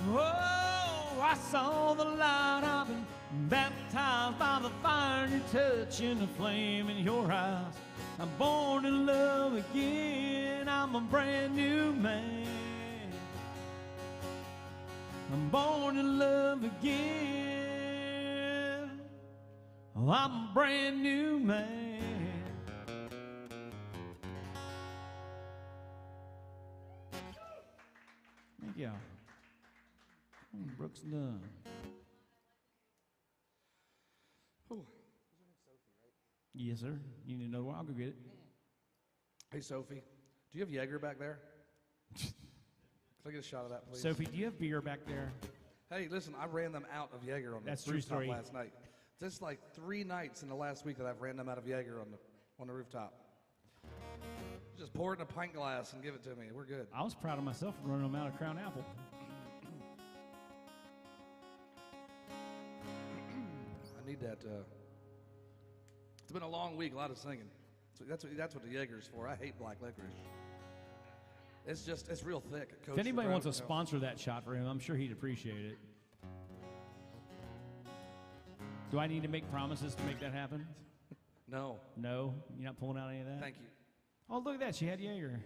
Oh, I saw the light, I've been baptized by the fire in your touch and the flame in your eyes. I'm born to love again, I'm a brand new man. I'm born to love again. Oh, I'm a brand new man. Thank y'all. Brooks and Dunn. Ooh. Yes, sir. You need another one? I'll go get it. Hey, Sophie, do you have Jaeger back there? Can I get a shot of that, please? Sophie, do you have beer back there? Hey, listen, I ran them out of Jaeger on the That's true rooftop story. last night. Just like 3 nights in the last week that I've ran them out of Jaeger on the rooftop. Just pour it in a pint glass and give it to me. We're good. I was proud of myself for running them out of Crown Apple. I need that It's been a long week, a lot of singing. So that's what the Jaeger's for. I hate black licorice. It's real thick. If anybody wants to sponsor that shot for him, I'm sure he'd appreciate it. Do I need to make promises to make that happen? No. No? You're not pulling out any of that? Thank you. Oh, look at that. She had Jaeger.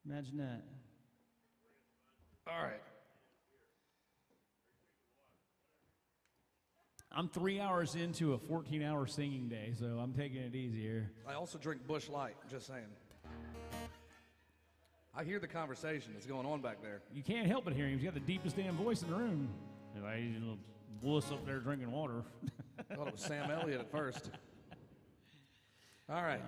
Imagine that. All right. I'm 3 hours into a 14-hour singing day, so I'm taking it easy here. I also drink Busch Light, just saying. I hear the conversation that's going on back there. You can't help but hear him. He's got the deepest damn voice in the room. He's a little wuss up there drinking water. I thought it was Sam Elliott at first. All right.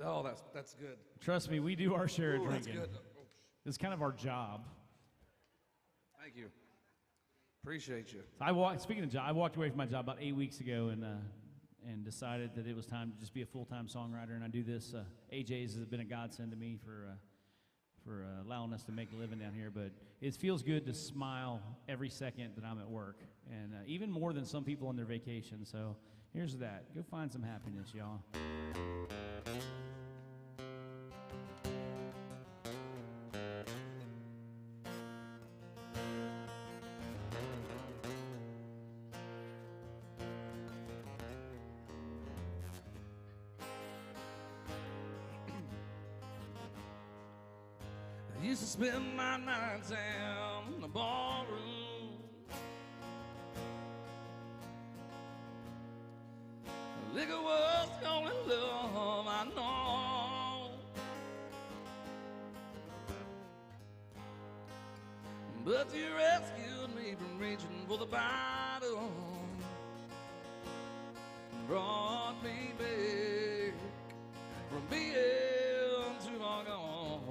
Oh, that's good. Trust me, we do our share of drinking. That's good. It's kind of our job. Thank you. Appreciate you. Speaking of job, I walked away from my job about 8 weeks ago and decided that it was time to just be a full-time songwriter, and I do this. AJ's has been a godsend to me for allowing us to make a living down here, but it feels good to smile every second that I'm at work, and even more than some people on their vacation. So here's that. Go find some happiness, y'all. I used to spend my nights in the ballroom. Liquor was the only love I know. But you rescued me from reaching for the bottle, brought me back from being too far gone.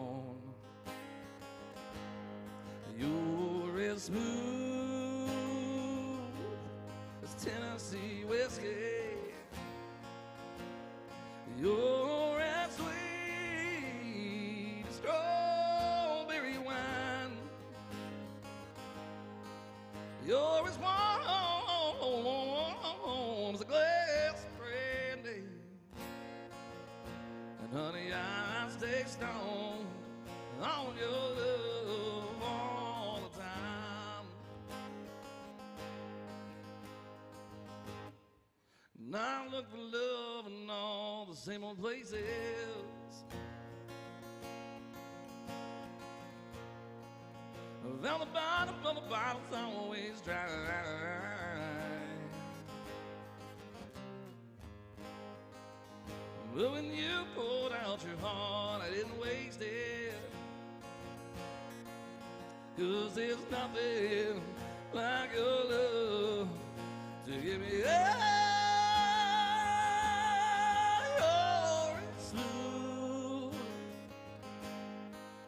You're as smooth as Tennessee whiskey. You're as sweet as strawberry wine. You're as warm as a glass of brandy. And honey, I stay stoned on your love all the time. And I look for love in all the same old places. Well, the bottom of the bottle's always dry. But when you poured out your heart, I didn't waste it. 'Cause there's nothing like your love to give me you're as smooth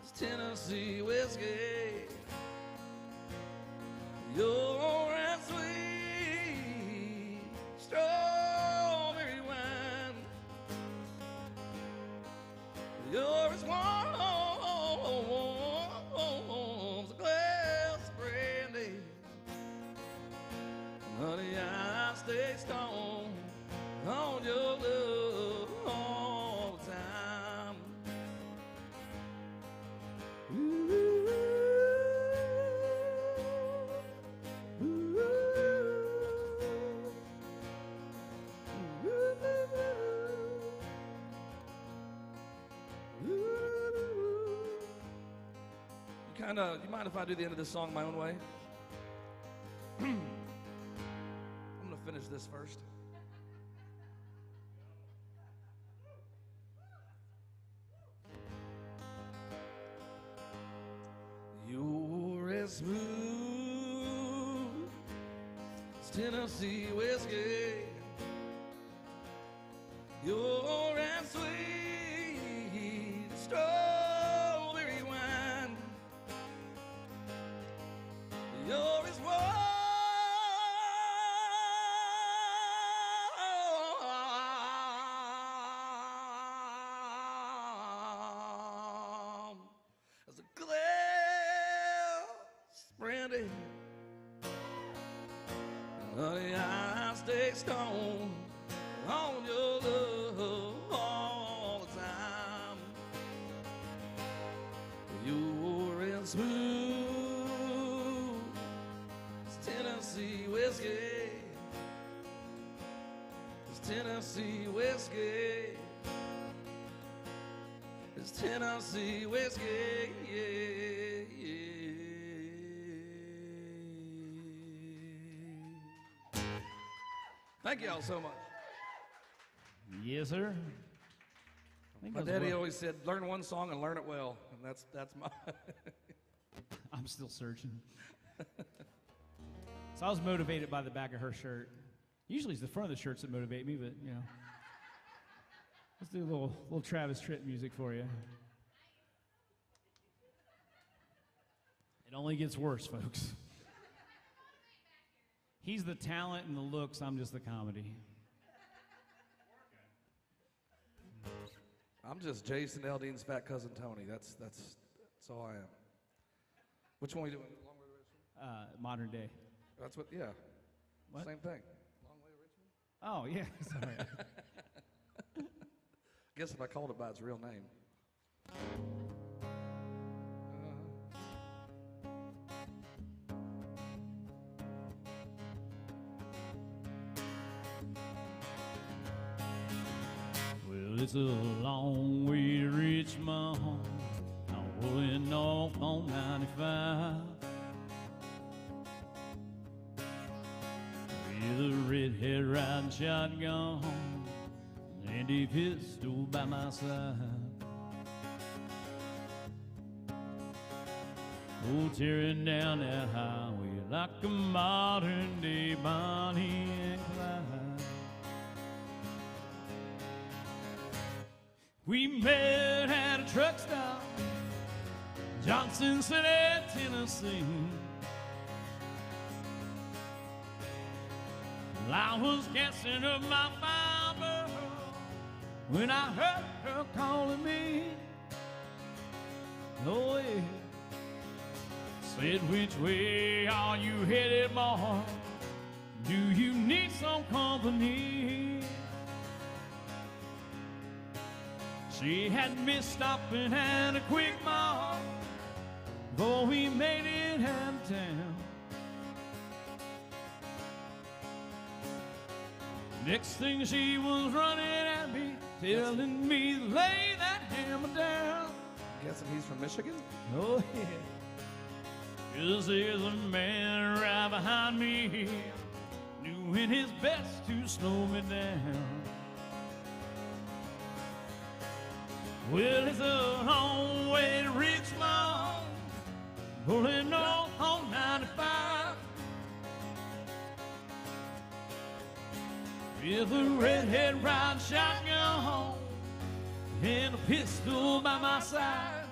as Tennessee whiskey. You're as sweet as strawberry wine. You're as warm as a glass of brandy. Honey, I stay stoned on your love all the time. Ooh, ooh, ooh, You mind if I do the end of this song my own way? I'm gonna finish this first. You're as smooth as Tennessee whiskey. You're as sweet as strawberry wine. You're as warm as a glass of brandy. Honey, I stay strong on your love all the time. You're as smooth as Tennessee whiskey, as Tennessee whiskey, as Tennessee whiskey, yeah, yeah. Thank y'all so much. Yes, sir. I think My that's daddy what- always said, learn one song and learn it well. And that's my... I'm still searching. So I was motivated by the back of her shirt. Usually it's the front of the shirts that motivate me, but you know. Let's do a little Travis Tritt music for you. It only gets worse, folks. He's the talent and the looks, I'm just the comedy. I'm just Jason Aldean's fat cousin Tony. That's all I am. Which one are we doing? Long Way to Richmond? Modern day. That's what, yeah. What? Same thing. Long Way to Richmond? Oh, yeah, sorry. Guess if I called it by its real name. Well, it's a long way to Richmond. I'm rolling off on 95. With a redhead riding shotgun and a pistol by my side. Oh, tearing down that highway like a modern day Bonnie and Clyde. We met at a truck stop, Johnson City, Tennessee. I was gassing up my fiber when I heard her calling me. Oh yeah. Said, which way are you headed, boy? Do you need some company? She had me stopping at a quick mall before we made it out of town. Next thing she was running at me, telling me to lay that hammer down. Guessing he's from Michigan? Oh yeah. 'Cause there's a man right behind me, doing his best to slow me down. Well, it's a long way to Richmond, pulling off on 95. With a redhead riding shotgun and a pistol by my side.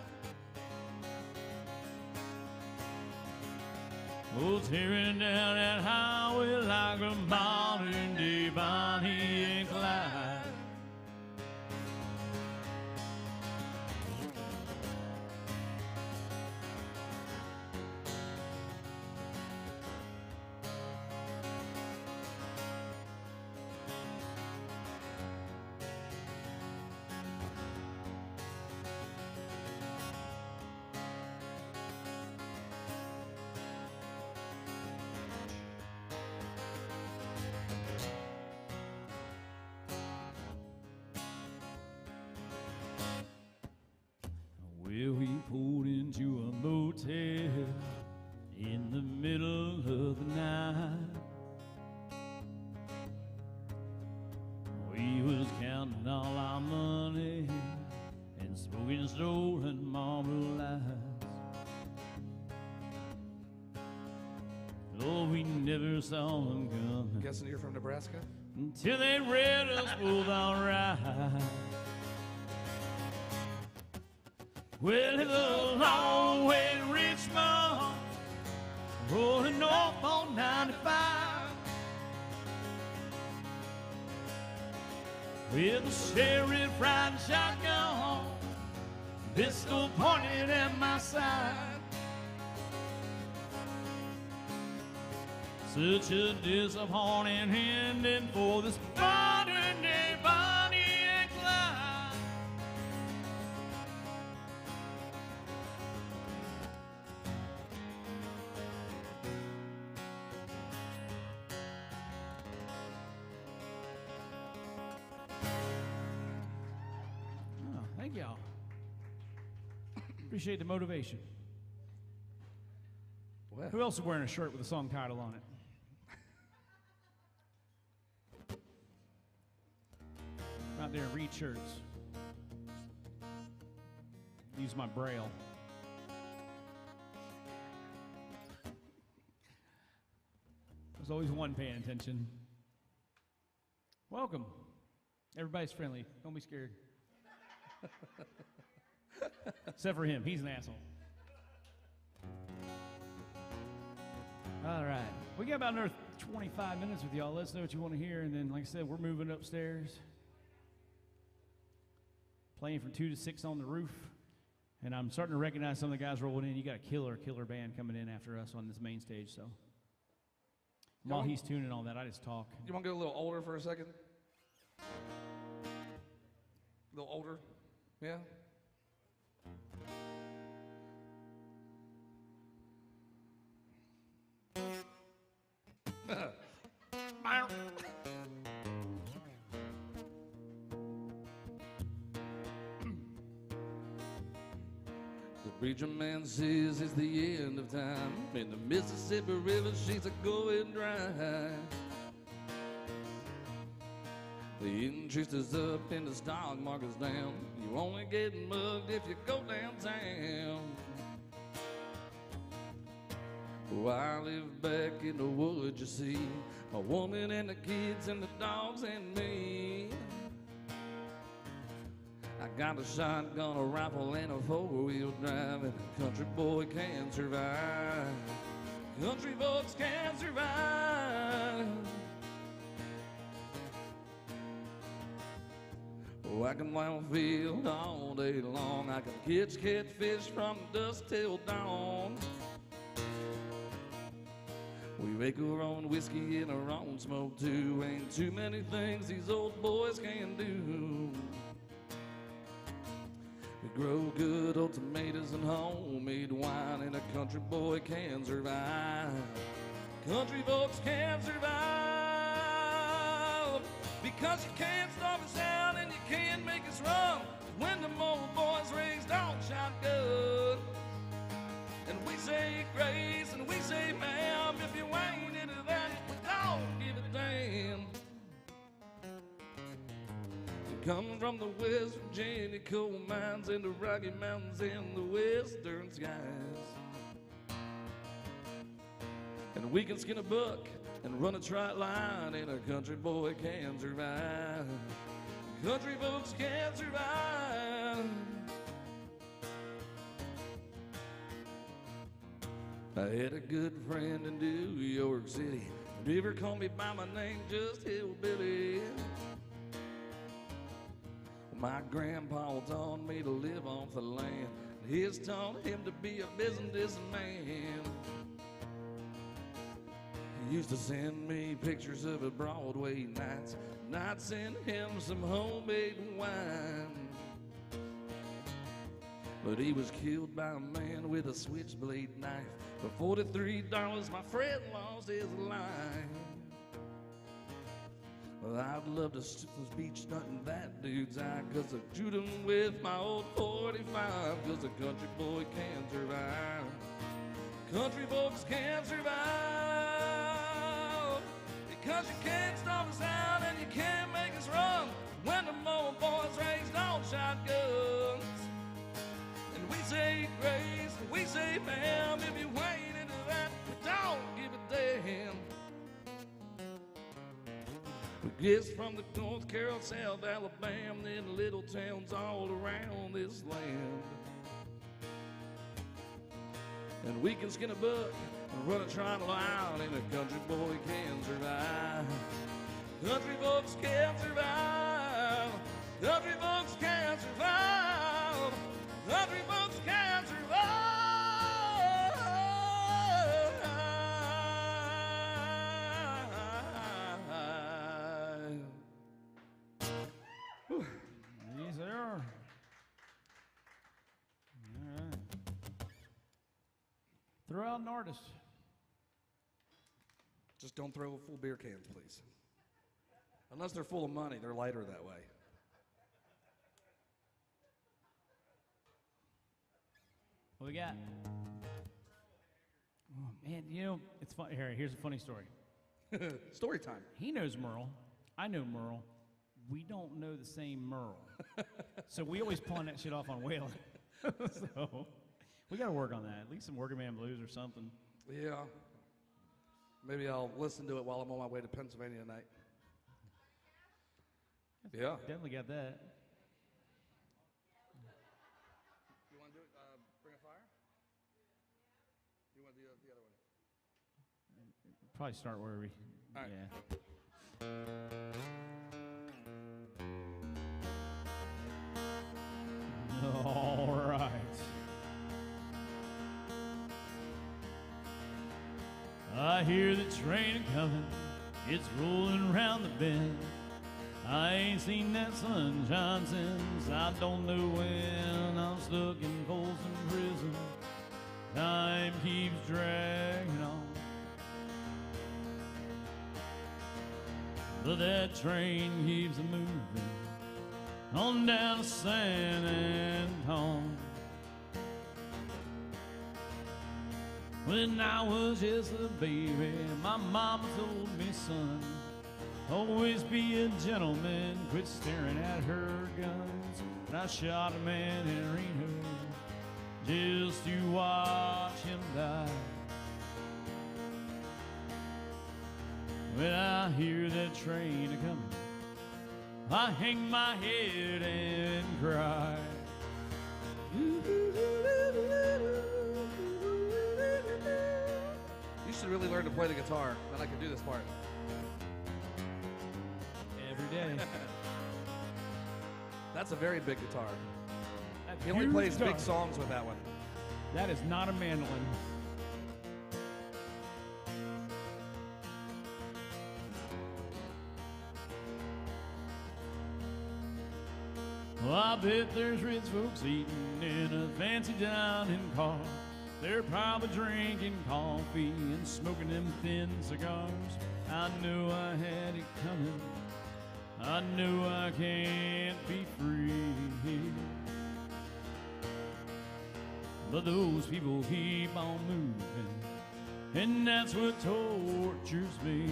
Oh, tearing down that highway like a modern day Bonnie and Clyde. Well, we pulled into a motel in the middle of the night. We was counting all our money and smoking stolen Marlboro Lights. Oh, we never saw them coming Guessing you're from Nebraska? until they read us both alright. Well, it's a long way to Richmond, rolling north on 95. With the sheriff riding shotgun, pistol pointed at my side. Such a disappointing ending for this modern day Bonnie and Clyde. Oh, thank y'all. Appreciate the motivation. Well, Who else is wearing a shirt with a song title on it? Out there, read shirts. Use my braille. There's always one paying attention. Welcome. Everybody's friendly. Don't be scared. Except for him. He's an asshole. All right. We got about another 25 minutes with y'all. Let us know what you want to hear. And then, like I said, we're moving upstairs. Playing from 2 to 6 on the roof. And I'm starting to recognize some of the guys rolling in. You got a killer band coming in after us on this main stage. So while he's tuning all that, I just talk. you want to go a little older for a second? A little older? Yeah? The preacher man says it's the end of time, and the Mississippi River, she's a-going dry. The interest is up and the stock market's down. You only get mugged if you go downtown. Oh, I live back in the woods, you see, a woman and the kids and the dogs and me. I got a shotgun, a rifle, and a four-wheel drive, and a country boy can survive. Country folks can survive. Oh, I can plow a field all day long. I can catch catfish from dusk till dawn. We make our own whiskey and our own smoke too. Ain't too many things these old boys can do. We grow good old tomatoes and homemade wine, and a country boy can survive. Country folks can survive, because you can't starve us out and you can't make us run. When the old boys raised on shotgun, and we say grace and we say ma'am, if you ain't into that, we don't give a damn. Come from the West Virginia coal mines and the Rocky Mountains and the western skies. And we can skin a buck and run a trot line, and a country boy can survive. Country folks can survive. I had a good friend in New York City. Never called me by my name, just Hillbilly. My grandpa taught me to live off the land. He's taught him to be a businessman. He used to send me pictures of a Broadway nights, and I'd send him some homemade wine. But he was killed by a man with a switchblade knife. For $43, my friend lost his life. Well, I'd love to beach stunting that dude's eye, 'cause I shoot him with my old 45, 'cause a country boy can survive. Country folks can survive, because you can't stop us out and you can't make us run. When the old boys raised on shotguns, and we say grace and we say ma'am, if you ain't into that, we don't give a damn. Guests from the North Carolina, South Alabama, and little towns all around this land. And we can skin a buck and run a trottle out, and a country boy can survive. Country folks can survive. Country folks can survive. Country folks can survive. about an artist. Just don't throw full beer cans, please. Unless they're full of money, they're lighter that way. What we got? Oh, man, you know, it's fun. Here's a funny story. Story time. He knows Merle. I know Merle. We don't know the same Merle. So we always pawn that shit off on Waylon. So we got to work on that. At least some Working Man Blues or something. Yeah. Maybe I'll listen to it while I'm on my way to Pennsylvania tonight. Yeah. Definitely got that. You want to do it? Bring a fire? You want to do the other one? Probably start where we. All right. Yeah. All right. I hear the train a-comin', it's rolling round the bend. I ain't seen that sunshine since I don't know when. I'm stuck in Folsom Prison, time keeps dragging on. But that train keeps moving on down to San Antonio. When I was just a baby, my mama told me, son, always be a gentleman, quit staring at her guns. And I shot a man in Reno just to watch him die. When I hear that train a-comin', I hang my head and cry. You should really learn to play the guitar, then I can do this part. Every day. That's a very big guitar. That's He only huge plays guitar. big songs with that one. That is not a mandolin. Well, I bet there's rich folks eating in a fancy dining car. They're probably drinking coffee and smoking them thin cigars. I knew I had it coming. I knew I can't be free. But those people keep on moving, and that's what tortures me.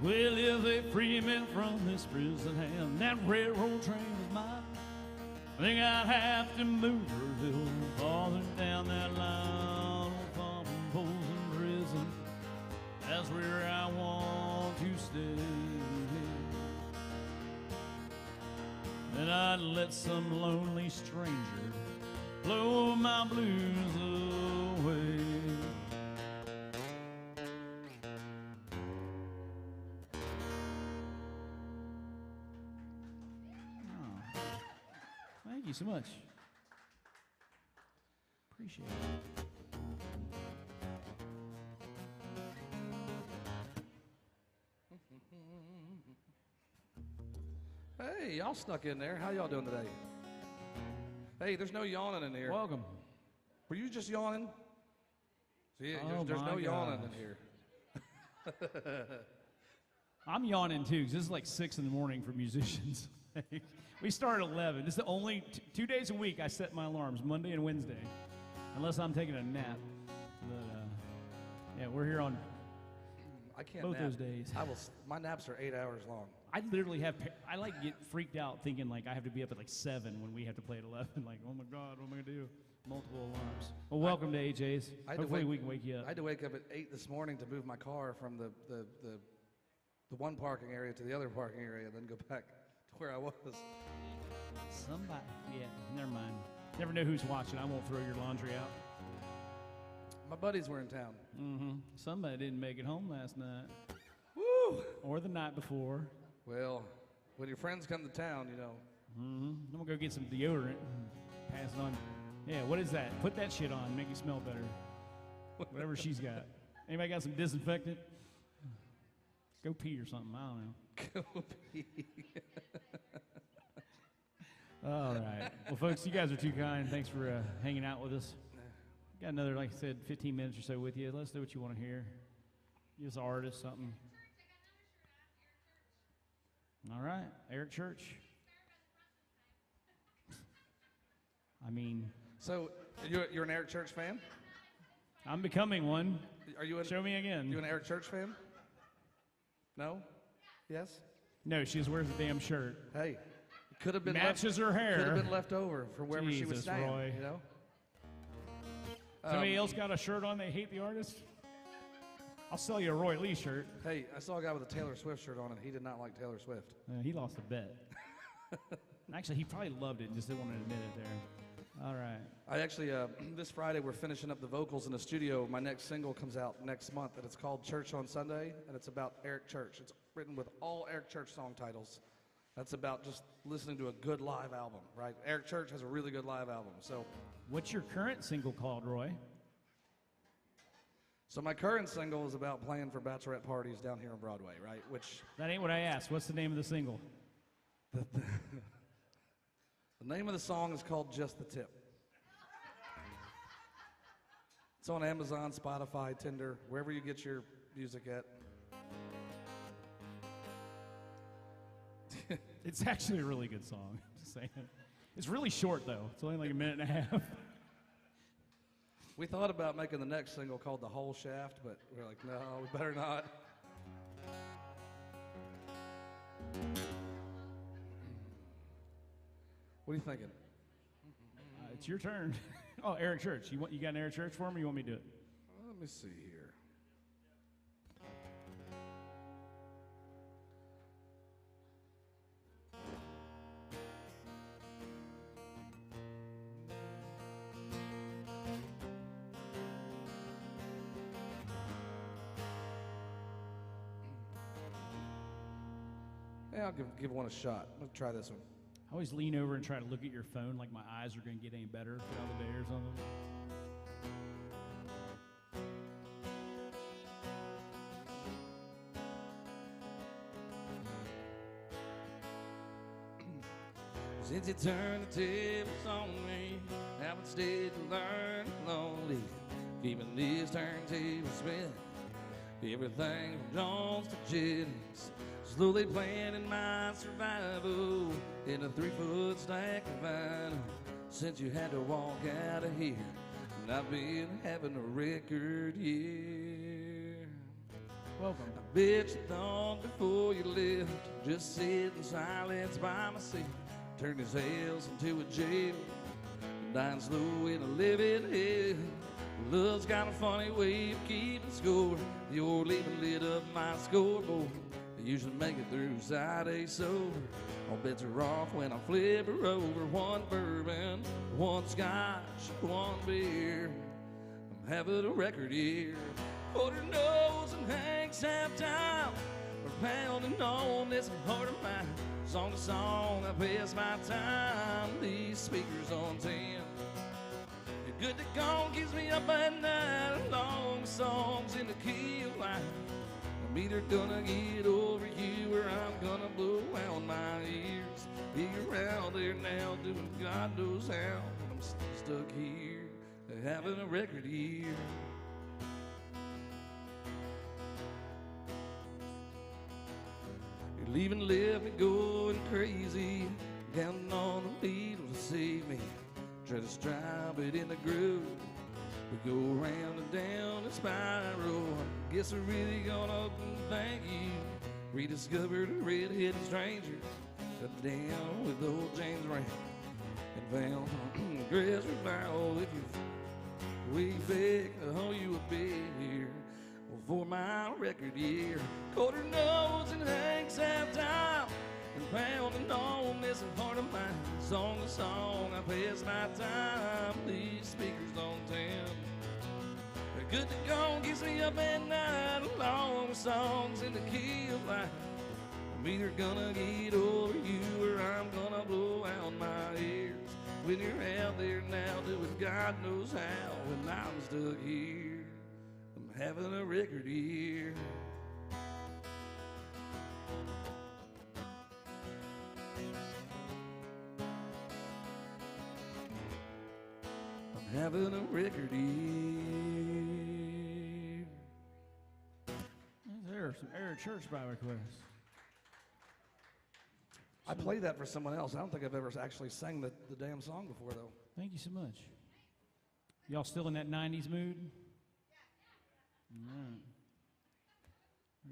Well, if they free me from this prison hell, that railroad train is mine, I think I'd have to move a little farther down that line from Folsom Prison. That's where I want to stay. And I'd let some lonely stranger blow my blues away. Thank you so much. Appreciate it. Hey, y'all snuck in there. How y'all doing today? Hey, there's no yawning in here. Welcome. Were you just yawning? See, Oh there's my no yawning in gosh. here. I'm yawning too, because this is like 6 in the morning for musicians. We start at 11. This is the only 2 days a week I set my alarms, Monday and Wednesday, unless I'm taking a nap. But yeah, we're here on I can't both nap. those days. My naps are 8 hours long. I literally have, I like get freaked out thinking like I have to be up at like 7 when we have to play at 11. Like, oh my God, what am I gonna do? Multiple alarms. Well, welcome to HA's. Hopefully we can wake you up. I had to wake up at 8 this morning to move my car from the one parking area to the other parking area, and then go back to where I was. Somebody, yeah, never mind. Never know who's watching. I won't throw your laundry out. My buddies were in town. Mm-hmm. Somebody didn't make it home last night. Woo! Or the night before. Well, when your friends come to town, you know. Mm-hmm. I'm gonna go get some deodorant and pass it on. Yeah, what is that? Put that shit on, make you smell better. Whatever she's got. Anybody got some disinfectant? Go pee or something, I don't know. Go pee. All right. Well, folks, you guys are too kind. Thanks for hanging out with us. Got another, like I said, 15 minutes or so with you. Let us know what you want to hear. Give us an artist, something. All right. Eric Church. I mean... So, you're an Eric Church fan? I'm becoming one. Are you Show me again. You an Eric Church fan? No? Yes? No, she just wears the damn shirt. Hey, it could have been matches her hair. Could have been left over from wherever she was Jesus, staying. Roy. You know. Somebody else got a shirt on. They hate the artist. I'll sell you a Roy Lee shirt. Hey, I saw a guy with a Taylor Swift shirt on, and he did not like Taylor Swift. He lost a bet. Actually, he probably loved it and just didn't want to admit it there. All right. I actually, this Friday, we're finishing up the vocals in the studio. My next single comes out next month, and it's called Church on Sunday, and it's about Eric Church. It's written with all Eric Church song titles. That's about just listening to a good live album, right? Eric Church has a really good live album. So, what's your current single called, Roy? So my current single is about playing for bachelorette parties down here on Broadway, right? Which that ain't what I asked. What's the name of the single? The name of the song is called Just the Tip. It's on Amazon, Spotify, Tinder, wherever you get your music at. It's actually a really good song. Just saying. It's really short though. It's only like a minute and a half. We thought about making the next single called The Whole Shaft, but we're like, no, we better not. What are you thinking? It's your turn. Oh, Eric Church. You got an Eric Church for me, or you want me to do it? Let me see here. Yeah, I'll give one a shot. Let's try this one. I always lean over and try to look at your phone like my eyes are going to get any better throughout the day or something. Since you turned the tables on me, haven't stayed to learn lonely. Keeping these turntables spinning, everything from Jones to Jennings. Slowly planning my survival in a 3-foot stack of vinyl. Since you had to walk out of here, and I've been having a record year. Welcome. I bet you thought before you left, just sit in silence by my seat. Turn his hells into a jail, dying slow in a living hell. Love's got a funny way of keeping score. You're leaving lit up my scoreboard. I usually make it through Saturday sober. All bets are off when I flip her over. One bourbon, one scotch, one beer. I'm having a record year. Quarter nose and Hank's halftime. We're pounding on this heart of mine. Song to song, I pass my time. These speakers on 10. You're good to go, keeps me up at night. Long songs in the key of life. I'm either gonna get over you or I'm gonna blow out my ears. You're out there now doing God knows how. But I'm stuck here, having a record year. You're leaving, left me going crazy. Counting on the needle to save me. Try to strap it in the groove. We go around and down the spiral. Guess we're really gonna thank you. Rediscovered a red-headed stranger. Up down with old James Brown. And found a grass revival. If you way back, I owe you a beer for my record year. Quarter nose and Hank's halftime. And pounding on this part of mine. Song to song, I pass my time. These speakers on 10. songs in the key of life. I'm either gonna get over you or I'm gonna blow out my ears. When you're out there now doing God knows how, and I'm stuck here, I'm having a record year. I'm having a record year. There's some Eric Church by request. I played that for someone else. I don't think I've ever actually sang the damn song before, though. Thank you so much. Y'all still in that 90s mood? All right.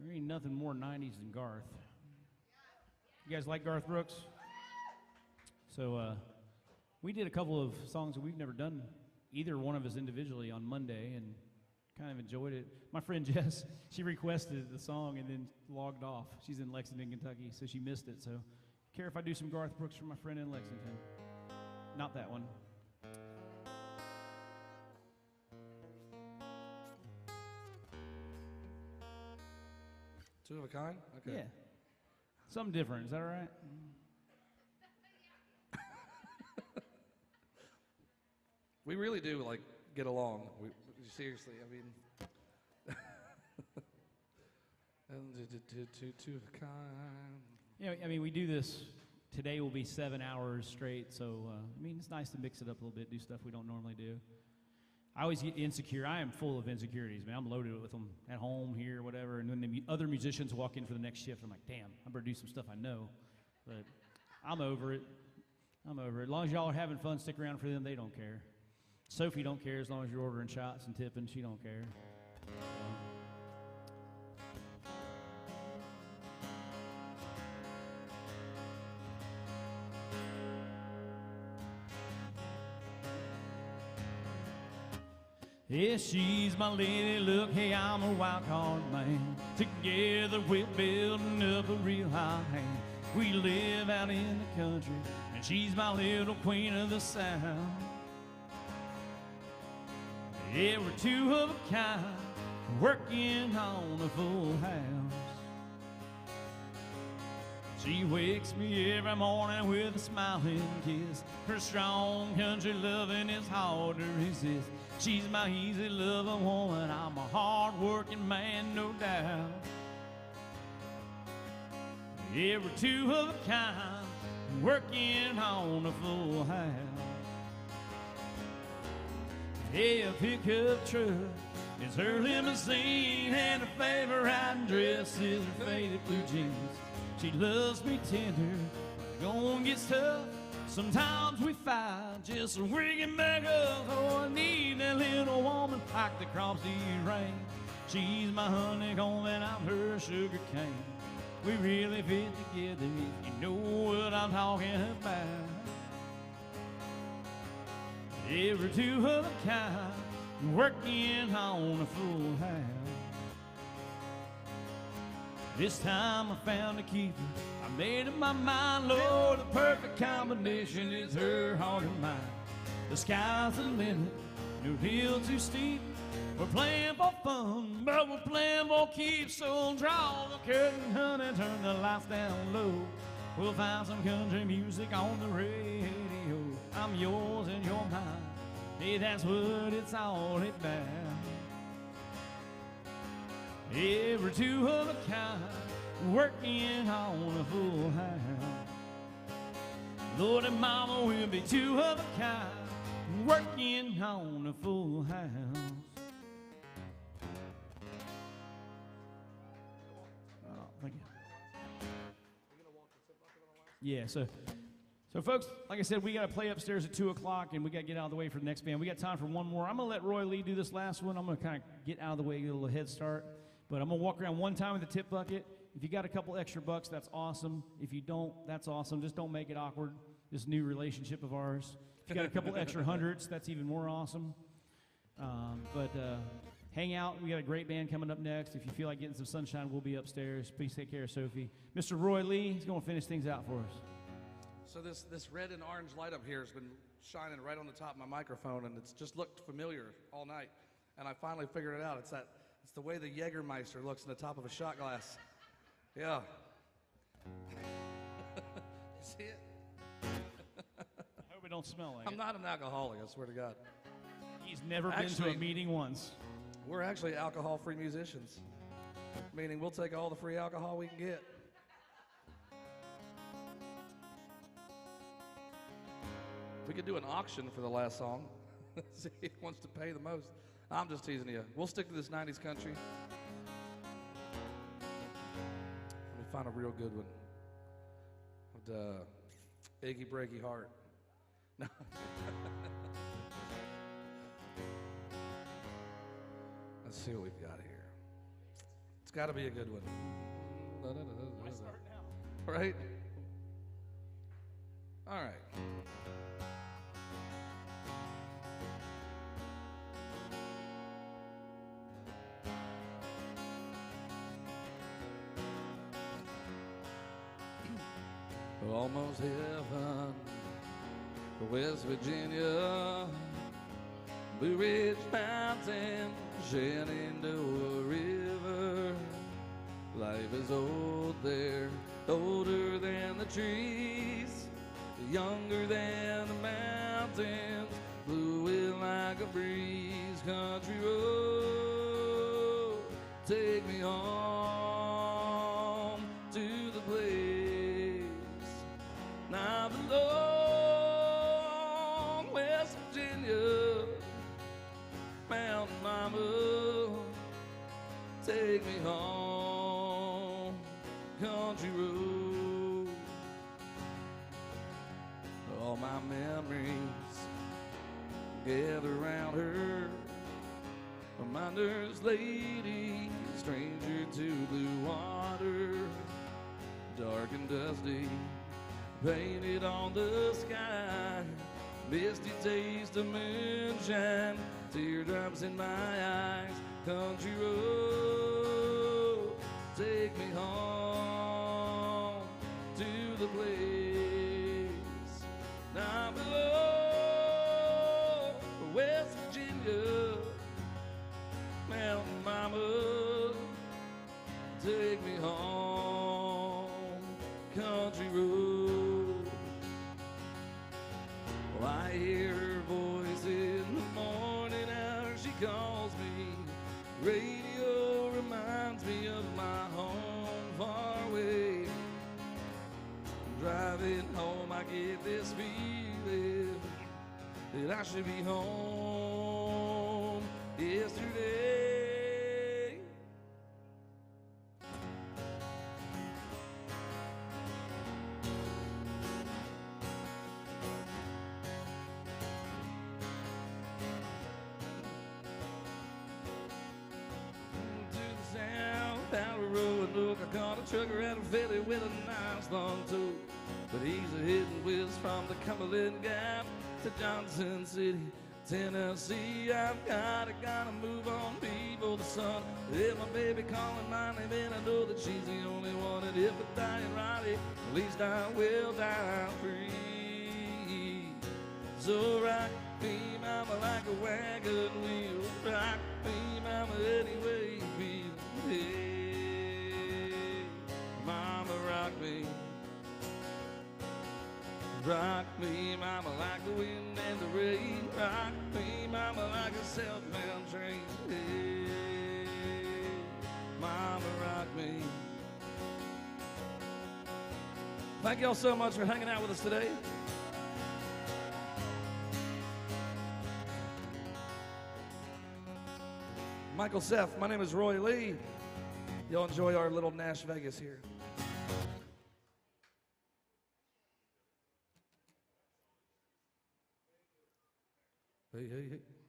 There ain't nothing more 90s than Garth. You guys like Garth Brooks? So we did a couple of songs that we've never done, either one of us individually, on Monday, and kind of enjoyed it. My friend Jess, she requested the song and then logged off. She's in Lexington, Kentucky, so she missed it. So care if I do some Garth Brooks for my friend in Lexington? Not that one. Two of a kind? Okay. Yeah. Something different. Is that all right? We really do, like, get along. Seriously, I mean... Two of a kind. Yeah, I mean, we do this. Today will be 7 hours straight, so, I mean, it's nice to mix it up a little bit, do stuff we don't normally do. I always get insecure. I am full of insecurities, man. I'm loaded with them at home, here, whatever, and when the other musicians walk in for the next shift, I'm like, damn, I better do some stuff I know. But I'm over it. I'm over it. As long as y'all are having fun, stick around for them. They don't care. Sophie don't care as long as you're ordering shots and tipping. She don't care. Yeah, she's my lady, look, hey, I'm a wild card man. Together we're building up a real high hand. We live out in the country, and she's my little queen of the South. Yeah, we're two of a kind, working on a full house. She wakes me every morning with a smiling kiss. Her strong country loving is hard to resist. She's my easy loving woman, I'm a hard-working man, no doubt. Yeah, we're two of a kind, working on a full house. Yeah, a pickup truck is her limousine, and her favorite dress is her faded blue jeans. She loves me tender, going gets tough. Sometimes we fight just so we can back up. Oh, I need that little woman like the crops the rain. She's my honeycomb and I'm her sugar cane. We really fit together if you know what I'm talking about. Every two of a kind, working on a full house. This time I found a keeper. I made up my mind, Lord, the perfect combination is her heart and mine. The sky's the limit, no hill too steep. We're playing for fun, but we're playing for keeps. So draw the curtain, honey, turn the lights down low. We'll find some country music on the radio. I'm yours and you're mine. Hey, that's what it's all about. Every two of a kind, working on a full house. Lord and Mama will be two of a kind, working on a full house. Oh, thank you. Yeah, so folks, like I said, we got to play upstairs at 2 o'clock, and we got to get out of the way for the next band. We got time for one more. I'm going to let Roy Lee do this last one. I'm going to kind of get out of the way, get a little head start. But I'm going to walk around one time with the tip bucket. If you got a couple extra bucks, that's awesome. If you don't, that's awesome. Just don't make it awkward, this new relationship of ours. If you got a couple extra hundreds, that's even more awesome. But hang out. We got a great band coming up next. If you feel like getting some sunshine, we'll be upstairs. Please take care of Sophie. Mr. Roy Lee, he's going to finish things out for us. So this red and orange light up here has been shining right on the top of my microphone, and it's just looked familiar all night. And I finally figured it out. It's that It's the way the Jägermeister looks in the top of a shot glass. Yeah. You see it? I hope it don't smell like I'm it. not an alcoholic, I swear to God. He's never been to Actually- a meeting once. We're actually alcohol-free musicians, meaning we'll take all the free alcohol we can get. We could do an auction for the last song. See who wants to pay the most. I'm just teasing you. We'll stick to this 90s country. Let me find a real good one. Achy Breaky Heart. No. Let's see what we've got here. It's got to be a good one. I start now. Right? All right. Almost heaven, West Virginia, Blue Ridge Mountain, Shenandoah River. Life is old there, older than the trees, younger than the mountains, blew it like a breeze. Country road, take me home to the place I belong. West Virginia, Mountain Mama, take me home, country road. All my memories gather around her, my nurse lady, stranger to blue water, dark and dusty, painted on the sky, misty taste of moonshine, teardrops in my eyes. Country road, take me home to the place I belong. West Virginia, Mountain Mama, take me home, country road. Well, I hear her voice in the morning hour, she calls me. Radio reminds me of my home far away. Driving home, I get this feeling that I should be home yesterday. To the south, down the road, look, I caught a trucker at a filly with a nice long tow. But he's a hidden whiz from the Cumberland Gap to Johnson City, Tennessee. I've gotta move on before the sun. If my baby calling my name, and I know that she's the only one. And if I die in Raleigh, at least I will die free. So rock me, mama, like a wagon wheel. Rock me, mama, any way you feel. Hey, mama, rock me. Rock me, mama, like the wind and the rain. Rock me, mama, like a southbound train. Hey, mama, rock me. Thank y'all so much for hanging out with us today. Michael Seff, my name is Roy Lee. Y'all enjoy our little Nash Vegas here. Hey, hey, hey.